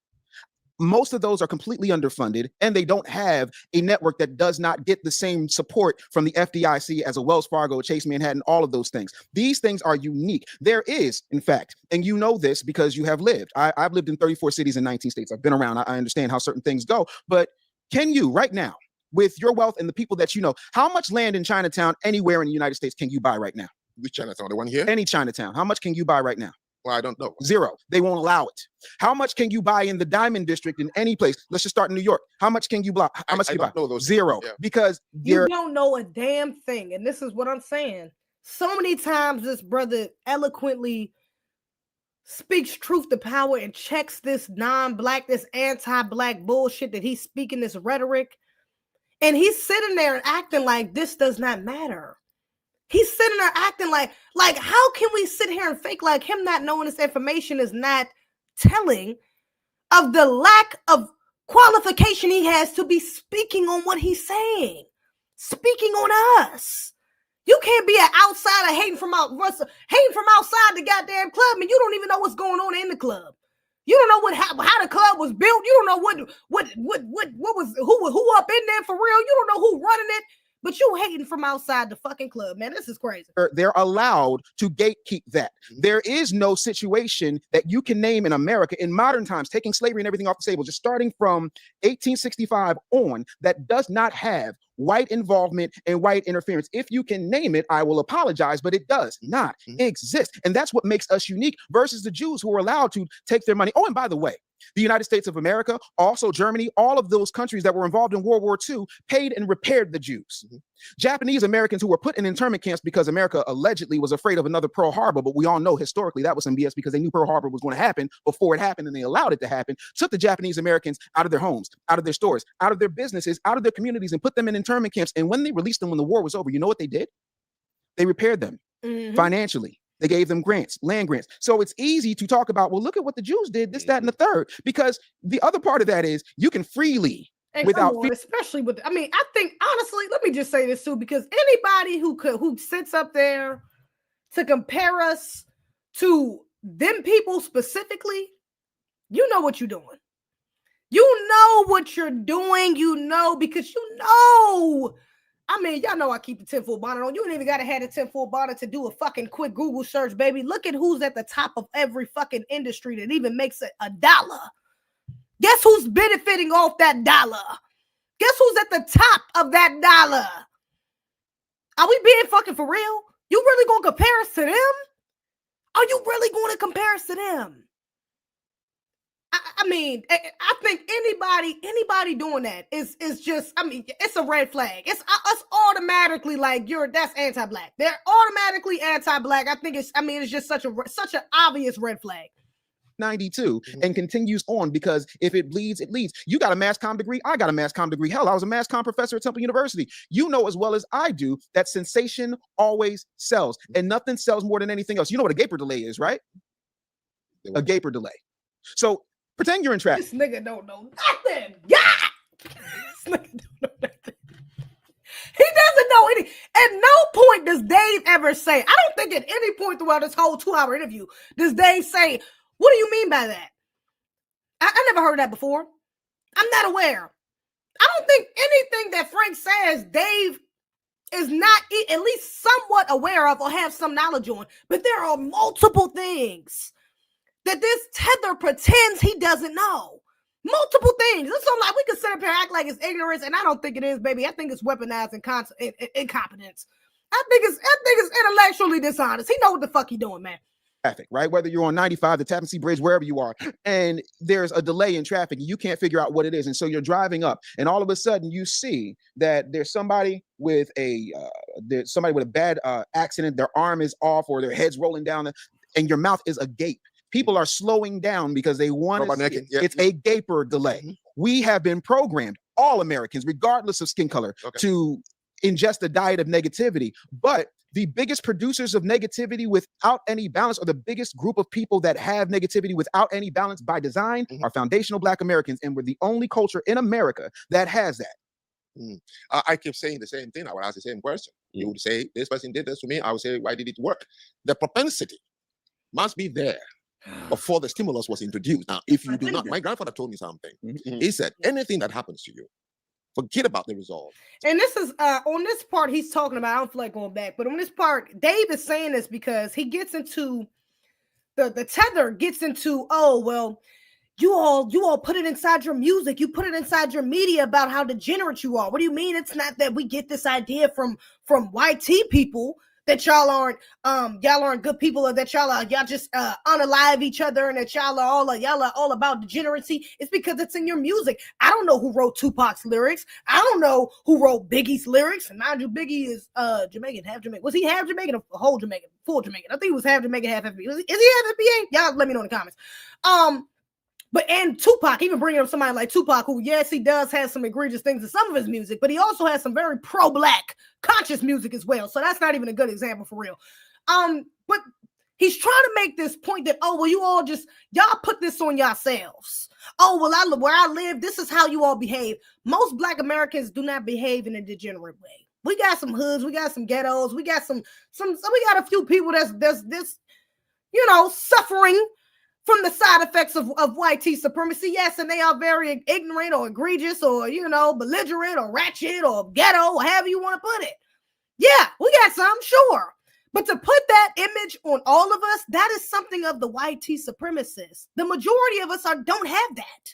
Most of those are completely underfunded, and they don't have a network that does not get the same support from the FDIC as a Wells Fargo, Chase Manhattan, all of those things. These things are unique. There is, in fact, and you know this because you have lived. I've lived in 34 cities in 19 states. I've been around. I understand how certain things go. But can you right now, with your wealth and the people that you know, how much land in Chinatown anywhere in the United States can you buy right now? Which Chinatown? The one here? Any Chinatown. How much can you buy right now? Well, I don't know. Zero. They won't allow it. How much can you buy in the Diamond District in any place? Let's just start in New York. How much can you buy? How much can you buy? Know those. Zero. Yeah. Because you don't know a damn thing. And this is what I'm saying. So many times this brother eloquently speaks truth to power and checks this non-black, this anti-black bullshit that he's speaking, this rhetoric. And he's sitting there and acting like this does not matter. He's sitting there acting like how can we sit here and fake like him not knowing this information is not telling of the lack of qualification he has to be speaking on what he's saying, speaking on us. You can't be an outsider hating from outside the goddamn club, and you don't even know what's going on in the club. You don't know how the club was built. You don't know what was who up in there for real. You don't know who running it. But you hating from outside the fucking club, man. This is crazy. They're allowed to gatekeep that. There is no situation that you can name in America in modern times, taking slavery and everything off the table, just starting from 1865 on, that does not have white involvement and white interference. If you can name it, I will apologize, but it does not exist. And that's what makes us unique versus the Jews who are allowed to take their money. Oh, and by the way, the United States of America, also Germany, all of those countries that were involved in World War II paid and repaired the Jews. Japanese Americans who were put in internment camps because America allegedly was afraid of another Pearl Harbor, but we all know historically that was some BS because they knew Pearl Harbor was going to happen before it happened and they allowed it to happen, took the Japanese Americans out of their homes, out of their stores, out of their businesses, out of their communities, and put them in internment camps. And when they released them when the war was over, you know what they did? They repaired them financially. They gave them grants, land grants. So it's easy to talk about, well, look at what the Jews did, this, that, and the third, because the other part of that is you can freely, without especially with, I mean, I think honestly, let me just say this too, because anybody who sits up there to compare us to them people specifically, you know what you're doing. You know what you're doing, because I mean, y'all know I keep the 10-foot bonnet on. You ain't even got to have the 10-foot bonnet to do a fucking quick Google search, baby. Look at who's at the top of every fucking industry that even makes it $1. Guess who's benefiting off that dollar? Guess who's at the top of that dollar? Are we being fucking for real? You really going to compare us to them? Are you really going to compare us to them? I mean, I think anybody doing that is just, I mean, it's a red flag. It's automatically like that's anti-black. They're automatically anti-black. I think it's just such an obvious red flag. 92 and continues on, because if it bleeds, it leads. You got a mass comm degree. I got a mass comm degree. Hell, I was a mass comm professor at Temple University. You know as well as I do that sensation always sells, and nothing sells more than anything else. You know what a gaper delay is, right? A gaper delay. So pretend you're in traffic. This nigga don't know nothing. Yeah. This nigga don't know nothing. He doesn't know any. At no point does Dave ever say, I don't think at any point throughout this whole 2-hour interview does Dave say, what do you mean by that? I never heard that before. I'm not aware. I don't think anything that Frank says Dave is not at least somewhat aware of or have some knowledge on. But there are multiple things that this tether pretends he doesn't know. Multiple things. So like we can sit up here and act like it's ignorance, and I don't think it is, baby. I think it's weaponized incompetence. I think it's intellectually dishonest. He know what the fuck he doing, man. Traffic, right? Whether you're on 95, the Tappan Zee Bridge, wherever you are, and there's a delay in traffic, and you can't figure out what it is, and so you're driving up, and all of a sudden you see that there's somebody with a bad accident. Their arm is off, or their head's rolling down, and your mouth is agape. People are slowing down because they want to. It's a gaper delay. Mm-hmm. We have been programmed, all Americans, regardless of skin color, to ingest a diet of negativity. But the biggest producers of negativity without any balance, or the biggest group of people that have negativity without any balance by design, are foundational Black Americans. And we're the only culture in America that has that. I keep saying the same thing. I would ask the same question. You would say, this person did this to me. I would say, why did it work? The propensity must be there before the stimulus was introduced. Now, if you do not, my grandfather told me something. He said, anything that happens to you, forget about the result. And this is on this part he's talking about. I don't feel like going back, but on this part, Dave is saying this because he gets into the tether gets into, oh well, you all put it inside your music, you put it inside your media about how degenerate you are. What do you mean? It's not that we get this idea from YT people that y'all aren't good people, or that y'all just unalive each other, and that y'all are all about degeneracy. It's because it's in your music. I don't know who wrote Tupac's lyrics. I don't know who wrote Biggie's lyrics. And mind you, Biggie is Jamaican, half Jamaican. Was he half Jamaican or whole Jamaican? Full Jamaican. I think he was half Jamaican, half FBA. Is he half FBA? Y'all let me know in the comments. And Tupac, even bringing up somebody like Tupac, who, yes, he does have some egregious things in some of his music, but he also has some very pro-Black conscious music as well. So that's not even a good example for real. But he's trying to make this point that, oh, well, y'all put this on yourselves. Oh, well, where I live, this is how you all behave. Most Black Americans do not behave in a degenerate way. We got some hoods, we got some ghettos, we got we got a few people that's suffering from the side effects of YT supremacy. Yes, and they are very ignorant or egregious or, belligerent or ratchet or ghetto, or however you want to put it. Yeah, we got some, sure. But to put that image on all of us, that is something of the YT supremacists. The majority of us don't have that.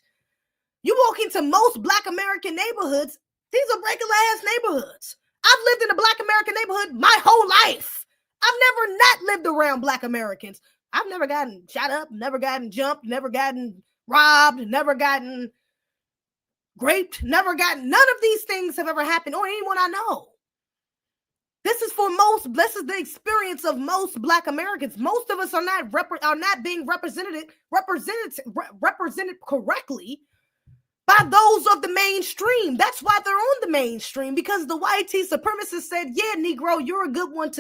You walk into most Black American neighborhoods, these are regular ass neighborhoods. I've lived in a Black American neighborhood my whole life. I've never not lived around Black Americans. I've never gotten shot up, never gotten jumped, never gotten robbed, never gotten raped, none of these things have ever happened, or anyone I know. This is the experience of most Black Americans. Most of us are not being represented correctly by those of the mainstream. That's why they're on the mainstream, because the YT supremacists said, yeah, Negro, you're a good one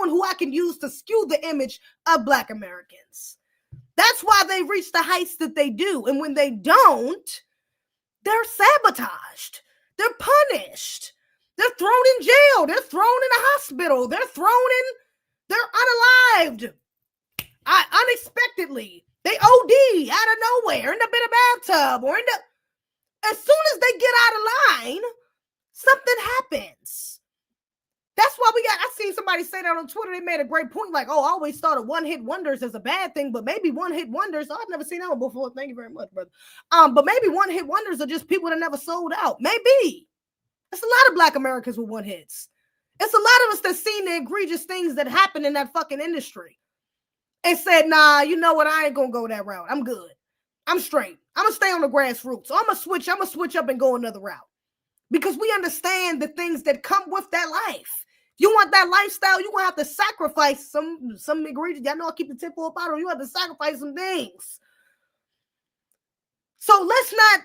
who I can use to skew the image of Black Americans. That's why they reach the heights that they do. And when they don't, they're sabotaged. They're punished. They're thrown in jail. They're thrown in a hospital. They're unalived. Unexpectedly. They OD out of nowhere, end up in a bathtub, or as soon as they get out of line, something happens. That's why I seen somebody say that on Twitter. They made a great point, like, oh, I always thought of one-hit wonders as a bad thing, but maybe one-hit wonders, I've never seen that one before. Thank you very much, brother. But maybe one-hit wonders are just people that never sold out. Maybe. It's a lot of Black Americans with one hits. It's a lot of us that seen the egregious things that happen in that fucking industry and said, nah, you know what? I ain't gonna go that route. I'm good. I'm straight. I'm gonna stay on the grassroots. So I'm gonna switch up and go another route, because we understand the things that come with that life. You want that lifestyle, you're gonna have to sacrifice some egregious. Y'all know I keep the tip for a bottle. You have to sacrifice some things. So let's not.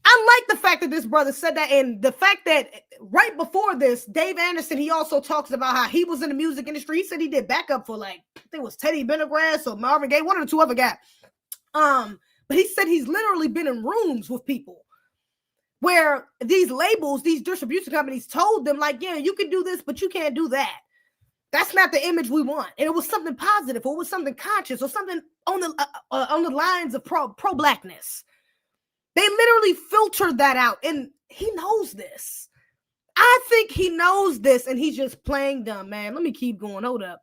I like the fact that this brother said that, and the fact that right before this, Dave Anderson, he also talks about how he was in the music industry. He said he did backup for, like, I think it was Teddy Pendergrass or Marvin Gaye, one of the two other guys. But he said he's literally been in rooms with people where these labels, these distribution companies told them, like, yeah, you can do this, but you can't do that. That's not the image we want. And it was something positive, or it was something conscious, or something on the lines of pro-Blackness. They literally filtered that out, and he knows this. I think he knows this, and he's just playing dumb, man. Let me keep going. Hold up.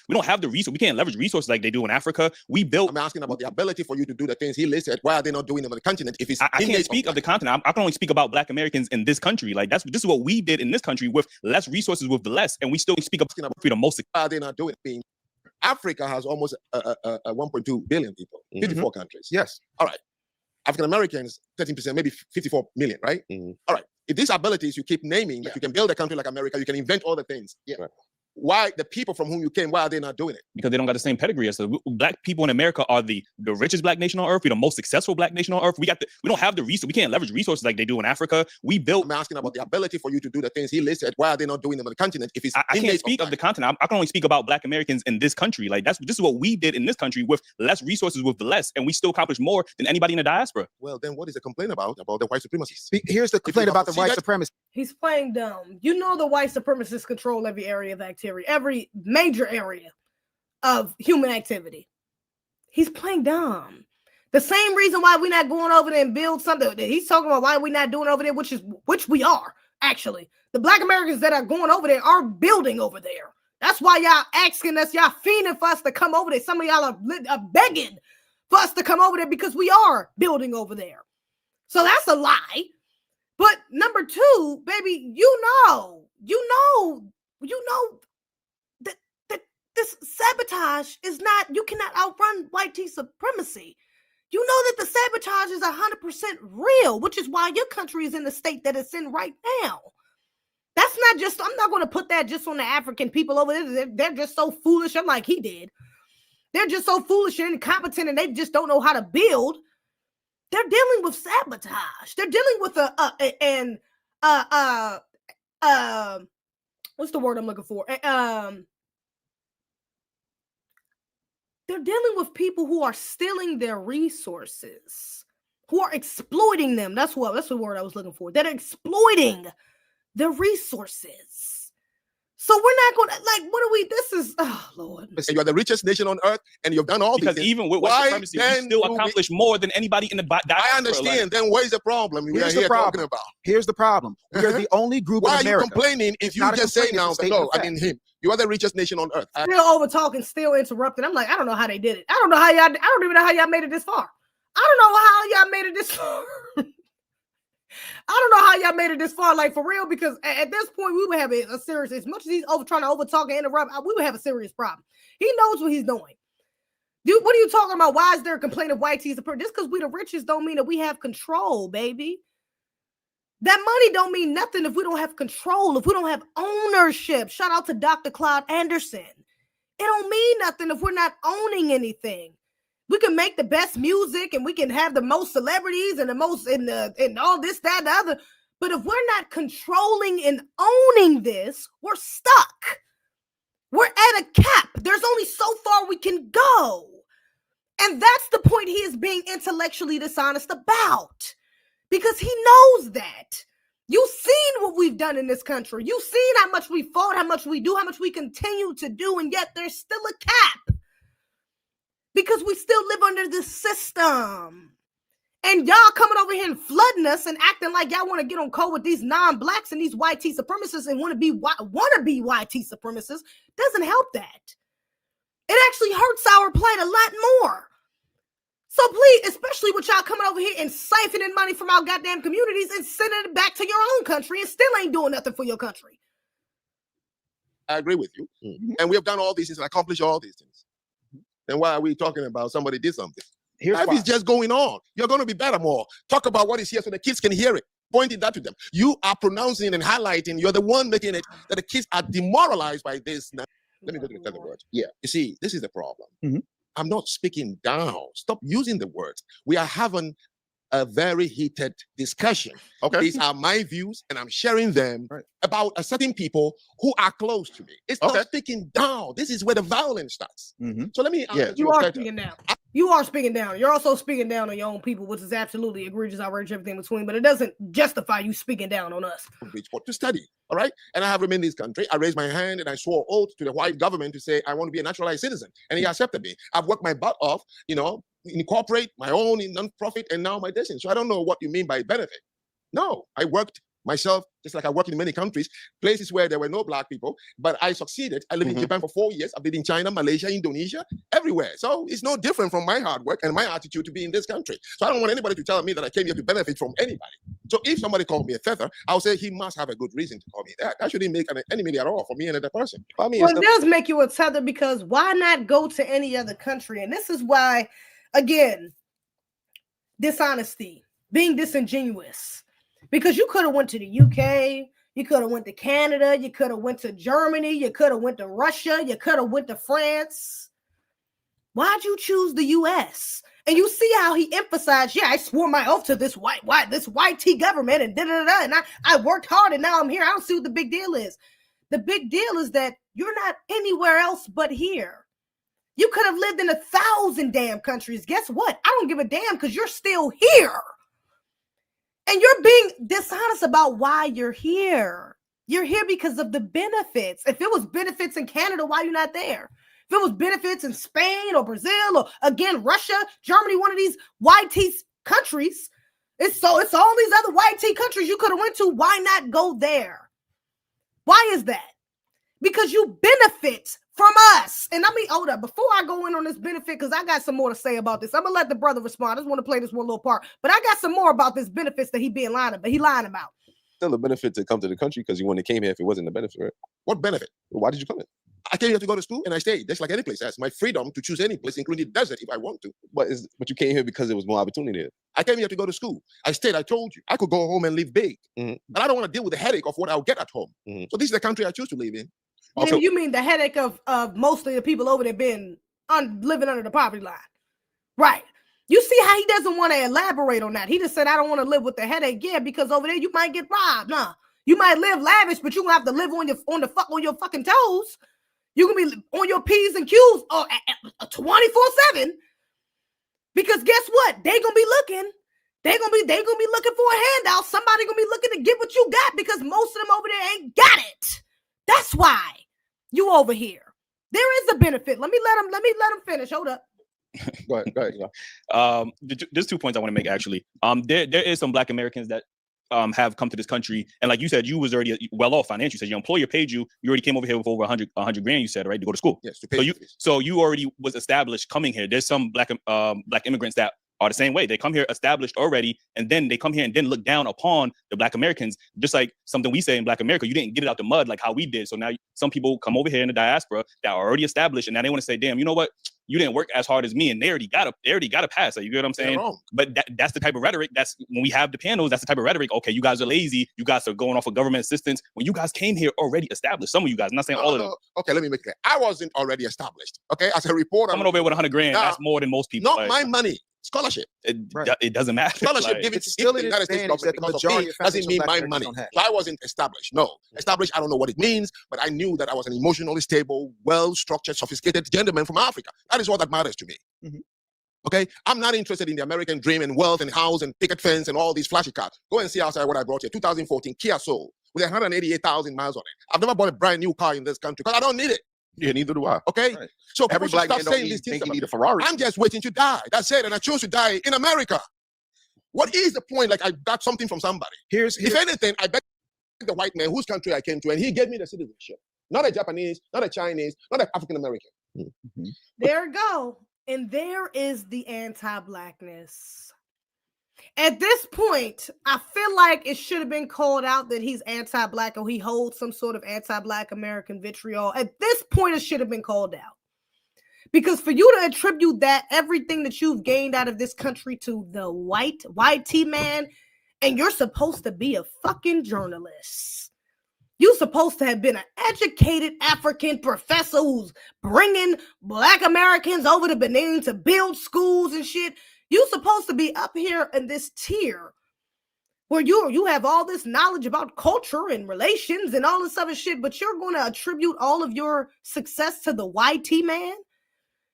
we don't have the resource. We can't leverage resources like they do in Africa. We built. I'm asking about the ability for you to do the things he listed. Why are they not doing them on the continent? If it's I can't speak of the continent. I can only speak about Black Americans in this country. Like this is what we did in this country with less resources, with less, and we still speak about the most. Why are they not doing it? Africa has almost 1.2 billion people, 54 countries. Yes. All right. African Americans, 13%, maybe 54 million, right? All right. If these abilities you keep naming, that you can build a country like America, you can invent all the things. Yeah. Right. Why the people from whom you came, why are they not doing it? Because they don't got the same pedigree as us. Black people in America are the richest Black nation on earth. We're the most successful Black nation on earth. We don't have the resource. We can't leverage resources like they do in Africa. We built. I'm asking about the ability for you to do the things he listed. Why are they not doing them on the continent? If it's I can't speak of the continent. I can only speak about Black Americans in this country. Like this is what we did in this country with less resources, with less, and we still accomplished more than anybody in the diaspora. Well, then what is the complaint about the white supremacists? Here's the complaint about the white supremacists. He's playing dumb. You know the white supremacists control every area of activity, every major area of human activity. He's playing dumb. The same reason why we're not going over there and build something. He's talking about why we're not doing over there, which we are, actually. The Black Americans that are going over there are building over there. That's why y'all asking us, y'all fiending for us to come over there. Some of y'all are begging for us to come over there because we are building over there. So that's a lie. But number two, baby, you know that this sabotage is not, you cannot outrun white tea supremacy. You know that the sabotage is 100% real, which is why your country is in the state that it's in right now. That's not just, I'm not going to put that just on the African people over there. They're just so foolish, unlike he did. They're just so foolish and incompetent and they just don't know how to build. They're dealing with sabotage. They're dealing with what's the word I'm looking for? They're dealing with people who are stealing their resources, who are exploiting them. That's the word I was looking for. They're exploiting their resources. So we're not going to, this is, oh, Lord. And you are the richest nation on earth, and you've done all these things. Because even with white supremacy, we still accomplished more than anybody in the diaspora. I understand. Then what is the problem we are here talking about? Here's the problem. We are the only group in America. Why are you complaining if you just say now, no, I mean him. You are the richest nation on earth. Still over talking, still interrupting. I'm like, I don't know how they did it. I don't even know how y'all made it this far. I don't know how y'all made it this far. I don't know how y'all made it this far, like for real, because at this point we would have a serious, as much as he's trying to overtalk and interrupt, we would have a serious problem. He knows what he's doing. Dude, what are you talking about? Why is there a complaint of white tees? Just because we the richest don't mean that we have control, baby. That money don't mean nothing if we don't have control, if we don't have ownership. Shout out to Dr. Claude Anderson. It don't mean nothing if we're not owning anything. We can make the best music and we can have the most celebrities and the most and all this, that, and the other. But if we're not controlling and owning this, we're stuck. We're at a cap. There's only so far we can go. And that's the point he is being intellectually dishonest about. Because he knows that. You've seen what we've done in this country. You've seen how much we fought, how much we do, how much we continue to do, and yet there's still a cap. Because we still live under this system. And y'all coming over here and flooding us and acting like y'all want to get on code with these non-blacks and these white tea supremacists and want to be white tea supremacists doesn't help that. It actually hurts our plight a lot more. So please, especially with y'all coming over here and siphoning money from our goddamn communities and sending it back to your own country and still ain't doing nothing for your country. I agree with you. And we have done all these things and accomplished all these things. Then why are we talking about somebody did something? Life is just going on. You're going to be better more. Talk about what is here so the kids can hear it. Pointing that to them. You are pronouncing and highlighting. You're the one making it that the kids are demoralized by this. Now, let me go to the third word. Yeah. You see, this is the problem. I'm not speaking down. Stop using the words. We are having a very heated discussion. Okay. These are my views, and I'm sharing them about a certain people who are close to me. It's not speaking down. This is where the violence starts. So let me. You are speaking down. You are speaking down. You're also speaking down on your own people, which is absolutely egregious, outrageous, everything between. But it doesn't justify you speaking down on us. What to study, all right? And I have remained in this country. I raised my hand and I swore oath to the white government to say I want to be a naturalized citizen, and he accepted me. I've worked my butt off, incorporate my own non-profit, and now my destiny. So I don't know what you mean by benefit. No, I worked Myself, just like I work in many countries, places where there were no black people, but I succeeded. I lived in Japan for 4 years. I've been in China, Malaysia, Indonesia, everywhere. So it's no different from my hard work and my attitude to be in this country. So I don't want anybody to tell me that I came here to benefit from anybody. So if somebody called me a feather, I'll say he must have a good reason to call me that. That shouldn't make an enemy at all for me and another person. I mean, well, it does make you a tether, because why not go to any other country? And this is why, again, dishonesty, being disingenuous. Because you could have went to the UK, you could have went to Canada, you could have went to Germany, you could have went to Russia, you could have went to France. Why'd you choose the US? And you see how he emphasized, yeah, I swore my oath to this white tea government and da-da-da-da, and I worked hard and now I'm here. I don't see what the big deal is. The big deal is that you're not anywhere else but here. You could have lived in 1,000 damn countries. Guess what? I don't give a damn, because you're still here. And you're being dishonest about why you're here. You're here because of the benefits. If it was benefits in Canada, why are you not there? If it was benefits in Spain or Brazil or, again, Russia, Germany, one of these YT countries, it's all these other YT countries you could have went to. Why not go there? Why is that? Because you benefit from us. And I mean, hold up, before I go in on this benefit, because I got some more to say about this. I'm gonna let the brother respond. I just want to play this one little part, but I got some more about this benefits that he lying about. Still a benefit to come to the country, because you wouldn't have came here if it wasn't a benefit, right? What benefit? Why did you come here? I came here to go to school and I stayed. Just like any place. That's my freedom to choose any place, including the desert, if I want to. But you came here because there was more opportunity here. I came here to go to school. I stayed. I told you I could go home and live big, but I don't want to deal with the headache of what I'll get at home. So this is the country I choose to live in. And you mean the headache of mostly the people over there being living under the poverty line, right? You see how he doesn't want to elaborate on that. He just said, I don't want to live with the headache. Yeah, because over there you might get robbed. Nah, you might live lavish, but you're gonna have to live on your fucking toes. You're gonna be on your P's and Q's 24/7. Because guess what? They're gonna be looking. They're gonna be looking for a handout. Somebody gonna be looking to get what you got, because most of them over there ain't got it. That's why you over here. There is a benefit. Let me let him finish. Hold up. Go ahead. There's 2 points I want to make, actually. There is some Black Americans that have come to this country, and like you said, you was already well off financially. You said your employer paid you. You already came over here with over 100 grand. You said, right, to go to school. Yes. So you already was established coming here. There's some black immigrants that are the same way. They come here established already, and then they come here and then look down upon the Black Americans, just like something we say in Black America. You didn't get it out the mud like how we did. So now some people come over here in the diaspora that are already established, and now they want to say, damn, you know what? You didn't work as hard as me, and they already got a pass. Like, you get what I'm saying? But that's the type of rhetoric. That's when we have the panels. That's the type of rhetoric. Okay, you guys are lazy. You guys are going off of government assistance when you guys came here already established. Some of you guys, I'm not saying all of them. Okay, let me make it clear. I wasn't already established. Okay, as a reporter, coming over here with 100 grand. That's more than most people. Not my money. Scholarship. It doesn't matter. Scholarship given to the United States government because of me doesn't mean my money. So I wasn't established. No. Established, I don't know what it means, but I knew that I was an emotionally stable, well-structured, sophisticated gentleman from Africa. That is what that matters to me. Okay? I'm not interested in the American dream and wealth and house and picket fence and all these flashy cars. Go and see outside what I brought here. 2014 Kia Soul with 188,000 miles on it. I've never bought a brand new car in this country because I don't need it. Yeah, neither do I. Okay, so every black man don't think you need a Ferrari. I'm just waiting to die. That's it, and I chose to die in America. What is the point? Like, I got something from somebody. If anything, I bet the white man whose country I came to, and he gave me the citizenship. Not a Japanese, not a Chinese, not an African American. There we go, and there is the anti-blackness. At this point, I feel like it should have been called out that he's anti-black or he holds some sort of anti-black American vitriol. At this point, it should have been called out. Because for you to attribute that, everything that you've gained out of this country to the white man, and you're supposed to be a fucking journalist. You're supposed to have been an educated African professor who's bringing Black Americans over to Benin to build schools and shit. You're supposed to be up here in this tier where you have all this knowledge about culture and relations and all this other shit, but you're going to attribute all of your success to the YT man?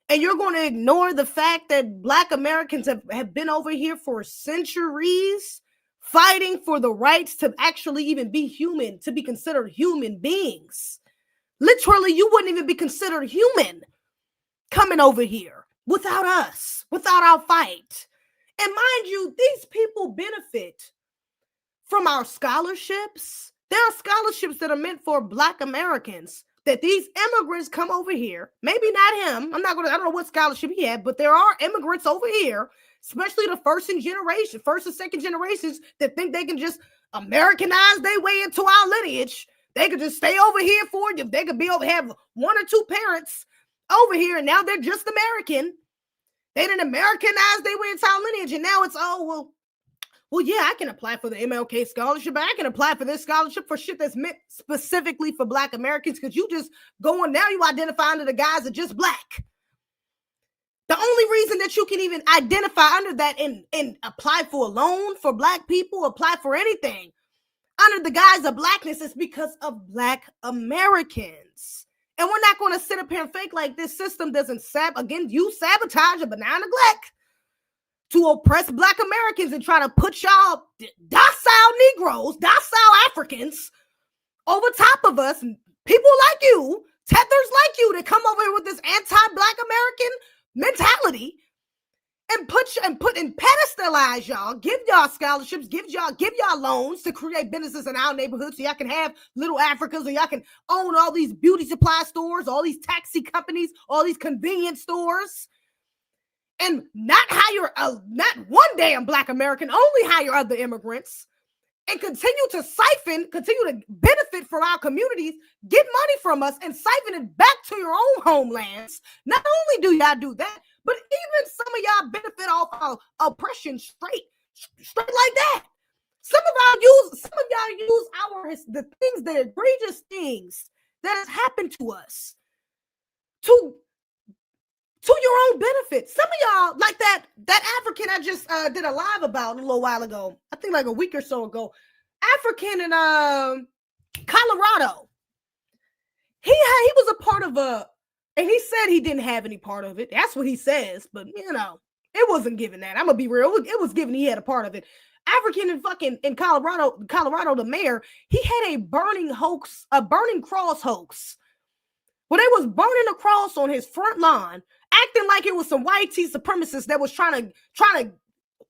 And you're going to ignore the fact that Black Americans have been over here for centuries fighting for the rights to actually even be human, to be considered human beings. Literally, you wouldn't even be considered human coming over here without us, without our fight. And mind you, these people benefit from our scholarships. There are scholarships that are meant for Black Americans, that these immigrants come over here. Maybe not him. I don't know what scholarship he had, but there are immigrants over here, especially the first and second generations, that think they can just Americanize their way into our lineage. They could just stay over here for you. They could have one or two parents over here, and now they're just American. They didn't Americanize their way into our lineage, and now it's, well, yeah, I can apply for the MLK scholarship, but I can apply for this scholarship for shit that's meant specifically for Black Americans, because you just going now, you identify under the guise of just Black. The only reason that you can even identify under that and apply for a loan for Black people, apply for anything under the guise of Blackness is because of Black Americans. And we're not going to sit up here and fake like this system doesn't you sabotage a benign neglect to oppress Black Americans and try to put y'all docile Negroes, docile Africans over top of us, people like you, tethers like you, that come over here with this anti-Black American mentality and pedestalize y'all, give y'all scholarships, give y'all loans to create businesses in our neighborhood so y'all can have little Africas, or y'all can own all these beauty supply stores, all these taxi companies, all these convenience stores, and not hire not one damn Black American, only hire other immigrants, and continue to benefit from our communities, get money from us, and siphon it back to your own homelands. Not only do y'all do that, but even some of y'all benefit off our oppression straight like that. Some of y'all use the egregious things that has happened to us to your own benefit. Some of y'all, like that African I just did a live about a little while ago, I think like a week or so ago, African in Colorado. He was a part of and he said he didn't have any part of it. That's what he says, but it wasn't given that. I'm gonna be real. It was given he had a part of it. African in Colorado, the mayor, he had a burning cross hoax. Well, they was burning a cross on his front lawn, acting like it was some white supremacists that was trying to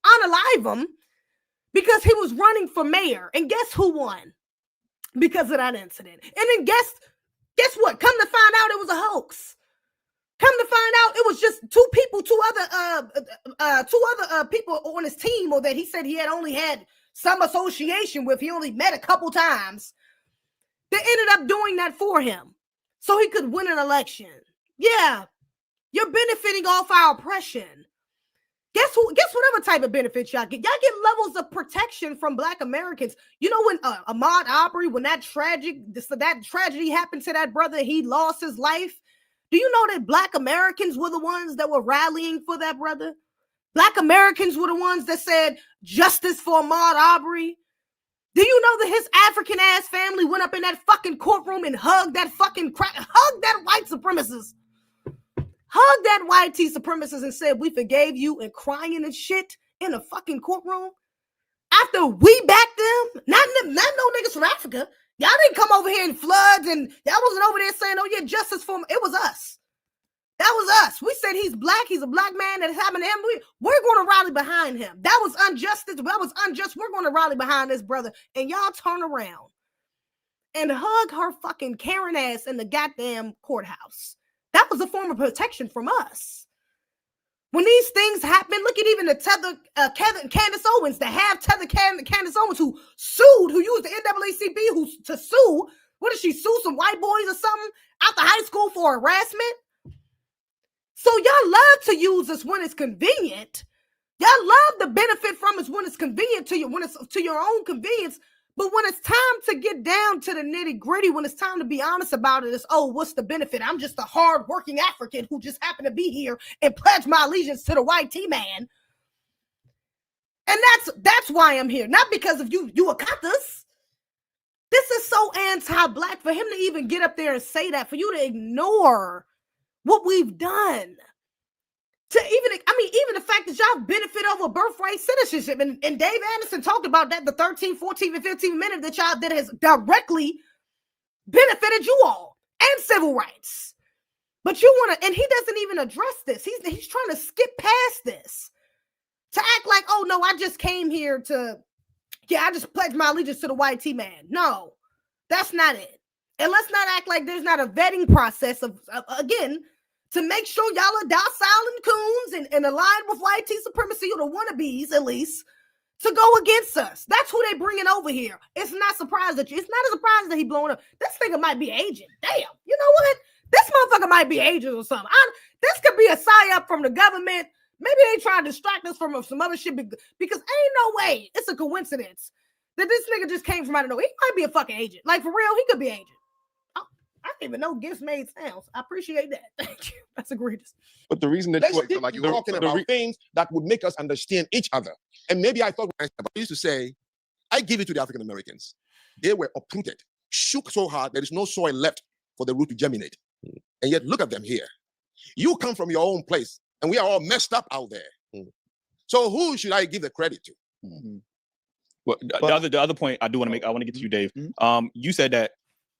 unalive him because he was running for mayor. And guess who won? Because of that incident. And then guess what? Come to find out, it was a hoax. Come to find out, it was just two other people on his team, or that he said he had only had some association with. He only met a couple times. They ended up doing that for him so he could win an election. Yeah, you're benefiting off our oppression. Guess whatever type of benefits y'all get. Y'all get levels of protection from Black Americans. You know, when Ahmaud Arbery, when that tragedy happened to that brother, he lost his life. Do you know that Black Americans were the ones that were rallying for that brother? Black Americans were the ones that said justice for Ahmaud Arbery. Do you know that his African ass family went up in that fucking courtroom and hugged that white supremacist? Hugged that white supremacist and said, "We forgave you," and crying and shit in a fucking courtroom? After we backed them? Not no niggas from Africa. Y'all didn't come over here in floods, and y'all wasn't over there saying, "Oh yeah, justice for him." It was us. That was us. We said he's Black. He's a Black man that happened to him. We're going to rally behind him. That was injustice. That was unjust. We're going to rally behind this brother. And y'all turn around and hug her fucking Karen ass in the goddamn courthouse. That was a form of protection from us. When these things happen, look at even the tether Candace Owens, the half tether Candace Owens, who used the NAACP to sue. What did she sue? Some white boys or something out the high school for harassment? So y'all love to use us when it's convenient. Y'all love to benefit from us when it's convenient to you, when it's to your own convenience. But when it's time to get down to the nitty gritty, when it's time to be honest about it, it's, oh, what's the benefit? I'm just a hardworking African who just happened to be here and pledge my allegiance to the white T-man. And that's why I'm here. Not because of you Akatas. This is so anti-Black for him to even get up there and say that, for you to ignore what we've done. Even the fact that y'all benefit over birthright citizenship, and Dave Anderson talked about that, the 13th, 14th, and 15th minute that has directly benefited you all, and civil rights. But you want to, and he doesn't even address this. He's trying to skip past this to act like, oh no, I just came here to, Yeah, I just pledged my allegiance to the white T-man. No, that's not it. And let's not act like there's not a vetting process of again, to make sure y'all are docile and coons and aligned with white T supremacy, or the wannabes at least, to go against us. That's who they bringing over here. It's not a surprise that he blowing up. This nigga might be agent. Damn, you know what? This motherfucker might be agent or something. This could be a psyop from the government. Maybe they trying to distract us from some other shit because ain't no way it's a coincidence that this nigga just came from out of nowhere. He might be a fucking agent. Like, for real, he could be agent. I didn't even know gifts made sounds. I appreciate that. Thank you. That's egregious. But the reason that you're talking about things that would make us understand each other. And maybe I thought I used to say, I give it to the African Americans. They were uprooted, shook so hard there is no soil left for the root to germinate. And yet look at them here. You come from your own place, and we are all messed up out there. So who should I give the credit to? Well, the other point I do want to make, I want to get to you, Dave. You said that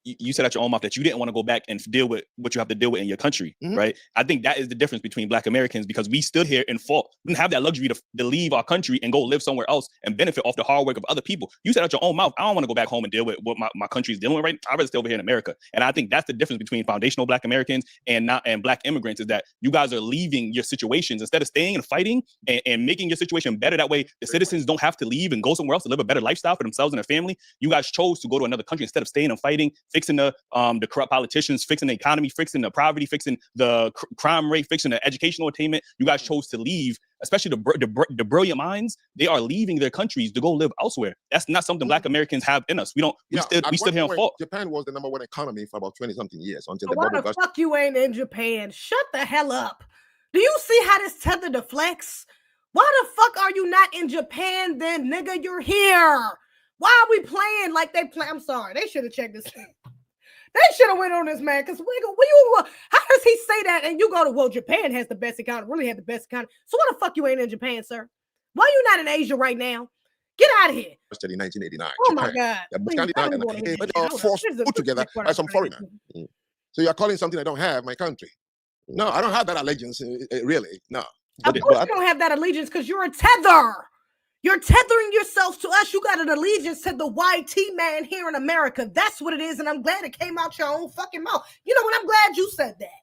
you said at your own mouth that you didn't want to go back and deal with what you have to deal with in your country, right? I think that is the difference between Black Americans, because we stood here in fault. We didn't have that luxury to leave our country and go live somewhere else and benefit off the hard work of other people. You said at your own mouth, I don't want to go back home and deal with what my country's dealing with right now. I'd rather stay over here in America. And I think that's the difference between foundational Black Americans and Black immigrants, is that you guys are leaving your situations instead of staying and fighting and making your situation better. That way the citizens don't have to leave and go somewhere else to live a better lifestyle for themselves and their family. You guys chose to go to another country instead of staying and fighting, fixing the corrupt politicians, fixing the economy, fixing the poverty, fixing the crime rate, fixing the educational attainment. You guys chose to leave, especially the brilliant minds. They are leaving their countries to go live elsewhere. That's not something Black Americans have in us. We stood here on fault. Japan was the #1 economy for about 20-something years until the Why bubble the burst. fuck you ain't in Japan? Shut the hell up. Do you see how this tether deflects? Why the fuck are you not in Japan then, nigga? You're here. Why are we playing like they play? I'm sorry. They should have checked this. They should have went on this, man, because how does he say that? And you go to, well, Japan has the best economy, really had the best economy. So why the fuck you ain't in Japan, sir? Why are you not in Asia right now? Get out of here. In 1989. Oh, my God. But forced put together by some foreigner. So you're calling something I don't have my country. No, I don't have that allegiance, really. No. Of course you don't have that allegiance because you're a tether. You're tethering yourselves to us. You got an allegiance to the YT man here in America. That's what it is. And I'm glad it came out your own fucking mouth. You know what? I'm glad you said that.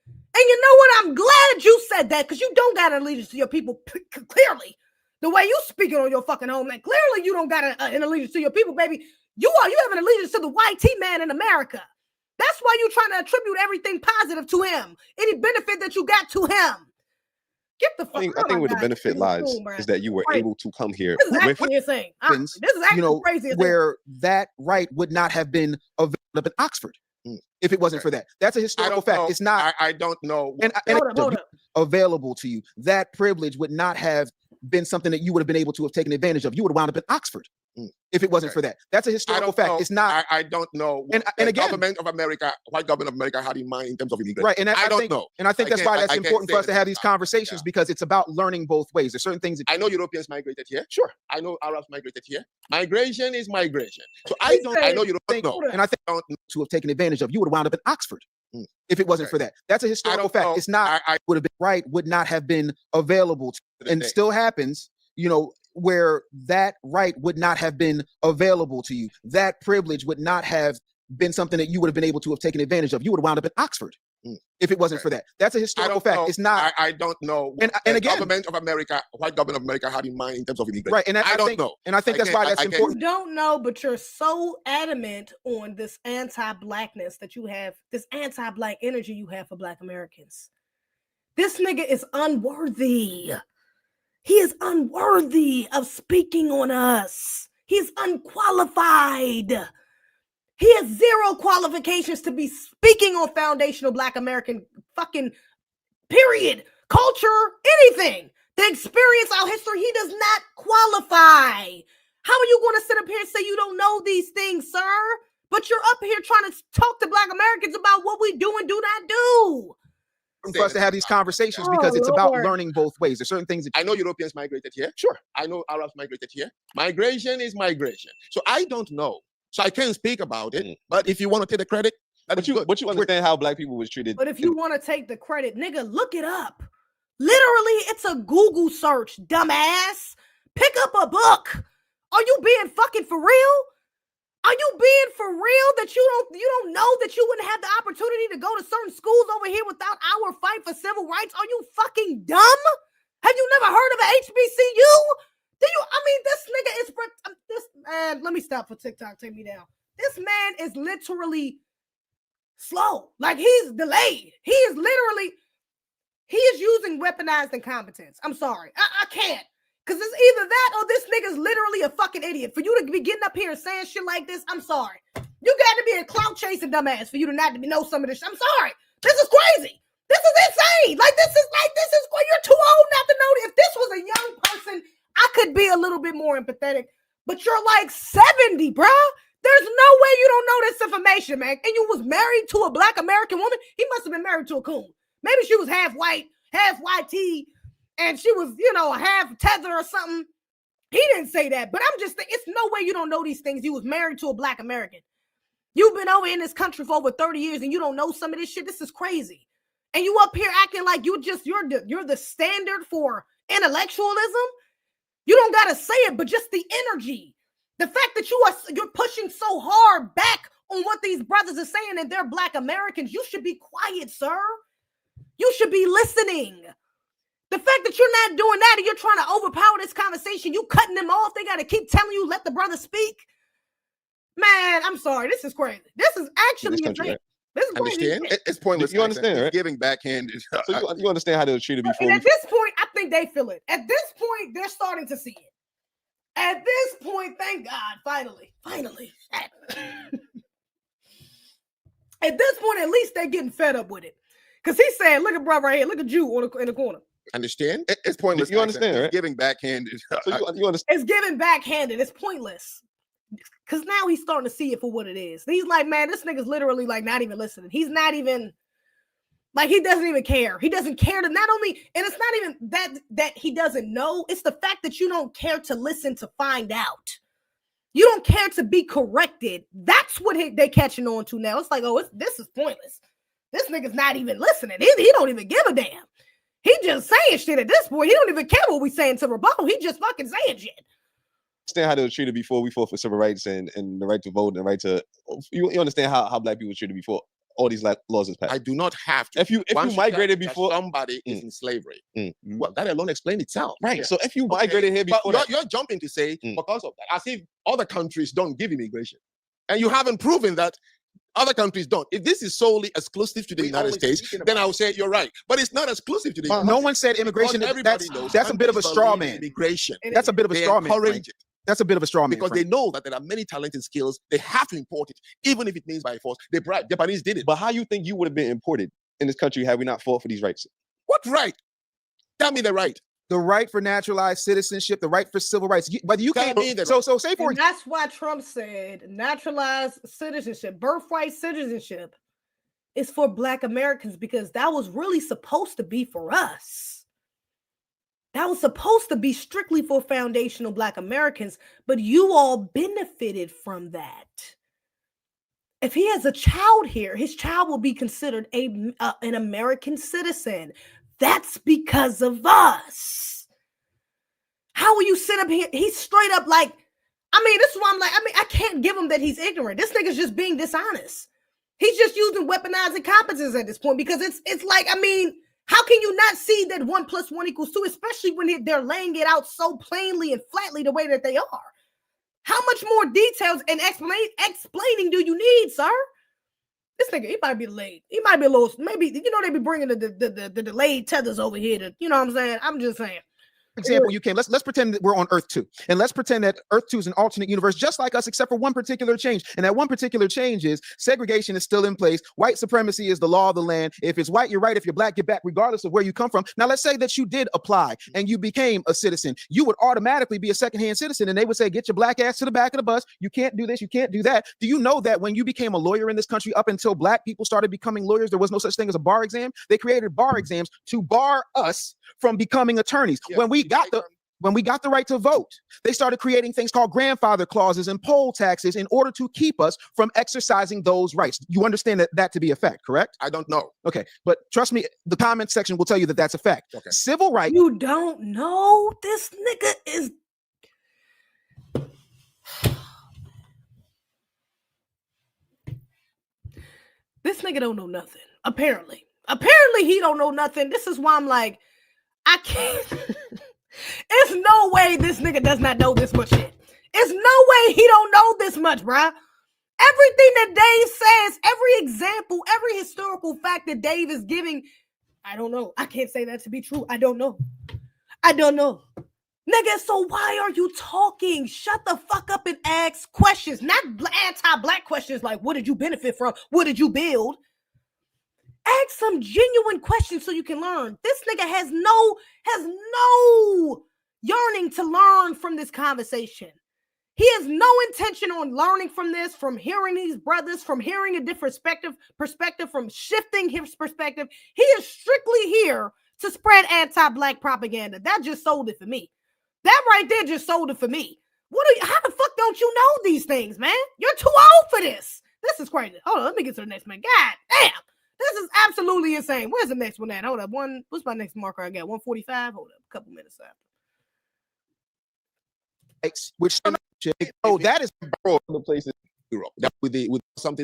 And you know what? I'm glad you said that, because you don't got an allegiance to your people, clearly. The way you speaking on your fucking homeland, clearly you don't got an allegiance to your people, baby. You have an allegiance to the YT man in America. That's why you're trying to attribute everything positive to him. Any benefit that you got to him. Get the fuck I think where the benefit lies is that you were able to come here. This is actually insane. This is actually crazy. Where that right would not have been available in Oxford if it wasn't for that. That's a historical fact. It's not. I don't know. Hold up. Available to you. That privilege would not have been something that you would have been able to have taken advantage of. You would have wound up in Oxford if it wasn't for that. That's a historical fact. It's not. I don't know what the government of America, white government of America, had in mind in terms of immigration. Right, and I don't know. And I think that's why that's important for us to have these conversations, because it's about learning both ways. There's certain things that I know Europeans migrated here. Sure. I know Arabs migrated here. Migration is migration. So I know you don't know. And I think to have taken advantage of, you would have wound up in Oxford if it wasn't for that. That's a historical fact. It's not. Would have been right. Would not have been available and still happens. Where that right would not have been available to you. That privilege would not have been something that you would have been able to have taken advantage of. You would have wound up in Oxford if it wasn't for that. That's a historical fact. It's not. I don't know what the government of America, white government of America, had in mind in terms of immigration. Right, and I don't know. And I think that's why that's important. You don't know, but you're so adamant on this anti-blackness that you have, this anti-black energy you have for Black Americans. This nigga is unworthy. He is unworthy of speaking on us. He's unqualified. He has zero qualifications to be speaking on foundational Black American fucking period, culture, anything. The experience, our history, he does not qualify. How are you going to sit up here and say you don't know these things, sir? But you're up here trying to talk to Black Americans about what we do and do not do. For us to have these conversations, because it's about learning both ways. There's certain things that I know Europeans migrated here. Sure. I know Arabs migrated here. Migration is migration. So I don't know. So I can't speak about it. But if you want to take the credit, but you understand how Black people was treated. But if you want to take the credit, nigga, look it up. Literally, it's a Google search, dumbass. Pick up a book. Are you being fucking for real? Are you being for real that you don't know that you wouldn't have the opportunity to go to certain schools over here without our fight for civil rights? Are you fucking dumb? Have you never heard of an HBCU? This nigga is this man. Let me stop for TikTok. Take me down. This man is literally slow. Like, he's delayed. He is using weaponized incompetence. I'm sorry. I can't. Because it's either that or this nigga's literally a fucking idiot. For you to be getting up here and saying shit like this, I'm sorry. You got to be a clout chasing dumbass for you to not to know some of this shit. I'm sorry. This is crazy. This is insane. You're too old not to know. If this was a young person, I could be a little bit more empathetic. But you're like 70, bruh. There's no way you don't know this information, man. And you was married to a black American woman. He must have been married to a coon. Maybe she was half white, half YT, and she was, half tether or something. He didn't say that, but I'm just it's no way you don't know these things. You was married to a black American. You've been over in this country for over 30 years and you don't know some of this shit. This is crazy. And you up here acting like you're the standard for intellectualism. You don't gotta say it, but just the energy. The fact that you're pushing so hard back on what these brothers are saying and they're black Americans, you should be quiet, sir. You should be listening. The fact that you're not doing that and you're trying to overpower this conversation, you cutting them off, they got to keep telling you, let the brother speak. Man, I'm sorry. This is crazy. This is actually insane. This is crazy. Understand? It's pointless. You understand, right? It's giving backhanded. So you understand how they were treated before. And at this point, I think they feel it. At this point, they're starting to see it. At this point, thank God, finally. At this point, at least they're getting fed up with it. Because he's saying, look at bro right here. Look at you in the corner. Understand? It's pointless. You understand, right? It's giving backhanded. So you understand? It's giving backhanded. It's pointless. Because now he's starting to see it for what it is. He's like, man, this nigga's literally like not even listening. He's not even, like, he doesn't even care. He doesn't care to not only, and it's not even that he doesn't know. It's the fact that you don't care to listen to find out. You don't care to be corrected. That's what they catching on to now. It's like, oh, this is pointless. This nigga's not even listening. He don't even give a damn. He just saying shit at this point. He don't even care what we saying to rebuttal. He just fucking saying shit. Understand how they were treated before we fought for civil rights and the right to vote and the right to. You understand how black people were treated before all these laws is passed. I do not have to. If you migrated before somebody is in slavery, well, that alone explains itself. Right. Yeah. So if you migrated here before, you're jumping to say because of that, as if other countries don't give immigration, and you haven't proven that. Other countries don't. If this is solely exclusive to the United States, then I would say you're right. But it's not exclusive to the United States. No one said immigration. Everybody knows that's a bit of a straw man. Immigration. That's a bit of a straw man. That's a bit of a straw man. Because they know that there are many talented skills. They have to import it, even if it means by force. They bribe. Japanese did it. But how you think you would have been imported in this country had we not fought for these rights? What right? Tell me the right. The right for naturalized citizenship, the right for civil rights. Whether you can't be so say for and that's why Trump said naturalized citizenship, birthright citizenship is for Black Americans, because that was really supposed to be for us. That was supposed to be strictly for foundational Black Americans, but you all benefited from that. If he has a child here, his child will be considered an American citizen. That's because of us. How will you sit up here? He's straight up like, this is why I'm like, I can't give him that he's ignorant. This nigga's just being dishonest. He's just using weaponized incompetence at this point, because it's like, how can you not see that 1 + 1 = 2, especially when they're laying it out so plainly and flatly the way that they are? How much more details and explaining do you need, sir? This nigga, he might be delayed. He might be a little, maybe, they be bringing the delayed tethers over here to, you know what I'm saying? I'm just saying. Example, you can let's pretend that we're on Earth 2, and let's pretend that Earth 2 is an alternate universe just like us, except for one particular change. And that one particular change is segregation is still in place. White supremacy is the law of the land. If it's white, you're right. If you're Black, get back, regardless of where you come from. Now, let's say that you did apply and you became a citizen. You would automatically be a secondhand citizen, and they would say, get your Black ass to the back of the bus. You can't do this. You can't do that. Do you know that when you became a lawyer in this country, up until Black people started becoming lawyers, there was no such thing as a bar exam? They created bar exams to bar us from becoming attorneys. Yeah. When we got the right to vote, they started creating things called grandfather clauses and poll taxes in order to keep us from exercising those rights. You understand that to be a fact, correct? I don't know. Okay, but trust me, the comment section will tell you that that's a fact. Okay. Civil rights. You don't know? This nigga is... This nigga don't know nothing. Apparently he don't know nothing. This is why I'm like, I can't. It's no way this nigga does not know this much shit. It's no way he don't know this much, bruh. Everything that Dave says, every example, every historical fact that Dave is giving, I don't know. I can't say that to be true. I don't know. Nigga, so why are you talking? Shut the fuck up and ask questions. Not anti-black questions like, what did you benefit from? What did you build? Ask some genuine questions so you can learn. This nigga has no yearning to learn from this conversation. He has no intention on learning from this, from hearing these brothers, from hearing a different perspective, from shifting his perspective. He is strictly here to spread anti-black propaganda. That just sold it for me. That right there just sold it for me. How the fuck don't you know these things, man? You're too old for this. This is crazy. Hold on, let me get to the next man. God damn. This is absolutely insane. Where's the next one at? Hold up. What's my next marker I got? 145? Hold up. A couple minutes after. Which that is the places in Europe. That with something.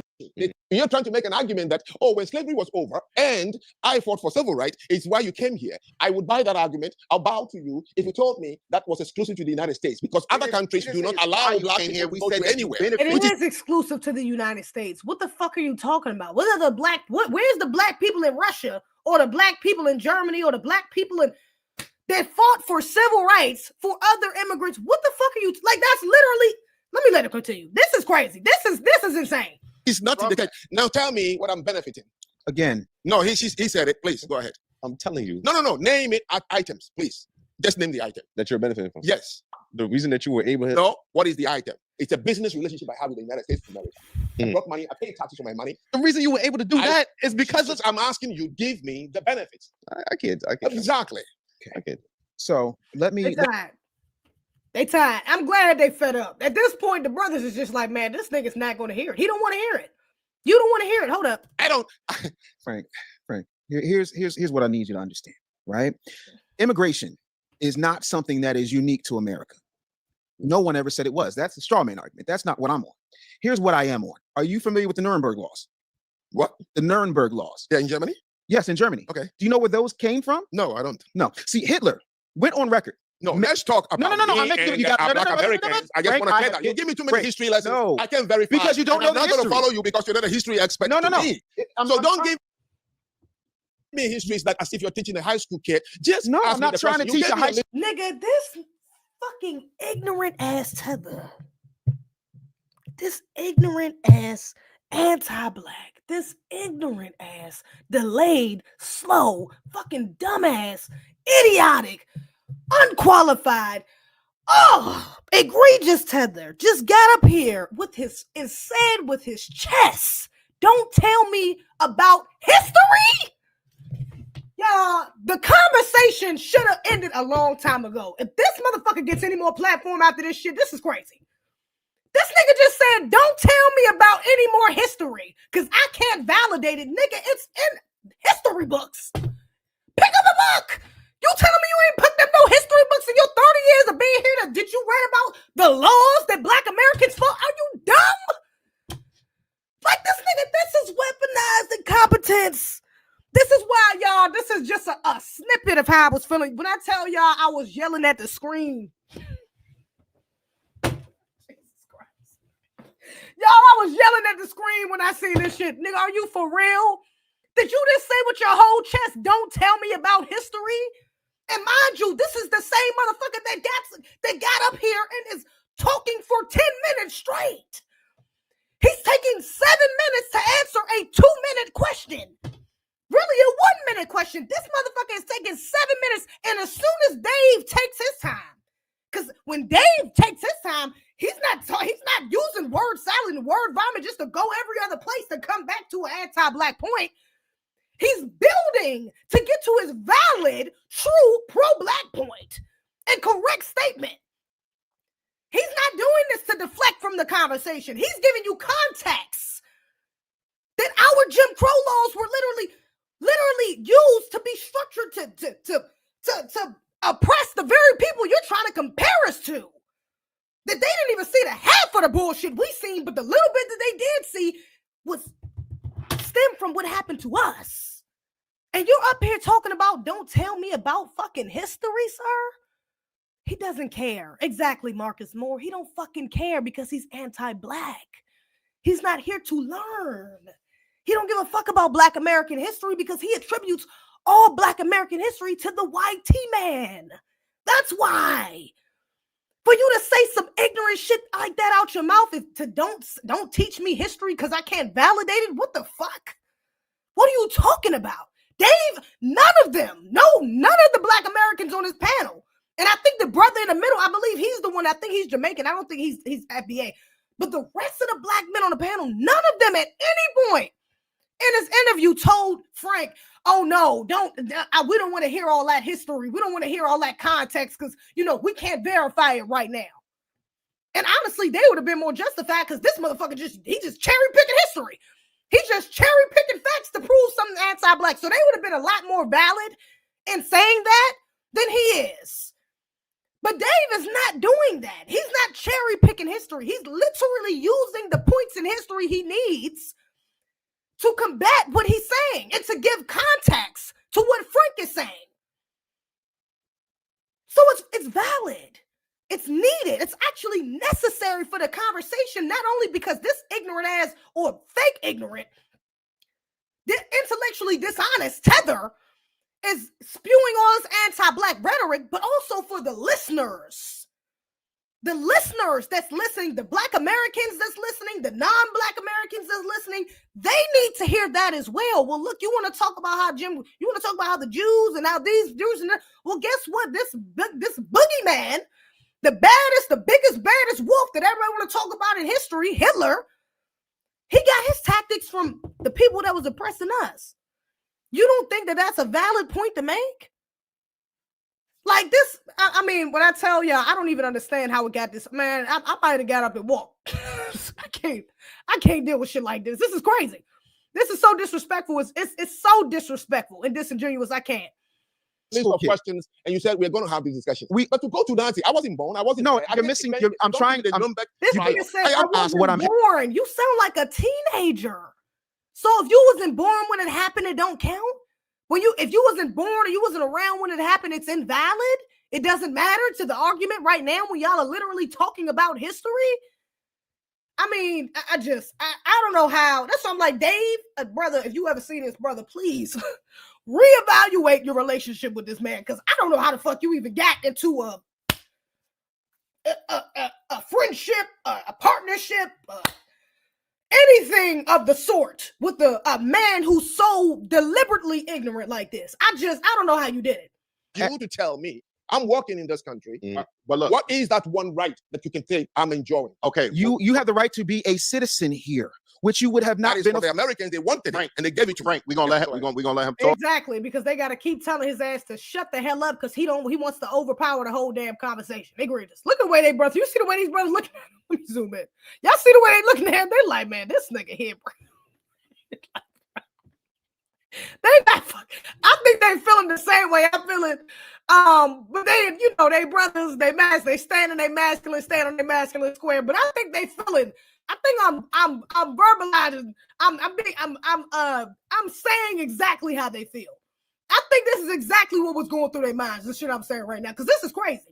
You're trying to make an argument that, when slavery was over and I fought for civil rights, it's why you came here. I would buy that argument. I'll bow to you if you told me that was exclusive to the United States, because other countries do not allow black people to go to anywhere. It is exclusive to the United States. What the fuck are you talking about? Where's the black people in Russia, or the black people in Germany, or the black people that fought for civil rights for other immigrants? What the fuck are you like? That's literally. Let me let it continue. This is crazy. This is insane. It's not the case. Now tell me what I'm benefiting. Again. No, he said it. Please go ahead. I'm telling you. No. Name it items, please. Just name the item that you're benefiting from. Yes. The reason that you were able to. No. What is the item? It's a business relationship I have with the United States of America. I brought money. I pay taxes on my money. The reason you were able to do that is because I'm asking you. Give me the benefits. I can't. Exactly. Okay. I can't. So let me. They tired. I'm glad they fed up. At this point, the brothers is just like, man, this nigga's not going to hear it. He don't want to hear it. You don't want to hear it. Hold up. I don't. Frank. Here's what I need you to understand. Right? Immigration is not something that is unique to America. No one ever said it was. That's a straw man argument. That's not what I'm on. Here's what I am on. Are you familiar with the Nuremberg laws? What? The Nuremberg laws. Yeah, in Germany? Yes, in Germany. Okay. Do you know where those came from? No, I don't. No. See, Hitler went on record. No, let's talk about no. I'm making you got Black Americans. I just want to say that. You give me too many history lessons. No. I can verify. Because you don't know I'm not going to follow you because you're not a history expert. No. So don't give me histories like as if you're teaching a high school kid. Just no, I'm not trying to teach a high school. Nigga, this fucking ignorant ass tether. This ignorant ass anti-black. This ignorant ass, delayed, slow, fucking dumbass, idiotic, unqualified, egregious tether just got up here with his chest. Don't tell me about history. Y'all, the conversation should have ended a long time ago. If this motherfucker gets any more platform after this shit, this is crazy. This nigga just said, don't tell me about any more history, because I can't validate it. Nigga, it's in history books. Pick up a book. You telling me you ain't put them no history books in your 30 years of being here? Did you read about the laws that Black Americans fought? Are you dumb? Like this nigga, this is weaponized incompetence. This is why, y'all, this is just a snippet of how I was feeling. When I tell y'all I was yelling at the screen. Y'all, I was yelling at the screen when I seen this shit. Nigga, are you for real? Did you just say with your whole chest, don't tell me about history? And mind you, this is the same motherfucker that got up here and is talking for 10 minutes straight. He's taking 7 minutes to answer a 2-minute question. Really, a 1-minute question. This motherfucker is taking 7 minutes, and as soon as Dave takes his time, because when Dave takes his time, he's not using word salad and word vomit just to go every other place to come back to an anti-black point. He's building to get to his valid, true pro-black point and correct statement. He's not doing this to deflect from the conversation. He's giving you context that our Jim Crow laws were literally used to be structured to oppress the very people you're trying to compare us to. That they didn't even see the half of the bullshit we seen, but the little bit that they did see was stem from what happened to us. And you're up here talking about, don't tell me about fucking history, sir. He doesn't care. Exactly, Marcus Moore. He don't fucking care because he's anti-black. He's not here to learn. He don't give a fuck about Black American history because he attributes all Black American history to the white T-man. That's why. For you to say some ignorant shit like that out your mouth, don't teach me history because I can't validate it. What the fuck? What are you talking about? Dave, none of them. No, none of the Black Americans on this panel. And I think the brother in the middle, I believe he's the one, I think he's Jamaican. I don't think he's FBA. But the rest of the Black men on the panel, none of them at any point in this interview told Frank, oh no, we don't want to hear all that history. We don't want to hear all that context because, we can't verify it right now. And honestly, they would have been more justified because this motherfucker he just cherry picking history. He's just cherry picking facts to prove something anti-Black. So they would have been a lot more valid in saying that than he is. But Dave is not doing that. He's not cherry picking history. He's literally using the points in history he needs to combat what he's saying and to give context to what Frank is saying. So it's valid. It's needed. It's actually necessary for the conversation, not only because this ignorant ass or fake ignorant, intellectually dishonest Tether is spewing all this anti-Black rhetoric, but also for the listeners. The listeners that's listening, the Black Americans that's listening, the non-Black Americans that's listening, they need to hear that as well. Well, look, you want to talk about how the Jews and how these Jews, well, guess what? This boogeyman, the biggest, baddest wolf that everybody want to talk about in history, Hitler, he got his tactics from the people that was oppressing us. You don't think that that's a valid point to make? Like this, I mean, when I tell y'all, I don't even understand how it got this. Man, I might have got up and walked. I can't deal with shit like this. This is crazy. This is so disrespectful. It's so disrespectful and disingenuous. I can't. List of questions, and you said we're going to have this discussion. But to go to Nancy, I wasn't born. I wasn't. No, there. you're missing. I'm trying. This nigga said I wasn't born. You sound like a teenager. So if you wasn't born when it happened, it don't count. If you wasn't born or you wasn't around when it happened, it's invalid. It doesn't matter to the argument right now when y'all are literally talking about history. I mean, I don't know how. That's why I'm like, Dave, brother, if you ever see this, brother, please reevaluate your relationship with this man, because I don't know how the fuck you even got into a friendship, a partnership, anything of the sort with a man who's so deliberately ignorant like this. I don't know how you did it. You to tell me, I'm working in this country. But look, what is that one right that you can say I'm enjoying? Okay, you have the right to be a citizen here, which you would have not been. For the Americans, they wanted it, and they gave it to Frank. We're gonna let him talk. Exactly, because they got to keep telling his ass to shut the hell up because he wants to overpower the whole damn conversation. Egregious. Look at the way they brothers. You see the way these brothers looking at him? Let me zoom in. Y'all see the way they looking at him? They like, man, this nigga here, bro. I think they feeling the same way I'm feeling. But they brothers, they stand in their masculine square. But I think they feeling. I think I'm verbalizing. I'm saying exactly how they feel. I think this is exactly what was going through their minds. This shit I'm saying right now, because this is crazy.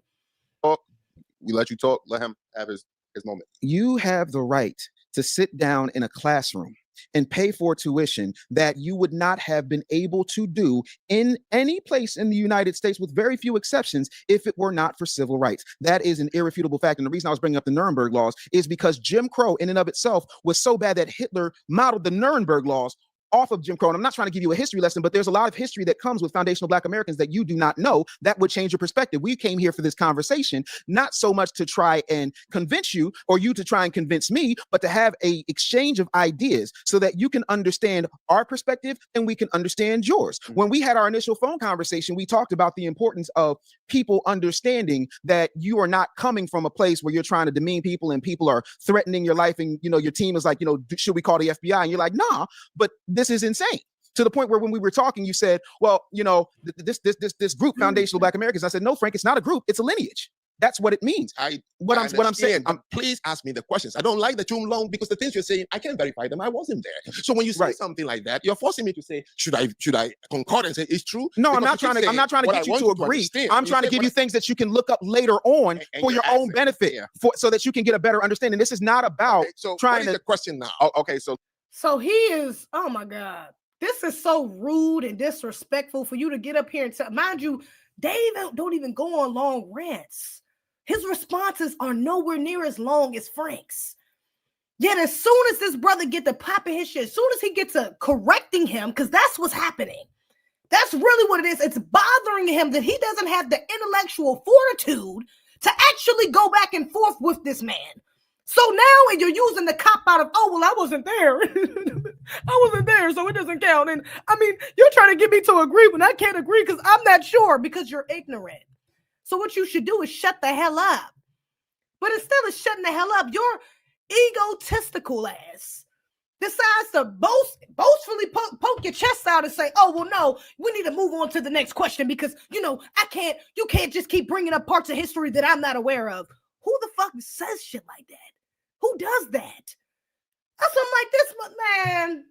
We let you talk. Let him have his moment. You have the right to sit down in a classroom and pay for tuition that you would not have been able to do in any place in the United States, with very few exceptions, if it were not for civil rights. That is an irrefutable fact. And the reason I was bringing up the Nuremberg laws is because Jim Crow in and of itself was so bad that Hitler modeled the Nuremberg laws off of Jim Crow. And I'm not trying to give you a history lesson, but there's a lot of history that comes with foundational Black Americans that you do not know that would change your perspective. We came here for this conversation, not so much to try and convince you or you to try and convince me, but to have a exchange of ideas so that you can understand our perspective and we can understand yours. When we had our initial phone conversation, we talked about the importance of people understanding that you are not coming from a place where you're trying to demean people and people are threatening your life. And, your team is like, should we call the FBI? And you're like, nah, but this is insane. To the point where when we were talking, you said, well, this group, Foundational Black Americans. I said, no, Frank, it's not a group. It's a lineage. That's what it means. What I'm saying. Please ask me the questions. I don't like the too long because the things you're saying, I can't verify them. I wasn't there. So when you say something like that, you're forcing me to say, should I concord and say it's true? No, Because I'm not trying to get you to agree. I'm trying to give you things that you can look up later on for your own benefit, so that you can get a better understanding. This is not about trying to. The question now. Okay, so he is. Oh my God, this is so rude and disrespectful for you to get up here and tell. Mind you, Dave don't even go on long rants. His responses are nowhere near as long as Frank's. Yet as soon as this brother get to popping his shit, as soon as he gets to correcting him, because that's what's happening. That's really what it is. It's bothering him that he doesn't have the intellectual fortitude to actually go back and forth with this man. So now you're using the cop out of, oh, well, I wasn't there. I wasn't there, so it doesn't count. And I mean, you're trying to get me to agree when I can't agree because I'm not sure because you're ignorant. So what you should do is shut the hell up. But instead of shutting the hell up, your egotistical ass decides to boastfully poke your chest out and say, oh, well, no, we need to move on to the next question because, you can't just keep bringing up parts of history that I'm not aware of. Who the fuck says shit like that? Who does that? That's something like this, but man,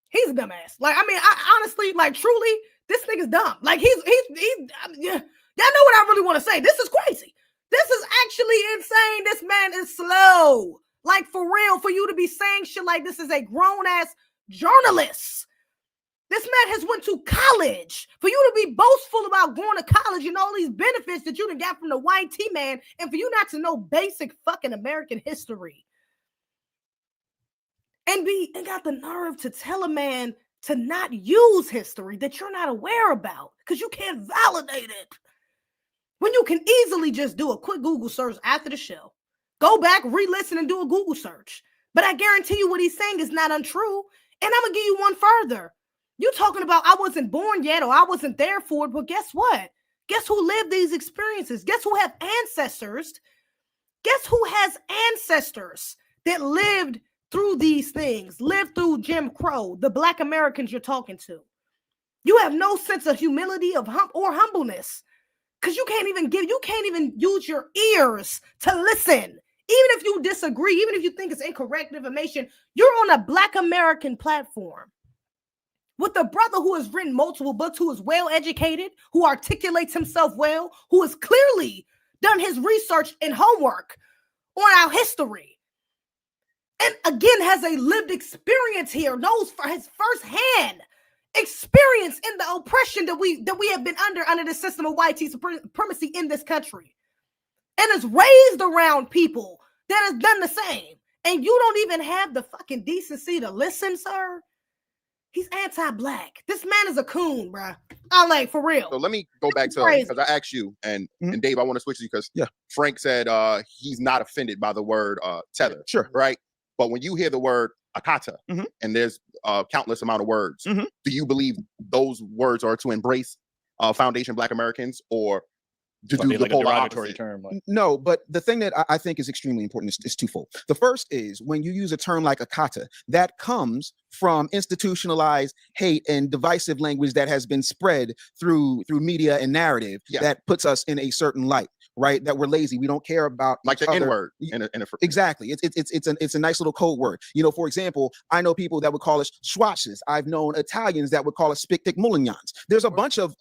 he's a dumbass. Like, I mean, I honestly, like, truly, this nigga's dumb. Like, y'all know what I really want to say. This is crazy. This is actually insane. This man is slow. Like, for real, for you to be saying shit like this is a grown-ass journalist. This man has went to college. For you to be boastful about going to college and all these benefits that you done got from the white T-man, and for you not to know basic fucking American history. And got the nerve to tell a man to not use history that you're not aware about because you can't validate it. When you can easily just do a quick Google search after the show. Go back, re-listen, and do a Google search. But I guarantee you what he's saying is not untrue. And I'm going to give you one further. You're talking about I wasn't born yet or I wasn't there for it. But guess what? Guess who lived these experiences? Guess who have ancestors? Guess who has ancestors that lived through these things, lived through Jim Crow, the Black Americans you're talking to? You have no sense of humility or humbleness. Because you can't even use your ears to listen. Even if you disagree, even if you think it's incorrect information, you're on a Black American platform with a brother who has written multiple books, who is well educated, who articulates himself well, who has clearly done his research and homework on our history. And again, has a lived experience here, knows for his firsthand experience in the oppression that we have been under the system of white supremacy in this country, and is raised around people that has done the same, and you don't even have the fucking decency to listen, sir. He's anti-Black. This man is a coon, bruh. I'm like, for real. So let me go back to, because I asked you, and Dave, I want to switch to you because Frank said he's not offended by the word tether. Sure. Right? But when you hear the word akata, and there's countless amount of words, do you believe those words are to embrace Foundation Black Americans, or to do the polar opposite? Term, like. No, but the thing that I think is extremely important is twofold. The first is when you use a term like akata, that comes from institutionalized hate and divisive language that has been spread through media and narrative that puts us in a certain light. Right, that we're lazy. We don't care about like the N-word. Exactly. It's a nice little code word. You know, for example, I know people that would call us schwatches. I've known Italians that would call us spick dick mullignans. There's a bunch of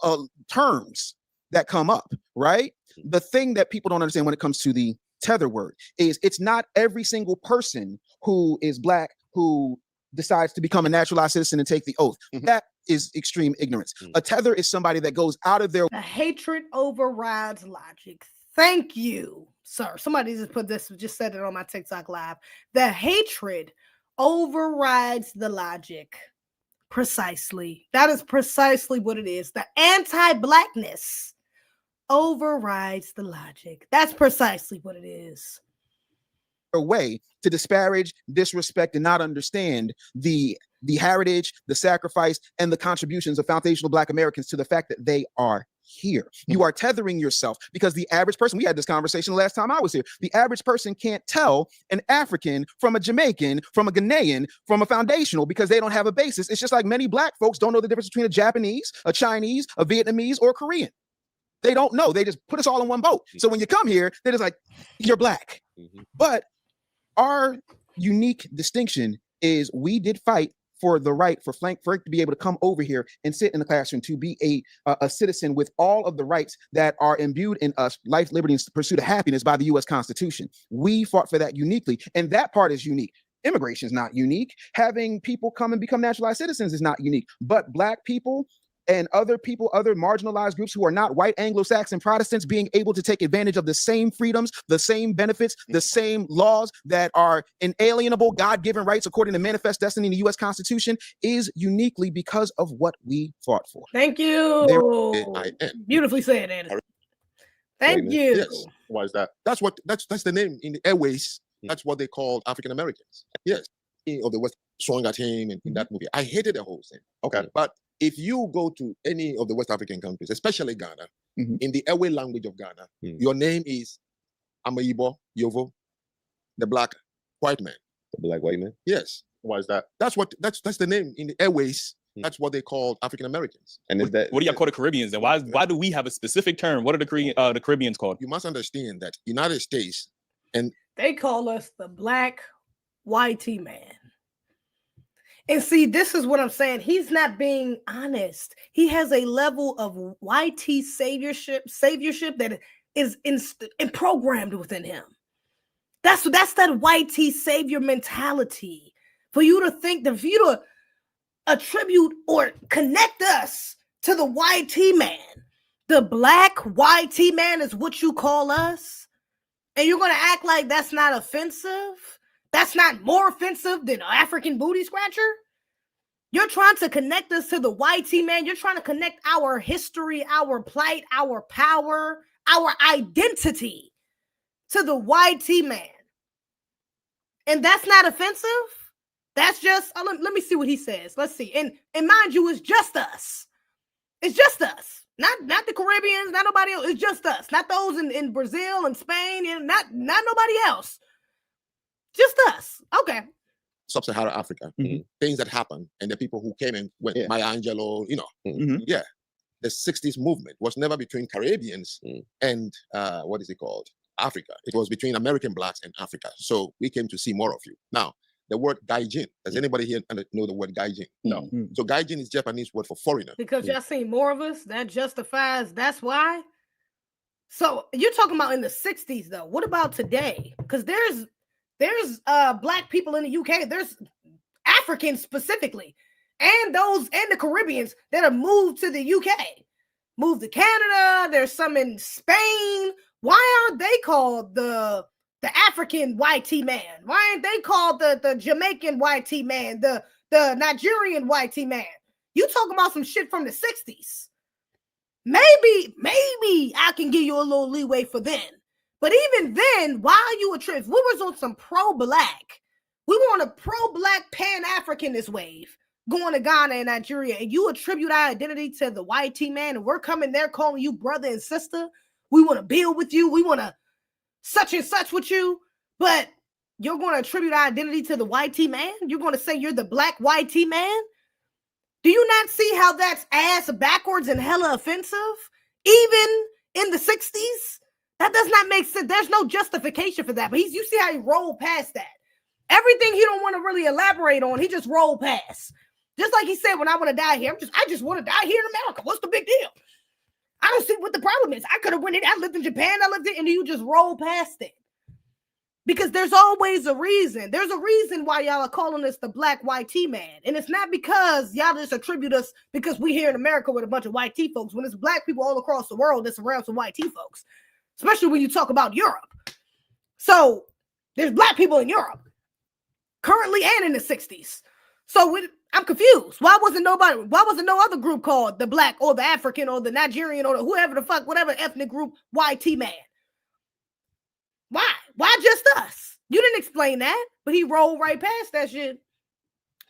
terms that come up. Right. The thing that people don't understand when it comes to the tether word is it's not every single person who is Black who decides to become a naturalized citizen and take the oath. That is extreme ignorance. A tether is somebody that goes out of their. The hatred overrides logic. Thank you, sir. Somebody just said it on my TikTok live. The hatred overrides the logic. Precisely. That is precisely what it is. The anti-Blackness overrides the logic. That's precisely what it is. A way to disparage, disrespect, and not understand the heritage, the sacrifice, and the contributions of foundational Black Americans to the fact that they are here. You are tethering yourself because the average person, we had this conversation the last time I was here, the average person can't tell an African from a Jamaican, from a Ghanaian, from a foundational because they don't have a basis. It's just like many Black folks don't know the difference between a Japanese, a Chinese, a Vietnamese, or a Korean. They don't know. They just put us all in one boat. So when you come here, they're just like, you're black. But our unique distinction is we did fight for the right for Frank to be able to come over here and sit in the classroom, to be a citizen with all of the rights that are imbued in us, life, liberty, and pursuit of happiness by the U.S. Constitution. We fought for that uniquely, and that part is unique. Immigration is not unique. Having people come and become naturalized citizens is not unique. But Black people and other people, other marginalized groups who are not white Anglo-Saxon Protestants, being able to take advantage of the same freedoms, the same benefits, the same laws that are inalienable, God-given rights according to manifest destiny in the U.S. Constitution is uniquely because of what we fought for. Thank you. Beautifully said, Anderson. Thank you. Yes. Why is that? That's the name in the airways. That's what they called African Americans. Yes. Of the West swung at him in that movie. I hated the whole thing. Okay. But if you go to any of the West African countries, especially Ghana, in the airway language of Ghana, your name is Amayibo Yovo, the black white man. The black white man? Yes. Why is that? That's the name in the airways. That's what they called African Americans. And is that what do y'all call the Caribbeans? And why do we have a specific term? What are the Caribbeans called? You must understand that United States and they call us the black YT man. And see, this is what I'm saying. He's not being honest. He has a level of YT saviorship that is programmed within him. That's that YT savior mentality. For you to think that, for you to attribute or connect us to the YT man, the black YT man is what you call us, and you're going to act like that's not offensive? That's not more offensive than an African booty scratcher? You're trying to connect us to the YT man. You're trying to connect our history, our plight, our power, our identity to the YT man. And that's not offensive? That's just, let me see what he says. Let's see. And mind you, it's just us. It's just us. Not the Caribbeans, not nobody else. It's just us. Not those in Brazil and Spain, and not nobody else. Just us. Okay. Sub-Saharan Africa, things that happened, and the people who came and went, Maya Angelou, the 60s movement was never between Caribbeans and what is it called? Africa. It was between American blacks and Africa. So we came to see more of you. Now, the word gaijin. Does anybody here know the word gaijin? No. So gaijin is Japanese word for foreigner. Because y'all seen more of us, that justifies, that's why. So you're talking about in the 60s though. What about today? Because there's black people in the UK, there's Africans specifically, and the Caribbeans that have moved to the UK, moved to Canada. There's some in Spain. Why aren't they called the African YT man? Why aren't they called the Jamaican YT man, the Nigerian YT man? You talking about some shit from the 60s. Maybe I can give you a little leeway for then. But even then, why you we was on some pro-black. We were on a pro-black pan-Africanist wave going to Ghana and Nigeria, and you attribute our identity to the YT man, and we're coming there calling you brother and sister. We want to build with you. We want to such and such with you, but you're going to attribute our identity to the YT man? You're going to say you're the black YT man? Do you not see how that's ass backwards and hella offensive? Even in the 60s? That does not make sense. There's no justification for that. But you see how he rolled past that. Everything he don't want to really elaborate on, he just rolled past. Just like he said, when I want to die here, I just want to die here in America. What's the big deal? I don't see what the problem is. I could have went in. I lived in Japan. I lived in, and you just roll past it. Because there's always a reason. There's a reason why y'all are calling us the black YT man. And it's not because y'all just attribute us because we here in America with a bunch of YT folks. When it's black people all across the world that's around some YT folks. Especially when you talk about Europe. So there's black people in Europe. Currently and in the 60s. So I'm confused. Why wasn't no other group called the black or the African or the Nigerian or the whoever the fuck, whatever ethnic group, YT man? Why? Why just us? You didn't explain that, but he rolled right past that shit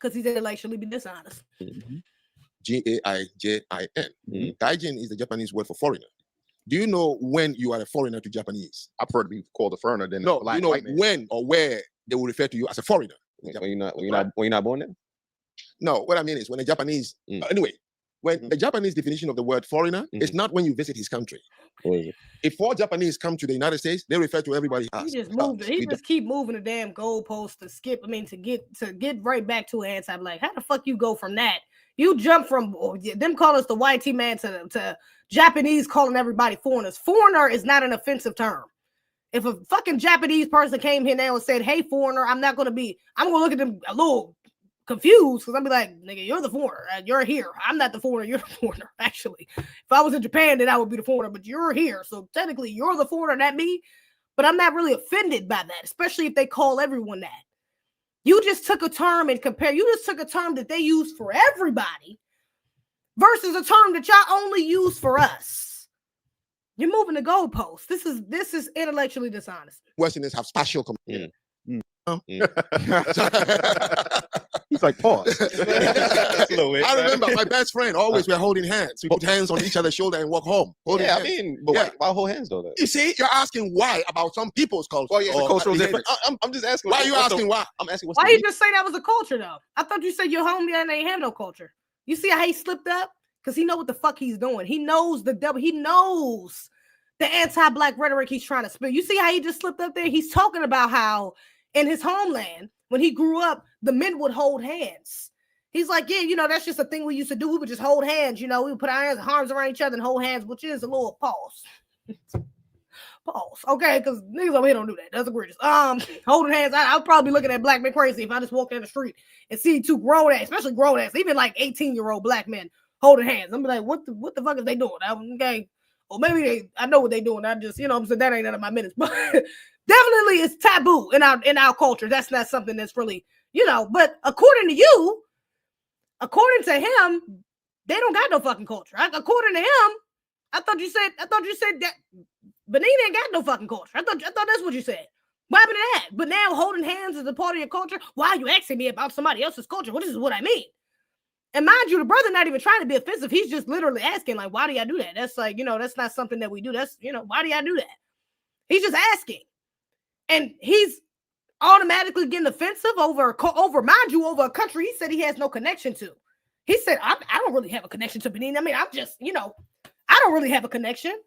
because he said intellectually be dishonest. Gaijin. Gaijin is the Japanese word for foreigner. Do you know when you are a foreigner to Japanese? I prefer to be called a foreigner than no. You know when or where they will refer to you as a foreigner. When you're not born there? No, what I mean is when a Japanese anyway, When the Japanese definition of the word foreigner is not when you visit his country. If 4 Japanese come to the United States, they refer to everybody as. He just moved. He just keep moving the damn goalpost to skip. I mean, to get right back to an anti-black. How the fuck you go from that? You jump from them calling us the white man to Japanese calling everybody foreigners. Foreigner is not an offensive term. If a fucking Japanese person came here now and said, "Hey, foreigner," I'm gonna look at them a little confused because I'm be like, "Nigga, you're the foreigner. You're here. I'm not the foreigner. You're the foreigner." Actually, if I was in Japan, then I would be the foreigner. But you're here, so technically, you're the foreigner, not me. But I'm not really offended by that, especially if they call everyone that. You just took a term and compare. You just took a term that they use for everybody versus a term that y'all only use for us. You're moving the goalposts. This is intellectually dishonest. Westerners have spatial. He's like, pause. I remember my best friend always were holding hands. We put hands on each other's shoulder and walk home. I mean, but why hold hands though? You see, you're asking why about some people's culture. Oh yeah, the cultural difference. I'm just asking. Why are you asking why? I'm asking why you just say that was a culture though? I thought you said your homie and they have no culture. You see how he slipped up? Because he know what the fuck he's doing. He knows the devil. He knows the anti-black rhetoric he's trying to spit. You see how he just slipped up there? He's talking about how in his homeland, when he grew up, the men would hold hands. He's like, yeah, that's just a thing we used to do. We would just hold hands, we would put our arms around each other and hold hands, which is a little pause. Pause. Okay, because niggas over here don't do that. That's egregious. Holding hands, I'll probably be looking at black men crazy if I just walk down the street and see 2 grown ass, especially grown ass, even like 18-year-old black men holding hands. I'm like, what the fuck is they doing? Okay. Or maybe I know what they doing. I just, I'm saying that ain't none of my minutes. But definitely it's taboo in our culture. That's not something that's really, but according to you, according to him, they don't got no fucking culture. According to him, I thought you said that Benin ain't got no fucking culture. I thought that's what you said. What happened to that? But now holding hands is a part of your culture. Why are you asking me about somebody else's culture? Well, this is what I mean. And mind you, the brother not even trying to be offensive. He's just literally asking, like, why do y'all do that? That's like, that's not something that we do. That's, why do y'all do that? He's just asking. And he's automatically getting offensive over a country he said he has no connection to. He said, I don't really have a connection to Benin. I mean, I'm just, I don't really have a connection.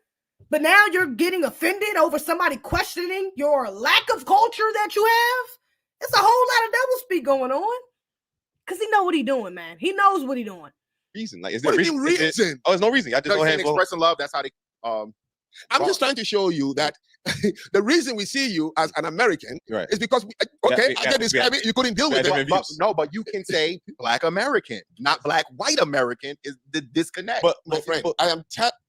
But now you're getting offended over somebody questioning your lack of culture that you have. It's a whole lot of doublespeak going on. Because he know what he doing, man. He knows what he doing. Reason. Like, is there reason? Reason? There's no reason. I just go ahead and expressing love. That's how they I'm just trying to show you that the reason we see you as an American is because I can describe it. You couldn't deal with it. But you can say Black American, not Black white American is the disconnect. But my friend, I am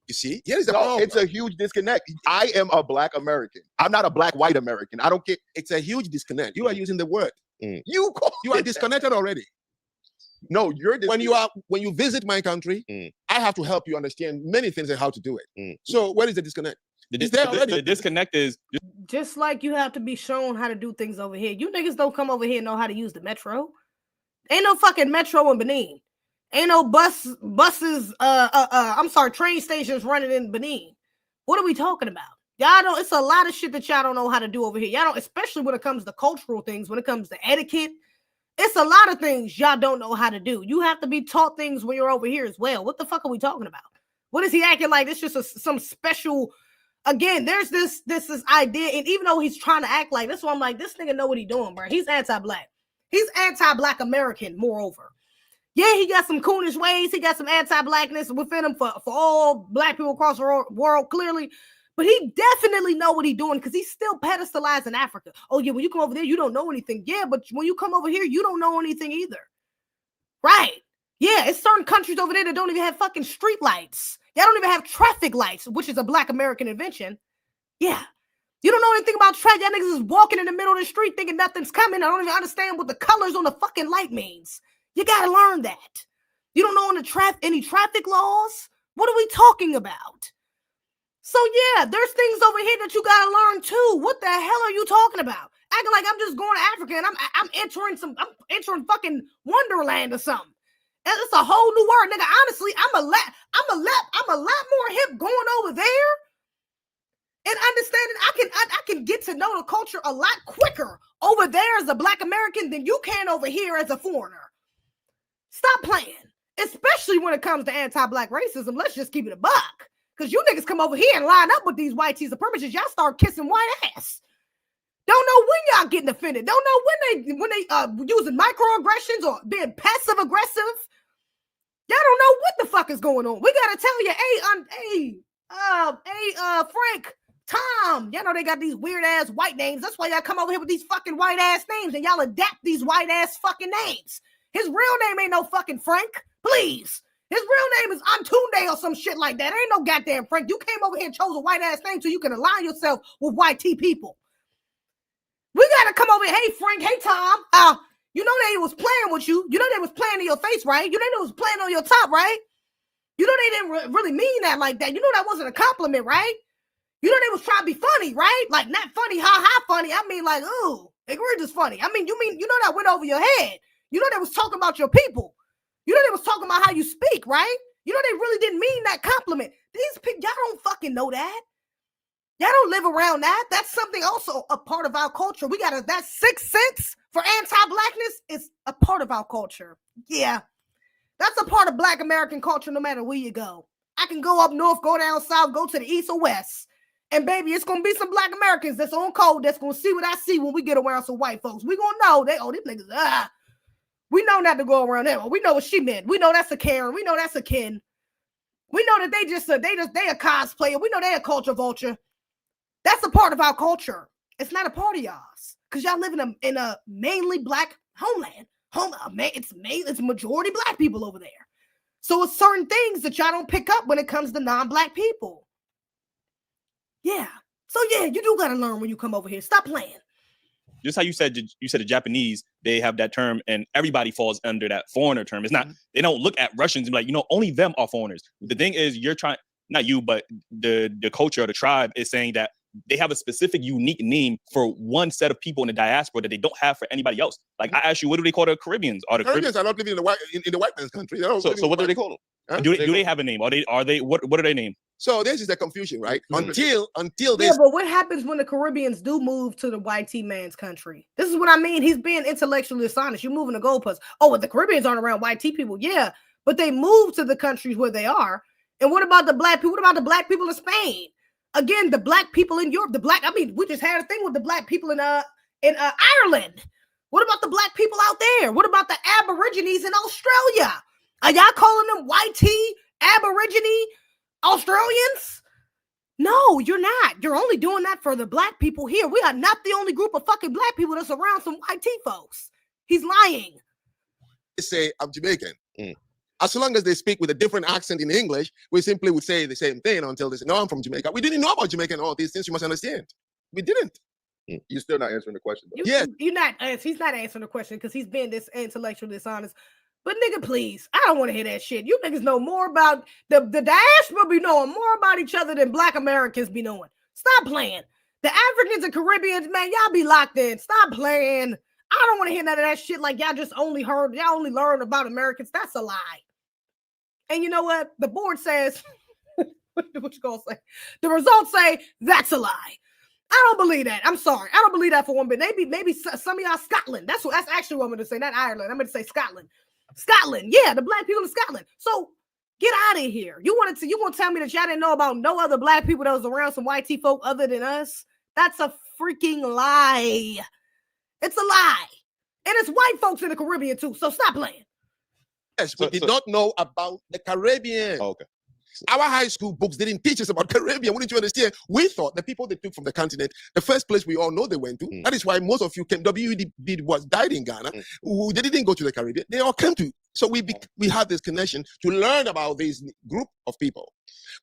you see, here's the problem. It's a huge disconnect. I am a Black American. I'm not a Black white American. I don't get. It's a huge disconnect. You are using the word. You are disconnected already. No, you're when you visit my country, I have to help you understand many things and how to do it. So where is the disconnect? The disconnect is just like you have to be shown how to do things over here. You niggas don't come over here and know how to use the metro. Ain't no fucking metro in Benin. Ain't no buses. Train stations running in Benin. What are we talking about? Y'all don't. It's a lot of shit that y'all don't know how to do over here. Y'all don't, especially when it comes to cultural things. When it comes to etiquette. It's a lot of things y'all don't know how to do. You have to be taught things when you're over here as well. What the fuck are we talking about? What is he acting like? It's just some special. Again, there's this idea, and even though he's trying to act like this, one I'm like, this nigga know what he doing, bro. He's anti-black. He's anti-black American. Moreover, yeah, he got some coonish ways. He got some anti-blackness within him for all black people across the world, clearly. But he definitely know what he's doing because he's still pedestalizing Africa. Oh, yeah, when you come over there, you don't know anything. Yeah, but when you come over here, you don't know anything either. Right. Yeah, it's certain countries over there that don't even have fucking street lights. Y'all don't even have traffic lights, which is a Black American invention. Yeah. You don't know anything about traffic. Y'all niggas is walking in the middle of the street thinking nothing's coming. I don't even understand what the colors on the fucking light means. You got to learn that. You don't know any traffic laws? What are we talking about? So yeah, there's things over here that you gotta learn too. What the hell are you talking about? Acting like I'm just going to Africa and I'm entering fucking Wonderland or something. It's a whole new word, nigga. Honestly, I'm a lot more hip going over there and understanding. I can get to know the culture a lot quicker over there as a Black American than you can over here as a foreigner. Stop playing. especially when it comes to anti-black racism. Let's just keep it a buck. Because you niggas come over here and line up with these white supremacists. Y'all start kissing white ass. Don't know when y'all getting offended. Don't know when they using microaggressions or being passive aggressive. Y'all don't know what the fuck is going on. We gotta tell you, Frank, Tom. Y'all know they got these weird ass white names. That's why y'all come over here with these fucking white ass names and y'all adapt these white ass fucking names. His real name ain't no fucking Frank. Please. His real name is Antunde or some shit like that. Ain't no goddamn Frank. You came over here and chose a white ass name so you can align yourself with white T people. We gotta come over here. Hey Frank, hey Tom. You know they was playing with you. You know they was playing in your face, right? You know they was playing on your top, right? You know they didn't really mean that like that. You know that wasn't a compliment, right? You know they was trying to be funny, right? Like not funny, ha funny. I mean like, ooh, egregious funny. I mean, you know that went over your head. You know they was talking about your people. You know they was talking about how you speak, right? You know they really didn't mean that compliment. These people, y'all don't fucking know that. Y'all don't live around that. That's something also a part of our culture. We got that sixth sense for anti-blackness is a part of our culture. Yeah, that's a part of Black American culture no matter where you go. I can go up north, go down south, go to the east or west. And baby, it's going to be some Black Americans that's on code that's going to see what I see when we get around some white folks. We going to know, these niggas, we know not to go around them. We know what she meant. We know that's a Karen. We know that's a Ken. We know that they a cosplayer. We know they a culture vulture. That's a part of our culture. It's not a part of y'all's because y'all live in a mainly Black homeland. It's majority Black people over there. So it's certain things that y'all don't pick up when it comes to non-Black people. Yeah. So yeah, you do gotta learn when you come over here. Stop playing. Just how you said the Japanese, they have that term and everybody falls under that foreigner term. It's not, they don't look at Russians and be like, only them are foreigners. The thing is you're trying, not you, but the culture of the tribe is saying that they have a specific unique name for one set of people in the diaspora that they don't have for anybody else. Like I asked you, what do they call the Caribbeans? Are the Caribbeans are not living in the white man's country. So what do they call them? Huh? Do they have a name? What are they named? So this is the confusion, right? Until this. Yeah, but what happens when the Caribbeans do move to the white T man's country? This is what I mean. He's being intellectually dishonest. You're moving the goalposts. Oh, well, the Caribbeans aren't around white T people. Yeah, but they move to the countries where they are. And what about the Black people? What about the Black people in Spain? Again, the Black people in Europe, we just had a thing with the Black people in Ireland. What about the Black people out there? What about the Aborigines in Australia? Are y'all calling them white T Aborigine Australians? No, you're not. You're only doing that for the Black people here. We are not the only group of fucking Black people that's around some white T folks. He's lying. They say I'm Jamaican. As long as they speak with a different accent in English, we simply would say the same thing until they say, no, I'm from Jamaica. We didn't know about Jamaica and all these things. You must understand. We didn't. You're still not answering the question. Yes. He's not answering the question because he's being this intellectually dishonest. But nigga, please, I don't want to hear that shit. You niggas know more about the diaspora be knowing more about each other than Black Americans be knowing. Stop playing. The Africans and Caribbeans, man, y'all be locked in. Stop playing. I don't want to hear none of that shit like y'all only learned about Americans. That's a lie. And you know what? The board says, what you gonna say? The results say that's a lie. I don't believe that. I'm sorry. I don't believe that for one bit. Maybe some of y'all Scotland. That's actually what I'm going to say. Not Ireland. I'm going to say Scotland. Scotland. Yeah, the Black people in Scotland. So get out of here. You want to tell me that y'all didn't know about no other Black people that was around some white T folk other than us? That's a freaking lie. It's a lie. And it's white folks in the Caribbean too. So stop playing. Yes, we did not know about the Caribbean. Oh, okay. Our high school books didn't teach us about Caribbean. Wouldn't you understand? We thought the people they took from the continent, the first place we all know they went to. That is why most of you came. WED was died in Ghana. They didn't go to the Caribbean. They all came to. So we had this connection to learn about this group of people.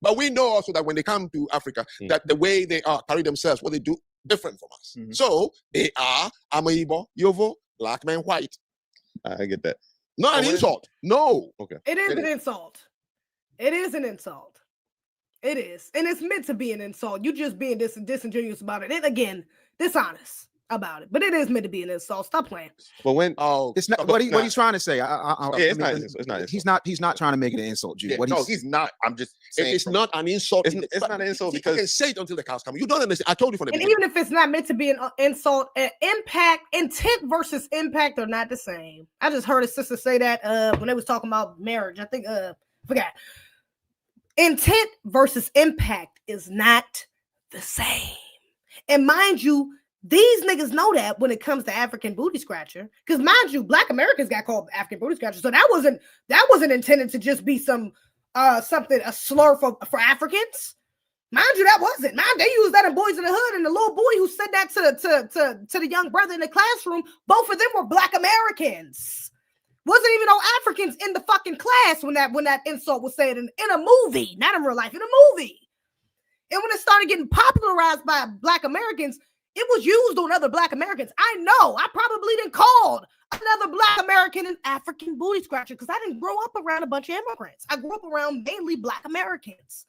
But we know also that when they come to Africa, that the way they carry themselves, what they do, different from us. So they are Amaibo, Yovo, Black man, white. I get that. Not an insult. No. Okay. It is an insult. It is an insult. It is. And it's meant to be an insult. You just being disingenuous about it. And again, dishonest. about it. But it is meant to be an insult. Stop playing. But when It's not what he's trying to say. He's not trying to make it an insult, Jude. Yeah, No, he's not. I'm just saying it's not an insult. It's not an insult because I can say it until the cows come. You don't understand. I told you from the And beginning. even if it's not meant to be an insult, intent versus impact are not the same. I just heard a sister say that when they was talking about marriage. I think forgot. Intent versus impact is not the same. And mind you, these niggas know that when it comes to African booty scratcher, because mind you, Black Americans got called African booty scratcher, so that wasn't intended to just be some a slur for Africans. Mind you, that wasn't. They used that in Boys in the Hood, and the little boy who said that to the young brother in the classroom, both of them were Black Americans. Wasn't even no Africans in the fucking class when that insult was said in a movie, not in real life, in a movie. And when it started getting popularized by Black Americans, it was used on other Black Americans. I know. I probably didn't call another Black American an African booty scratcher because I didn't grow up around a bunch of immigrants. I grew up around mainly Black Americans.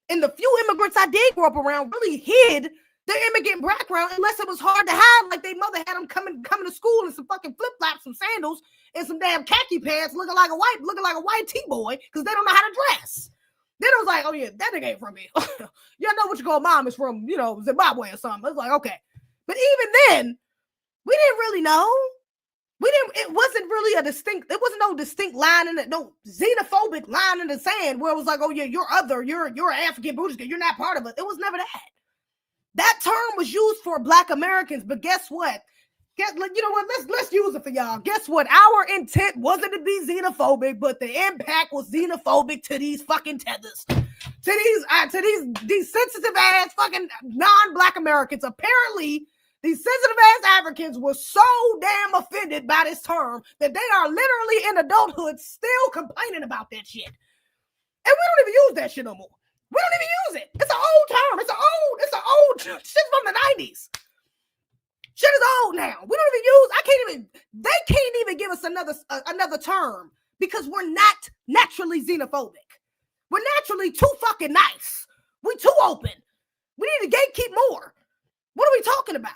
And the few immigrants I did grow up around really hid their immigrant background unless it was hard to hide, like their mother had them coming to school in some fucking flip-flops, some sandals, and some damn khaki pants looking like a white T-boy because they don't know how to dress. Then it was like, oh yeah, that nigga ain't from me. Y'all know what you call mom is from, Zimbabwe or something. It's like, okay. But even then, we didn't really know. It wasn't no distinct line no xenophobic line in the sand where it was like, oh yeah, you're an African booty, you're not part of it. It was never that. That term was used for Black Americans, but guess what? You know what? Let's use it for y'all. Guess what? Our intent wasn't to be xenophobic, but the impact was xenophobic to these fucking tethers, to these sensitive ass fucking non-Black Americans. Apparently, these sensitive ass Africans were so damn offended by this term that they are literally in adulthood still complaining about that shit, and we don't even use that shit no more. We don't even use it. It's an old term. It's an old shit from the 90s. Shit is old now. We don't even use. They can't even give us another term because we're not naturally xenophobic. We're naturally too fucking nice. We too open. We need to gatekeep more. What are we talking about?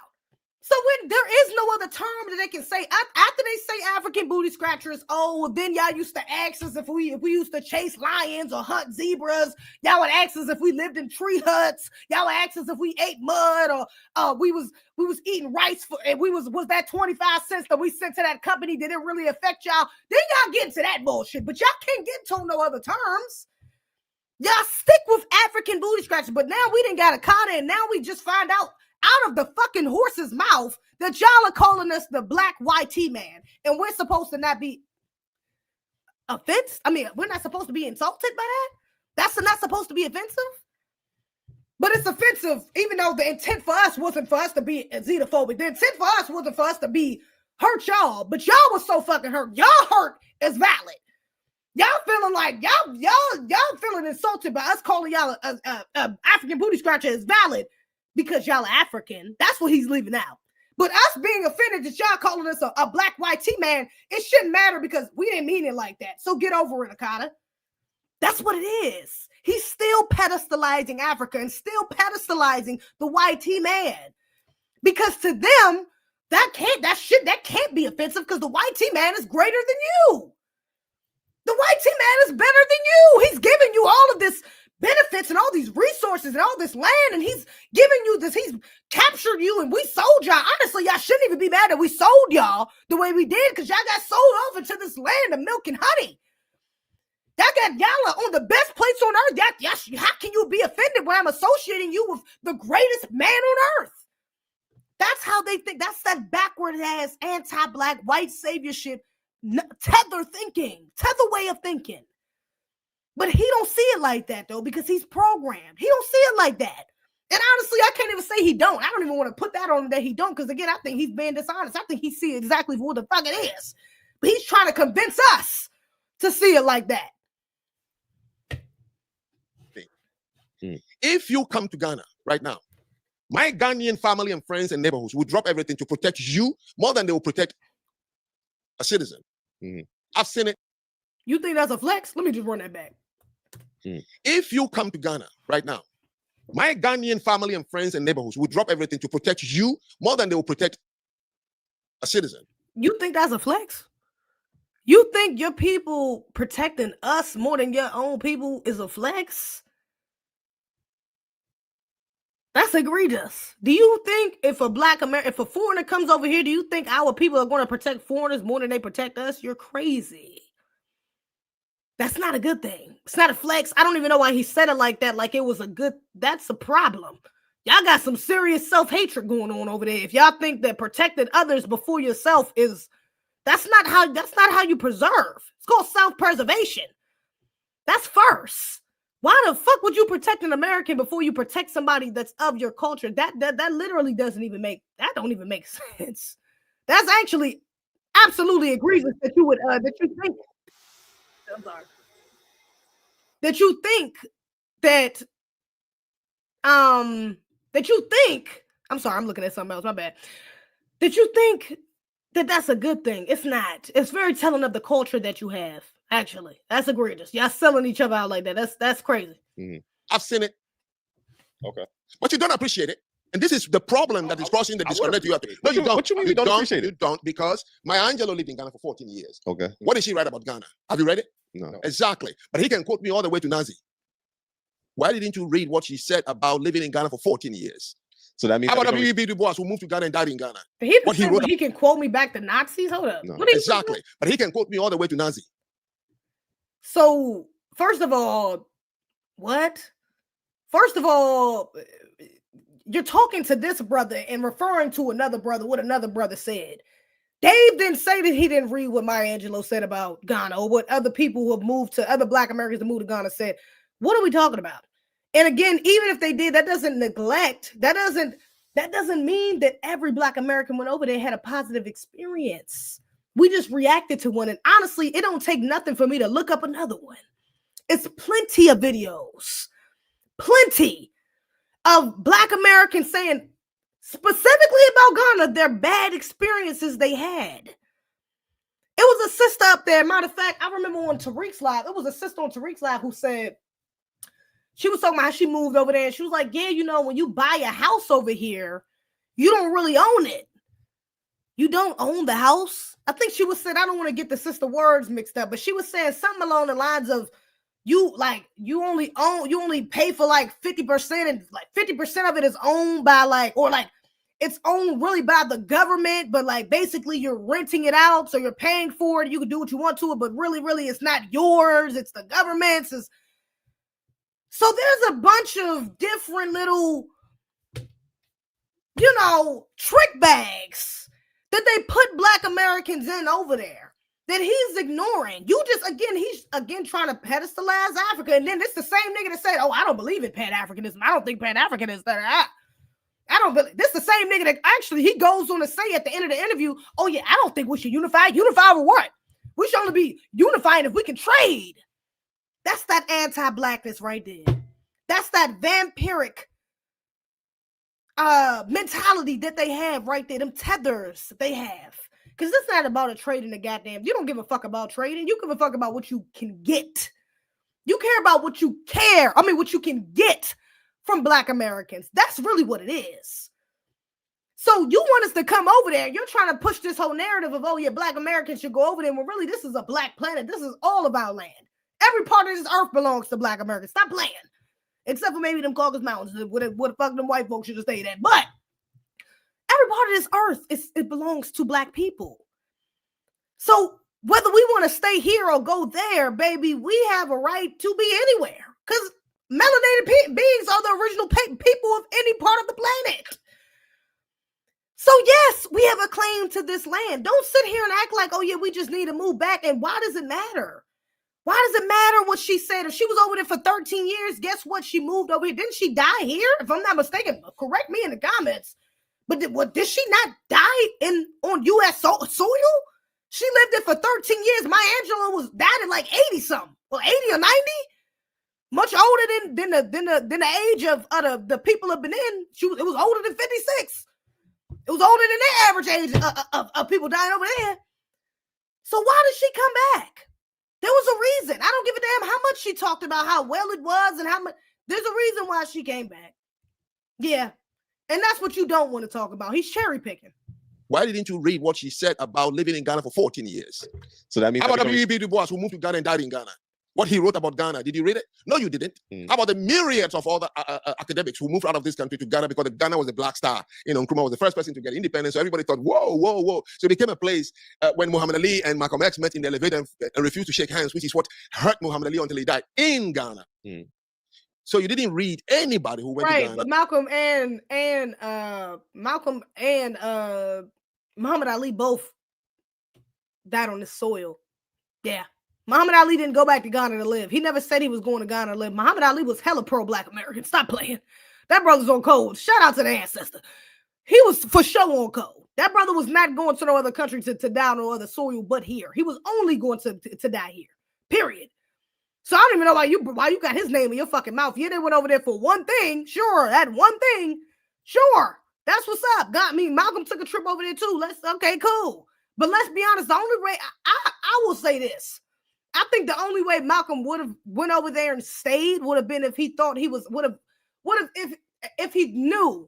So when there is no other term that they can say after they say African booty scratchers, oh, well, then y'all used to ask us if we used to chase lions or hunt zebras. Y'all would ask us if we lived in tree huts. Y'all would ask us if we ate mud or we was eating rice and was that 25 cents that we sent to that company, did it really affect y'all? Then y'all get into that bullshit, but y'all can't get to no other terms. Y'all stick with African booty scratchers, but now we done got a counter, and now we just find out of the fucking horse's mouth that y'all are calling us the Black YT man, and we're supposed to not be offensive. I mean, we're not supposed to be insulted by that. That's not supposed to be offensive, but it's offensive, even though the intent for us wasn't for us to be xenophobic. The intent for us wasn't for us to be hurt y'all, but y'all was so fucking hurt. Y'all hurt is valid. Y'all feeling like y'all feeling insulted by us calling y'all a African booty scratcher is valid. Because y'all are African. That's what he's leaving out. But us being offended that y'all calling us a Black YT man, it shouldn't matter because we didn't mean it like that. So get over it, Akata. That's what it is. He's still pedestalizing Africa and still pedestalizing the YT man. Because to them, that can't be offensive because the YT man is greater than you. The YT man is better than you. He's giving you all of this benefits and all these resources and all this land, and he's giving you this, he's captured you, and we sold y'all. Honestly, y'all shouldn't even be mad that we sold y'all the way we did, because y'all got sold over to this land of milk and honey. Y'all are on the best place on earth. How can you be offended when I'm associating you with the greatest man on earth? That's how they think. That's that backward ass anti-Black white savior shit, tether way of thinking. But he don't see it like that, though, because he's programmed. He don't see it like that. And honestly, I can't even say he don't. I don't even want to put that on him that he don't, because, again, I think he's being dishonest. I think he sees exactly what the fuck it is. But he's trying to convince us to see it like that. If you come to Ghana right now, my Ghanaian family and friends and neighborhoods will drop everything to protect you more than they will protect a citizen. I've seen it. You think that's a flex? Let me just run that back. If you come to Ghana right now, My Ghanaian family and friends and neighborhoods will drop everything to protect you more than they will protect a citizen. You think that's a flex? You think your people protecting us more than your own people is a flex? That's egregious. Do you think if a foreigner comes over here, do you think our people are going to protect foreigners more than they protect us? You're crazy. That's not a good thing. It's not a flex. I don't even know why he said it like that, like it was a good, that's a problem. Y'all got some serious self-hatred going on over there. If y'all think that protecting others before yourself is, that's not how you preserve. It's called self-preservation. That's first. Why the fuck would you protect an American before you protect somebody that's of your culture? That literally don't even make sense. That's actually absolutely egregious that you would that you think. I'm sorry. That you think that I'm sorry, I'm looking at something else, my bad. That you think that that's a good thing. It's not. It's very telling of the culture that you have. Actually, that's egregious. Y'all selling each other out like that. That's crazy. Mm-hmm. I've seen it. Okay, but you don't appreciate it, and this is the problem that is causing the disconnect. You have to. No, you don't. What you mean you don't appreciate it? You don't, because Maya Angelou lived in Ghana for 14 years. Okay. What did she write about Ghana? Have you read it? No. Exactly. But he can quote me all the way to Nazi. Why didn't you read what she said about living in Ghana for 14 years? So that means how about W.E.B. Du Bois, who moved to Ghana and died in Ghana? He can quote me back to Nazis? Hold up. No. Exactly. But he can quote me all the way to Nazi. So, first of all, what? First of all, you're talking to this brother and referring to another brother, what another brother said. Dave didn't say that he didn't read what Maya Angelou said about Ghana or what other people who have moved to, other Black Americans that moved to Ghana said. What are we talking about? And again, even if they did, that doesn't mean that every Black American went over there had a positive experience. We just reacted to one. And honestly, it don't take nothing for me to look up another one. It's plenty of videos, plenty of Black Americans saying specifically about Ghana, their bad experiences they had. It was a sister up there. Matter of fact, I remember on Tariq's live, it was a sister on Tariq's live who said, she was talking about how she moved over there. And she was like, yeah, you know, when you buy a house over here, you don't really own it. You don't own the house. I think she was saying, I don't want to get the sister words mixed up, but she was saying something along the lines of, you only pay for like 50%, and like 50% of it is owned by it's owned really by the government, but like basically you're renting it out, so you're paying for it. You can do what you want to it, but really it's not yours. It's the government's. So there's a bunch of different little, trick bags that they put Black Americans in over there that he's ignoring. He's trying to pedestalize Africa. And then it's the same nigga that said, oh, I don't believe in Pan-Africanism. I don't think Pan-Africanism. I don't believe. This is the same nigga that actually he goes on to say at the end of the interview, oh yeah, I don't think we should unify. Unify with what? We should only be unified if we can trade. That's that anti-Blackness right there. That's that vampiric mentality that they have right there. Them tethers that they have. Because it's not about a trading the goddamn. You don't give a fuck about trading. You give a fuck about what you can get. You care about what you can get from Black Americans. That's really what it is. So you want us to come over there. You're trying to push this whole narrative of, oh yeah, Black Americans should go over there. When really this is a Black planet. This is all about land. Every part of this earth belongs to Black Americans. Stop playing. Except for maybe them Caucasus Mountains, where the fuck them white folks should have stayed at. But every part of this earth, it belongs to Black people. So whether we want to stay here or go there, baby, we have a right to be anywhere. Because melanated beings are the original people of any part of the planet. So yes, we have a claim to this land. Don't sit here and act like, oh yeah, we just need to move back. And why does it matter? Why does it matter what she said? If she was over there for 13 years, guess what? She moved over here. Didn't she die here? If I'm not mistaken, correct me in the comments. But did she not die on U.S. soil? She lived there for 13 years. Maya Angelou died at like 80 something, or 80 or 90. Much older than the age of the people of Benin. It was older than 56. It was older than their average age of people dying over there. So why did she come back? There was a reason. I don't give a damn how much she talked about how well it was and how much. There's a reason why she came back. Yeah. And that's what you don't want to talk about. He's cherry picking. Why didn't you read what she said about living in Ghana for 14 years? So that means How about W.E.B. Du Bois, who moved to Ghana and died in Ghana? What he wrote about Ghana, did you read it? No, you didn't. How about the myriads of other academics who moved out of this country to Ghana because Ghana was a black star? You know, Nkrumah was the first person to get independence, so everybody thought, whoa, whoa, whoa. So it became a place when Muhammad Ali and Malcolm X met in the elevator and refused to shake hands, which is what hurt Muhammad Ali until he died in Ghana. So you didn't read anybody who went to Ghana. But Malcolm and Muhammad Ali both died on this soil. Yeah. Muhammad Ali didn't go back to Ghana to live. He never said he was going to Ghana to live. Muhammad Ali was hella pro-Black American. Stop playing. That brother's on code. Shout out to the ancestor. He was for sure on code. That brother was not going to no other country to die on no other soil but here. He was only going to die here. Period. So I don't even know why you got his name in your fucking mouth. Yeah, they went over there for one thing. Sure, that one thing. Sure. That's what's up. Malcolm took a trip over there too. Okay, cool. But let's be honest, the only way I will say this. I think the only way Malcolm would have went over there and stayed would have been if he thought he would have if he knew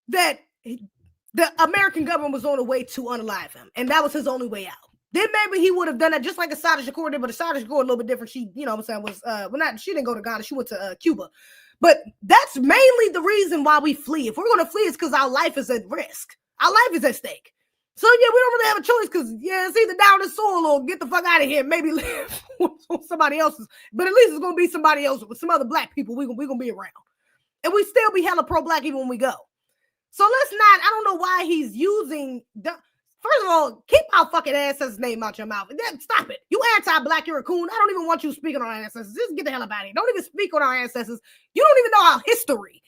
that the American government was on the way to unalive him, and that was his only way out. Then maybe he would have done that just like Asada Shakur did, but Asada Shakur a little bit different. She, you know what I'm saying, she didn't go to Ghana, she went to Cuba. But that's mainly the reason why we flee. If we're going to flee, it's because our life is at risk. Our life is at stake. So, yeah, we don't really have a choice because, it's either down the soil or get the fuck out of here. Maybe live on somebody else's. But at least it's going to be somebody else with some other Black people we're going to be around. And we still be hella pro-Black even when we go. So let's not, I don't know why he's using, first of all, keep our fucking ancestors' name out your mouth. And then stop it. You anti-Black, you're a coon. I don't even want you speaking on our ancestors. Just get the hell out of here. Don't even speak on our ancestors. You don't even know our history.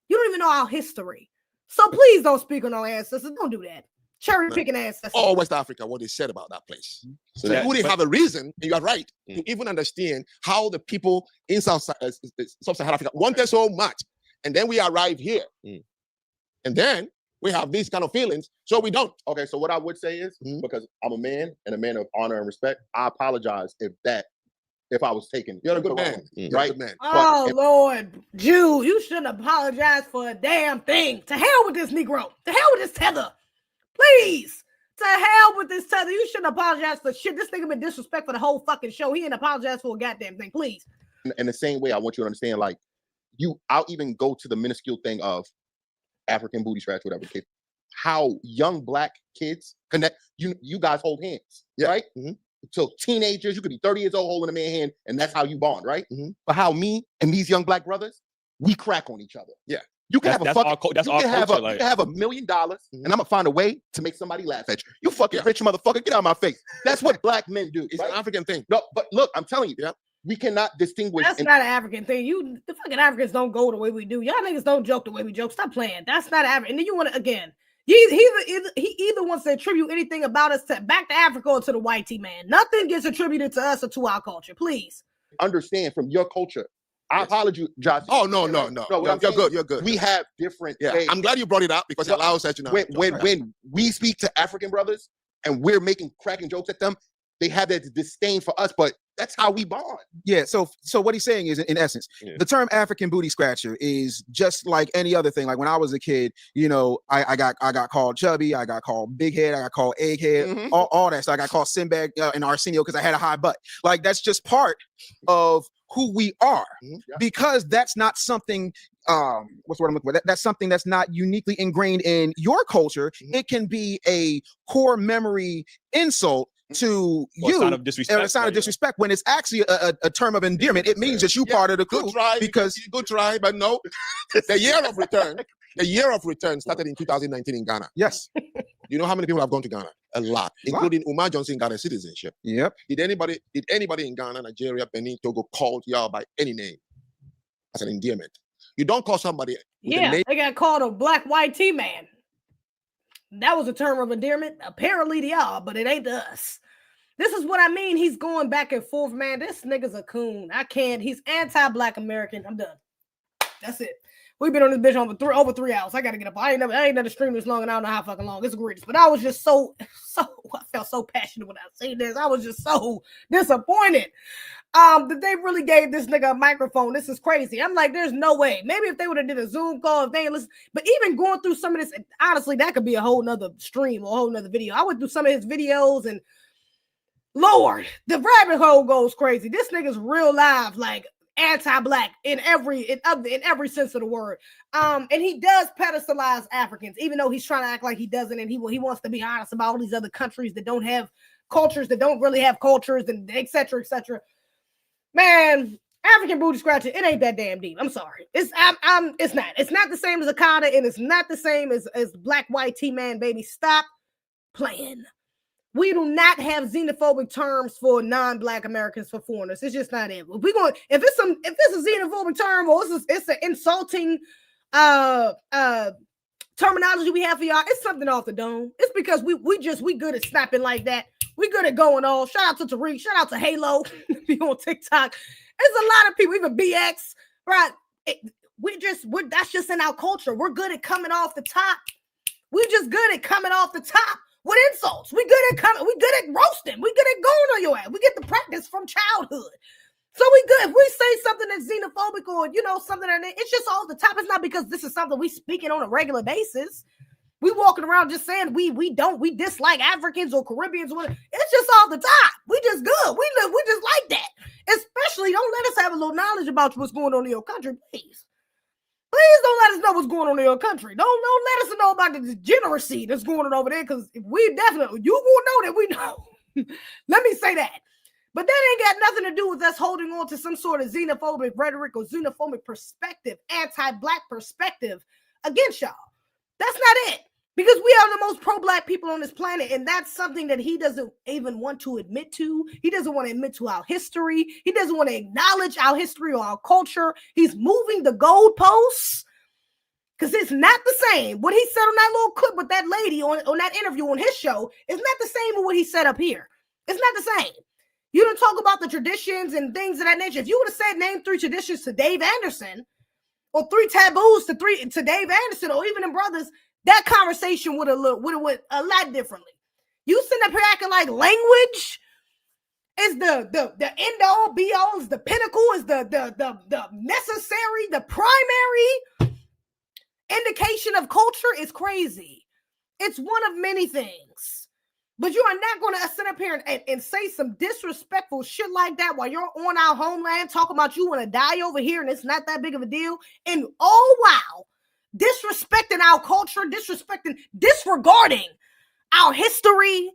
You don't even know our history. So please don't speak on our ancestors. Don't do that. Cherry picking ancestors. All West Africa, what they said about that place. So you wouldn't have a reason, and you are right, to even understand how the people in Sub-Saharan Africa wanted so much. And then we arrive here. And then we have these kind of feelings, so we don't. Okay, so what I would say is, because I'm a man and a man of honor and respect, I apologize if I was taken. You're a good man, right? Good man. Oh, Lord, Jew, you shouldn't apologize for a damn thing. To hell with this Negro. To hell with this tether. Please. To hell with this tether. You shouldn't apologize for shit. This nigga been disrespectful the whole fucking show. He ain't apologized for a goddamn thing. Please. In the same way, I want you to understand, like, I'll even go to the minuscule thing of African booty scratch, whatever the case. How young Black kids connect. You guys hold hands, right? So teenagers, you could be 30 years old holding a man's hand, and that's how you bond, right? But how me and these young Black brothers, we crack on each other. Yeah. You can have You can have $1 million, and I'm gonna find a way to make somebody laugh at you. You fucking rich motherfucker, get out of my face. That's what Black men do. It's an African thing. No, but look, I'm telling you, we cannot distinguish. That's not an African thing. The fucking Africans don't go the way we do. Y'all niggas don't joke the way we joke. Stop playing. That's not African. And then you want to, again, he either wants to attribute anything about us back to Africa or to the white man. Nothing gets attributed to us or to our culture. Please. Understand from your culture. I apologize. Oh, no. You're good. We have different ways. I'm glad you brought it up because it allows us to know. When we speak to African brothers and we're cracking jokes at them, they have that disdain for us, but that's how we bond. Yeah. So what he's saying is, in essence, the term African booty scratcher is just like any other thing. Like when I was a kid, I got called chubby, I got called big head, I got called egghead, all that stuff. I got called Sinbad and Arsenio because I had a high butt. Like that's just part of who we are, because that's not something. What's the word I'm looking for? That's something that's not uniquely ingrained in your culture. It can be a core memory insult to you, a sign of disrespect, when it's actually a term of endearment. It means that you part of the crew. Good try, but no. The year of return started in 2019 in Ghana. Yes. You know how many people have gone to Ghana? A lot, including Umar Johnson got a citizenship. Yep. Did anybody in Ghana, Nigeria, Benin, Togo call y'all by any name as an endearment? You don't call somebody. They got called a black white man. That was a term of endearment, apparently to y'all, but it ain't to us. This is what I mean. He's going back and forth, man. This nigga's a coon. I can't. He's anti-Black American. I'm done. That's it. We've been on this bitch over 3 hours. I gotta get up. I ain't never streamed this long, and I don't know how fucking long. It's greatest. But I was just I felt so passionate when I seen this. I was just so disappointed. that they really gave this nigga a microphone. This is crazy. I'm like, there's no way. Maybe if they would have did a Zoom call, if they listen, but even going through some of this, honestly, that could be a whole nother stream or a whole nother video. I went through some of his videos and Lord, the rabbit hole goes crazy. This nigga's real live, like anti-black in every sense of the word. And he does pedestalize Africans, even though he's trying to act like he doesn't, and he wants to be honest about all these other countries that don't have cultures, that don't really have cultures, and et cetera, et cetera. Man, African booty scratching, it ain't that damn deep. I'm sorry. It's not. It's not the same as Akata, and it's not the same as black, white, T-man, baby. Stop playing. We do not have xenophobic terms for non-black Americans, for foreigners. It's just not it. If it's a xenophobic term or it's an insulting terminology we have for y'all, it's something off the dome. It's because we good at snapping like that. We good at going all. Shout out to Tariq. Shout out to Halo. Be on TikTok. There's a lot of people, even BX, right? That's just in our culture. We're good at coming off the top. We're just good at coming off the top with insults. We good at roasting. We good at going on your ass. We get the practice from childhood. So we good. If we say something that's xenophobic or something that it's just off the top. It's not because this is something we speaking on a regular basis. We walking around just saying we dislike Africans or Caribbeans. It's just off the top. We just good. We just like that. Especially don't let us have a little knowledge about what's going on in your country, please. Please don't let us know what's going on in your country. Don't let us know about the degeneracy that's going on over there, because you won't know that we know. Let me say that. But that ain't got nothing to do with us holding on to some sort of xenophobic rhetoric or xenophobic perspective, anti-black perspective against y'all. That's not it. Because we are the most pro-black people on this planet, and that's something that he doesn't even want to admit to. He doesn't want to admit to our history. He doesn't want to acknowledge our history or our culture. He's moving the goalposts because it's not the same. What he said on that little clip with that lady on that interview on his show is not the same as what he said up here. It's not the same. You don't talk about the traditions and things of that nature. If you would have said name 3 traditions to Dave Anderson or 3 taboos to Dave Anderson or even in Brothers, that conversation would have went a lot differently. You sitting up here acting like language is the end all be all, is the pinnacle, is the necessary, the primary indication of culture is crazy. It's one of many things. But you are not going to sit up here and say some disrespectful shit like that while you're on our homeland talking about you want to die over here and it's not that big of a deal. And oh wow, disrespecting our culture, disregarding our history,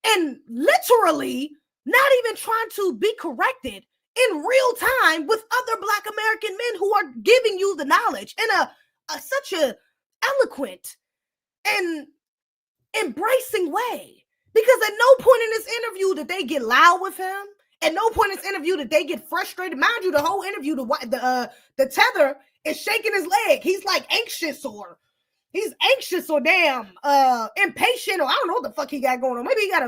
and literally not even trying to be corrected in real time with other Black American men who are giving you the knowledge in such a eloquent and embracing way. Because at no point in this interview did they get loud with him. At no point in this interview did they get frustrated. Mind you, the whole interview, the tether is shaking his leg. He's like anxious or damn impatient, or I don't know what the fuck he got going on. Maybe he got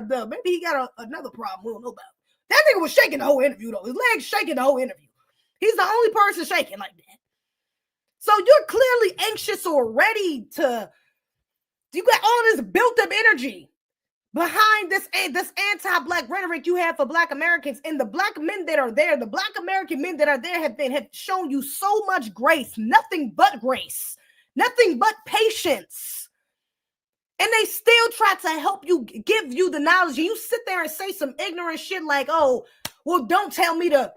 another problem we don't know about. That nigga was shaking the whole interview though. His legs shaking the whole interview. He's the only person shaking like that. So you're clearly anxious or ready to. You got all this built up energy behind this anti-black rhetoric you have for Black Americans, and the Black men that are there, the Black American men that are there have shown you so much grace, nothing but patience. And they still try to help you, give you the knowledge, and you sit there and say some ignorant shit like, oh, well, don't tell me the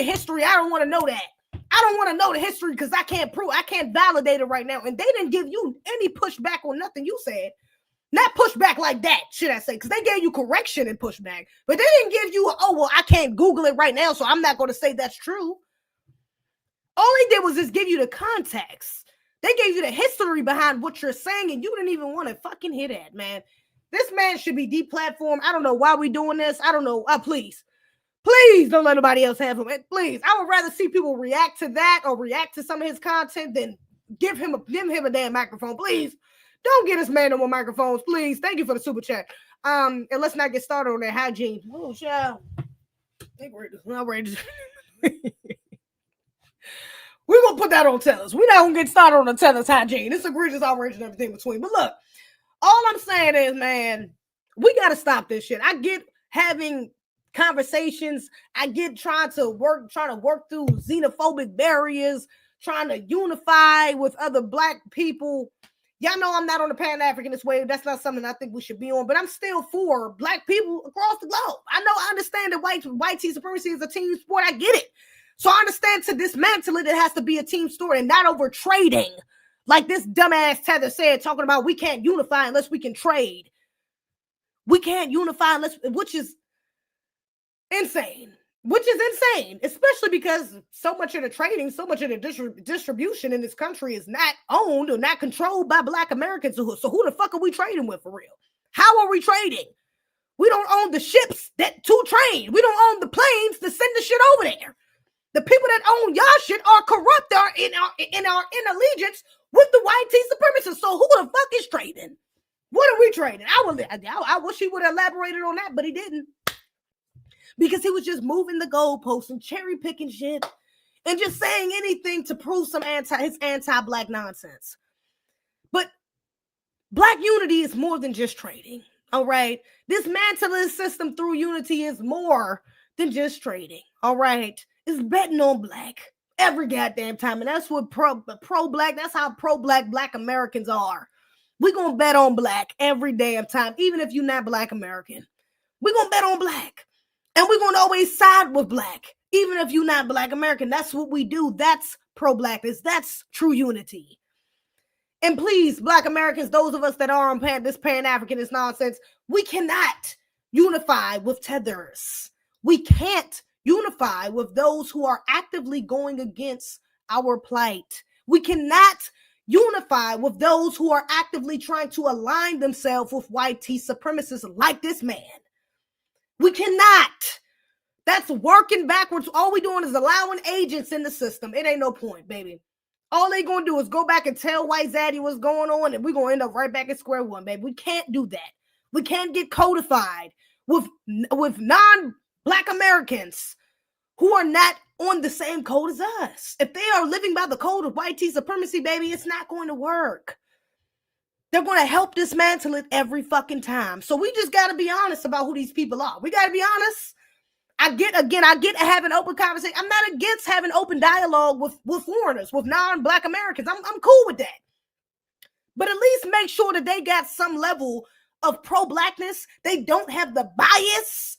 history. I don't want to know that. I don't want to know the history because I can't validate it right now. And they didn't give you any pushback on nothing you said. Not pushback like that, should I say, because they gave you correction and pushback, but they didn't give you, I can't Google it right now, so I'm not going to say that's true. All they did was just give you the context. They gave you the history behind what you're saying, and you didn't even want to fucking hear that, man. This man should be deplatformed. I don't know why we're doing this. I don't know. Please don't let nobody else have him. Please, I would rather see people react to that or react to some of his content than give him a damn microphone, please. Don't get this man no more microphones, please. Thank you for the super chat. And let's not get started on that hygiene. Oh, child. Outrageous. We're going to put that on Tellers. We're not going to get started on the Tellers hygiene. It's egregious, outrageous, and everything between. But look, all I'm saying is, man, we got to stop this shit. I get having conversations. I get trying to work through xenophobic barriers, trying to unify with other Black people. Y'all know I'm not on the Pan-Africanist wave. That's not something I think we should be on, but I'm still for Black people across the globe. I understand that white supremacy is a team sport. I get it. So I understand to dismantle it, it has to be a team sport and not over trading. Like this dumbass Tether said, talking about we can't unify unless we can trade. We can't unify which is insane. Especially because so much of the trading, so much of the distribution in this country is not owned or not controlled by Black Americans. So who the fuck are we trading with for real? How are we trading? We don't own the ships to trade. We don't own the planes to send the shit over there. The people that own y'all shit are corrupt, are in allegiance with the white supremacists. So who the fuck is trading? What are we trading? I wish he would have elaborated on that, but he didn't. Because he was just moving the goalposts and cherry picking shit and just saying anything to prove some anti-Black nonsense. But Black unity is more than just trading. All right. Dismantling the system through unity is more than just trading. All right. It's betting on Black every goddamn time. And that's what pro-Black, that's how pro-Black Americans are. We're going to bet on Black every damn time, even if you're not Black American. We're going to bet on Black. And we're going to always side with Black, even if you're not Black American. That's what we do. That's pro-Blackness. That's true unity. And please, Black Americans, those of us that are on this Pan-Africanist nonsense, we cannot unify with tethers. We can't unify with those who are actively going against our plight. We cannot unify with those who are actively trying to align themselves with white supremacists like this man. We cannot. That's working backwards. All we doing is allowing agents in the system. It ain't no point, baby. All they gonna do is go back and tell white zaddy what's going on, and we're gonna end up right back at square one, baby. We can't do that. We can't get codified with non-Black Americans who are not on the same code as us. If they are living by the code of white supremacy, baby, it's not going to work. They're going to help dismantle it every fucking time. So we just got to be honest about who these people are. We got to be honest. I get having open conversation. I'm not against having open dialogue with foreigners, with non-Black Americans. I'm cool with that. But at least make sure that they got some level of pro-Blackness. They don't have the bias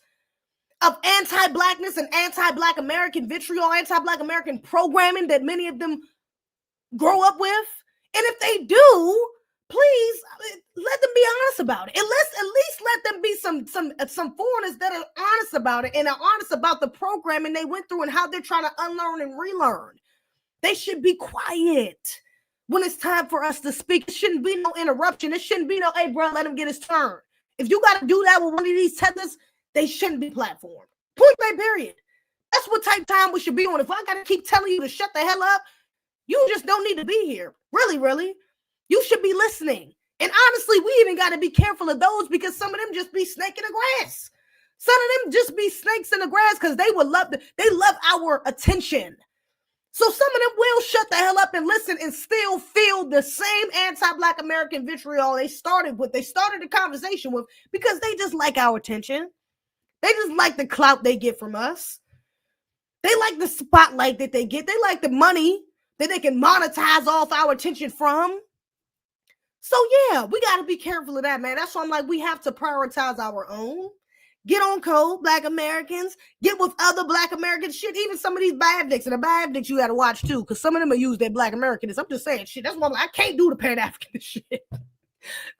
of anti-Blackness and anti-Black American vitriol, anti-Black American programming that many of them grow up with. And if they do, please let them be honest about it. At least let them be some foreigners that are honest about it and are honest about the programming they went through and how they're trying to unlearn and relearn. They should be quiet when it's time for us to speak. It shouldn't be no interruption. It shouldn't be no, hey, bro, let him get his turn. If you got to do that with one of these tethers, they shouldn't be platformed. Point blank, period. That's what type of time we should be on. If I got to keep telling you to shut the hell up, you just don't need to be here. Really, really. You should be listening. And honestly, we even got to be careful of those because some of them just be snake in the grass. Some of them just be snakes in the grass because they love our attention. So some of them will shut the hell up and listen and still feel the same anti-Black American vitriol they started the conversation with because they just like our attention. They just like the clout they get from us. They like the spotlight that they get. They like the money that they can monetize off our attention from. So yeah, we got to be careful of that, man. That's why I'm like, we have to prioritize our own. Get on code, Black Americans. Get with other Black Americans. Shit, even some of these badniks, and the badniks you got to watch too, because some of them will use their Black Americans. I'm just saying, shit, that's why I'm like, I can't do the Pan-Africanist shit.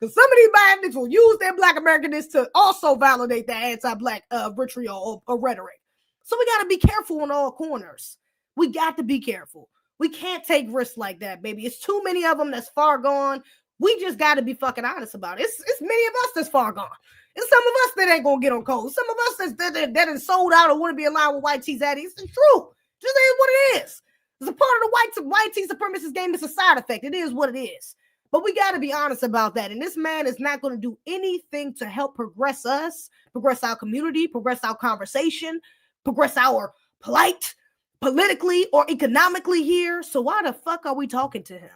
Because some of these badniks will use their Black Americanness to also validate that anti-Black vitriol or rhetoric. So we got to be careful on all corners. We got to be careful. We can't take risks like that, baby. It's too many of them that's far gone. We just got to be fucking honest about it. It's many of us that's far gone. And some of us that ain't going to get on code. Some of us that is sold out or want to be aligned with white zaddy. It's true. Just is what it is. It's a part of the white supremacist game. It's a side effect. It is what it is. But we got to be honest about that. And this man is not going to do anything to help progress us, progress our community, progress our conversation, progress our plight politically or economically here. So why the fuck are we talking to him?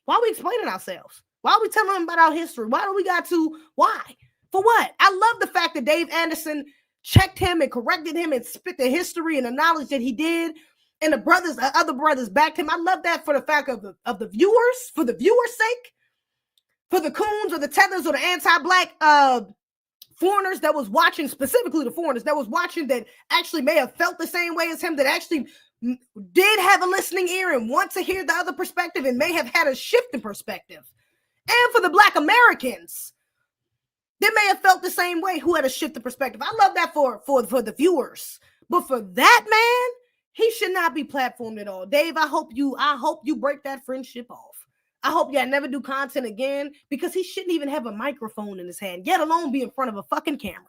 Why are we explaining ourselves? Why are we telling him about our history? Why do we got to? Why? For what? I love the fact that Dave Anderson checked him and corrected him and spit the history and the knowledge that he did. And the brothers, other brothers backed him. I love that for the fact of the viewers, for the viewers' sake, for the coons or the tethers or the anti-black foreigners that was watching, specifically the foreigners that was watching that actually may have felt the same way as him, that actually did have a listening ear and want to hear the other perspective and may have had a shift in perspective. And for the Black Americans, they may have felt the same way who had a shift in perspective. I love that for the viewers. But for that man, he should not be platformed at all. Dave, I hope you break that friendship off. I hope y'all never do content again, because he shouldn't even have a microphone in his hand, yet alone be in front of a fucking camera.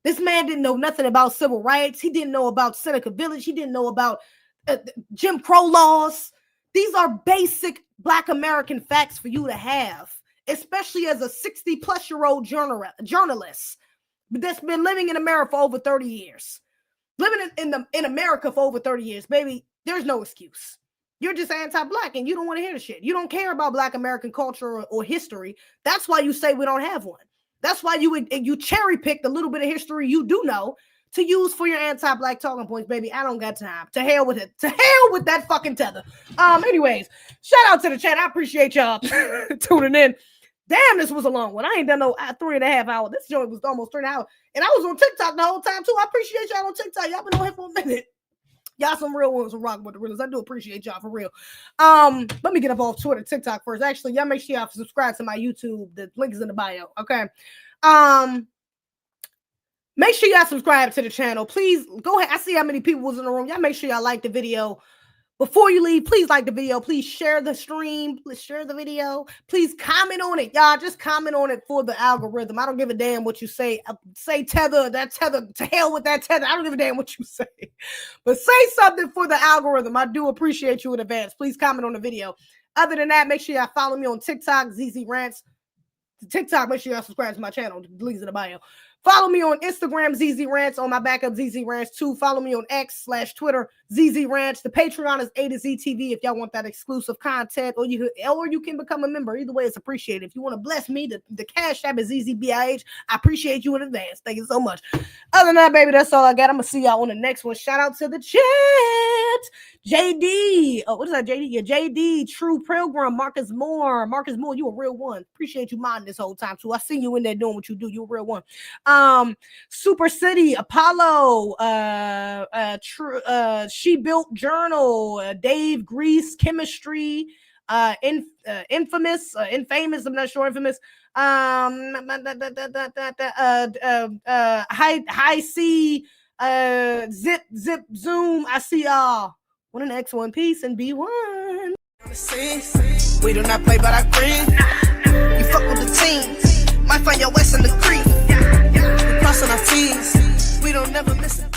This man didn't know nothing about civil rights. He didn't know about Seneca Village. He didn't know about Jim Crow laws. These are basic Black American facts for you to have, especially as a 60-plus-year-old journalist that's been living in America for over 30 years. Living in America for over 30 years, baby, there's no excuse. You're just anti-Black and you don't want to hear the shit. You don't care about Black American culture or history. That's why you say we don't have one. That's why you cherry-pick the little bit of history you do know to use for your anti-Black talking points, baby. I don't got time. To hell with it. To hell with that fucking tether. Anyways, shout out to the chat. I appreciate y'all tuning in. Damn, this was a long one. I ain't done no 3.5 hours. This joint was almost 3 hours. And I was on TikTok the whole time, too. I appreciate y'all on TikTok. Y'all been on here for a minute. Y'all some real ones from Rockin' with the Realers. I do appreciate y'all for real. Let me get up off Twitter, TikTok first. Actually, y'all make sure y'all subscribe to my YouTube. The link is in the bio, okay? Make sure y'all subscribe to the channel. Please, go ahead. I see how many people was in the room. Y'all make sure y'all like the video. Before you leave, please like the video. Please share the stream. Please share the video. Please comment on it. Y'all just comment on it for the algorithm. I don't give a damn what you say. Say tether, that tether, to hell with that tether. I don't give a damn what you say. But say something for the algorithm. I do appreciate you in advance. Please comment on the video. Other than that, make sure y'all follow me on TikTok, ZZ Rants. TikTok, make sure y'all subscribe to my channel. The link's in the bio. Follow me on Instagram, ZZ Rants, on my backup, ZZ Rants 2. Follow me on X/Twitter, ZZ Rants. The Patreon is A to Z TV if y'all want that exclusive content, or you can become a member. Either way, it's appreciated. If you want to bless me, the Cash App is ZZBIH. I appreciate you in advance. Thank you so much. Other than that, baby, that's all I got. I'm going to see y'all on the next one. Shout out to the chat. JD. Oh, what is that, JD? Yeah, JD, True Pilgrim, Marcus Moore. Marcus Moore, you a real one. Appreciate you minding this whole time, too. I see you in there doing what you do. You a real one. Super City, Apollo, She Built Journal, Dave Grease, Chemistry, Infamous, I'm not sure, Infamous, High C, Zip, Zoom. I see y'all. One in the X1, peace and be one. We do not play, but I agree. You fuck with the team, might find your West in the creek. We crossing our T's, we don't never miss it.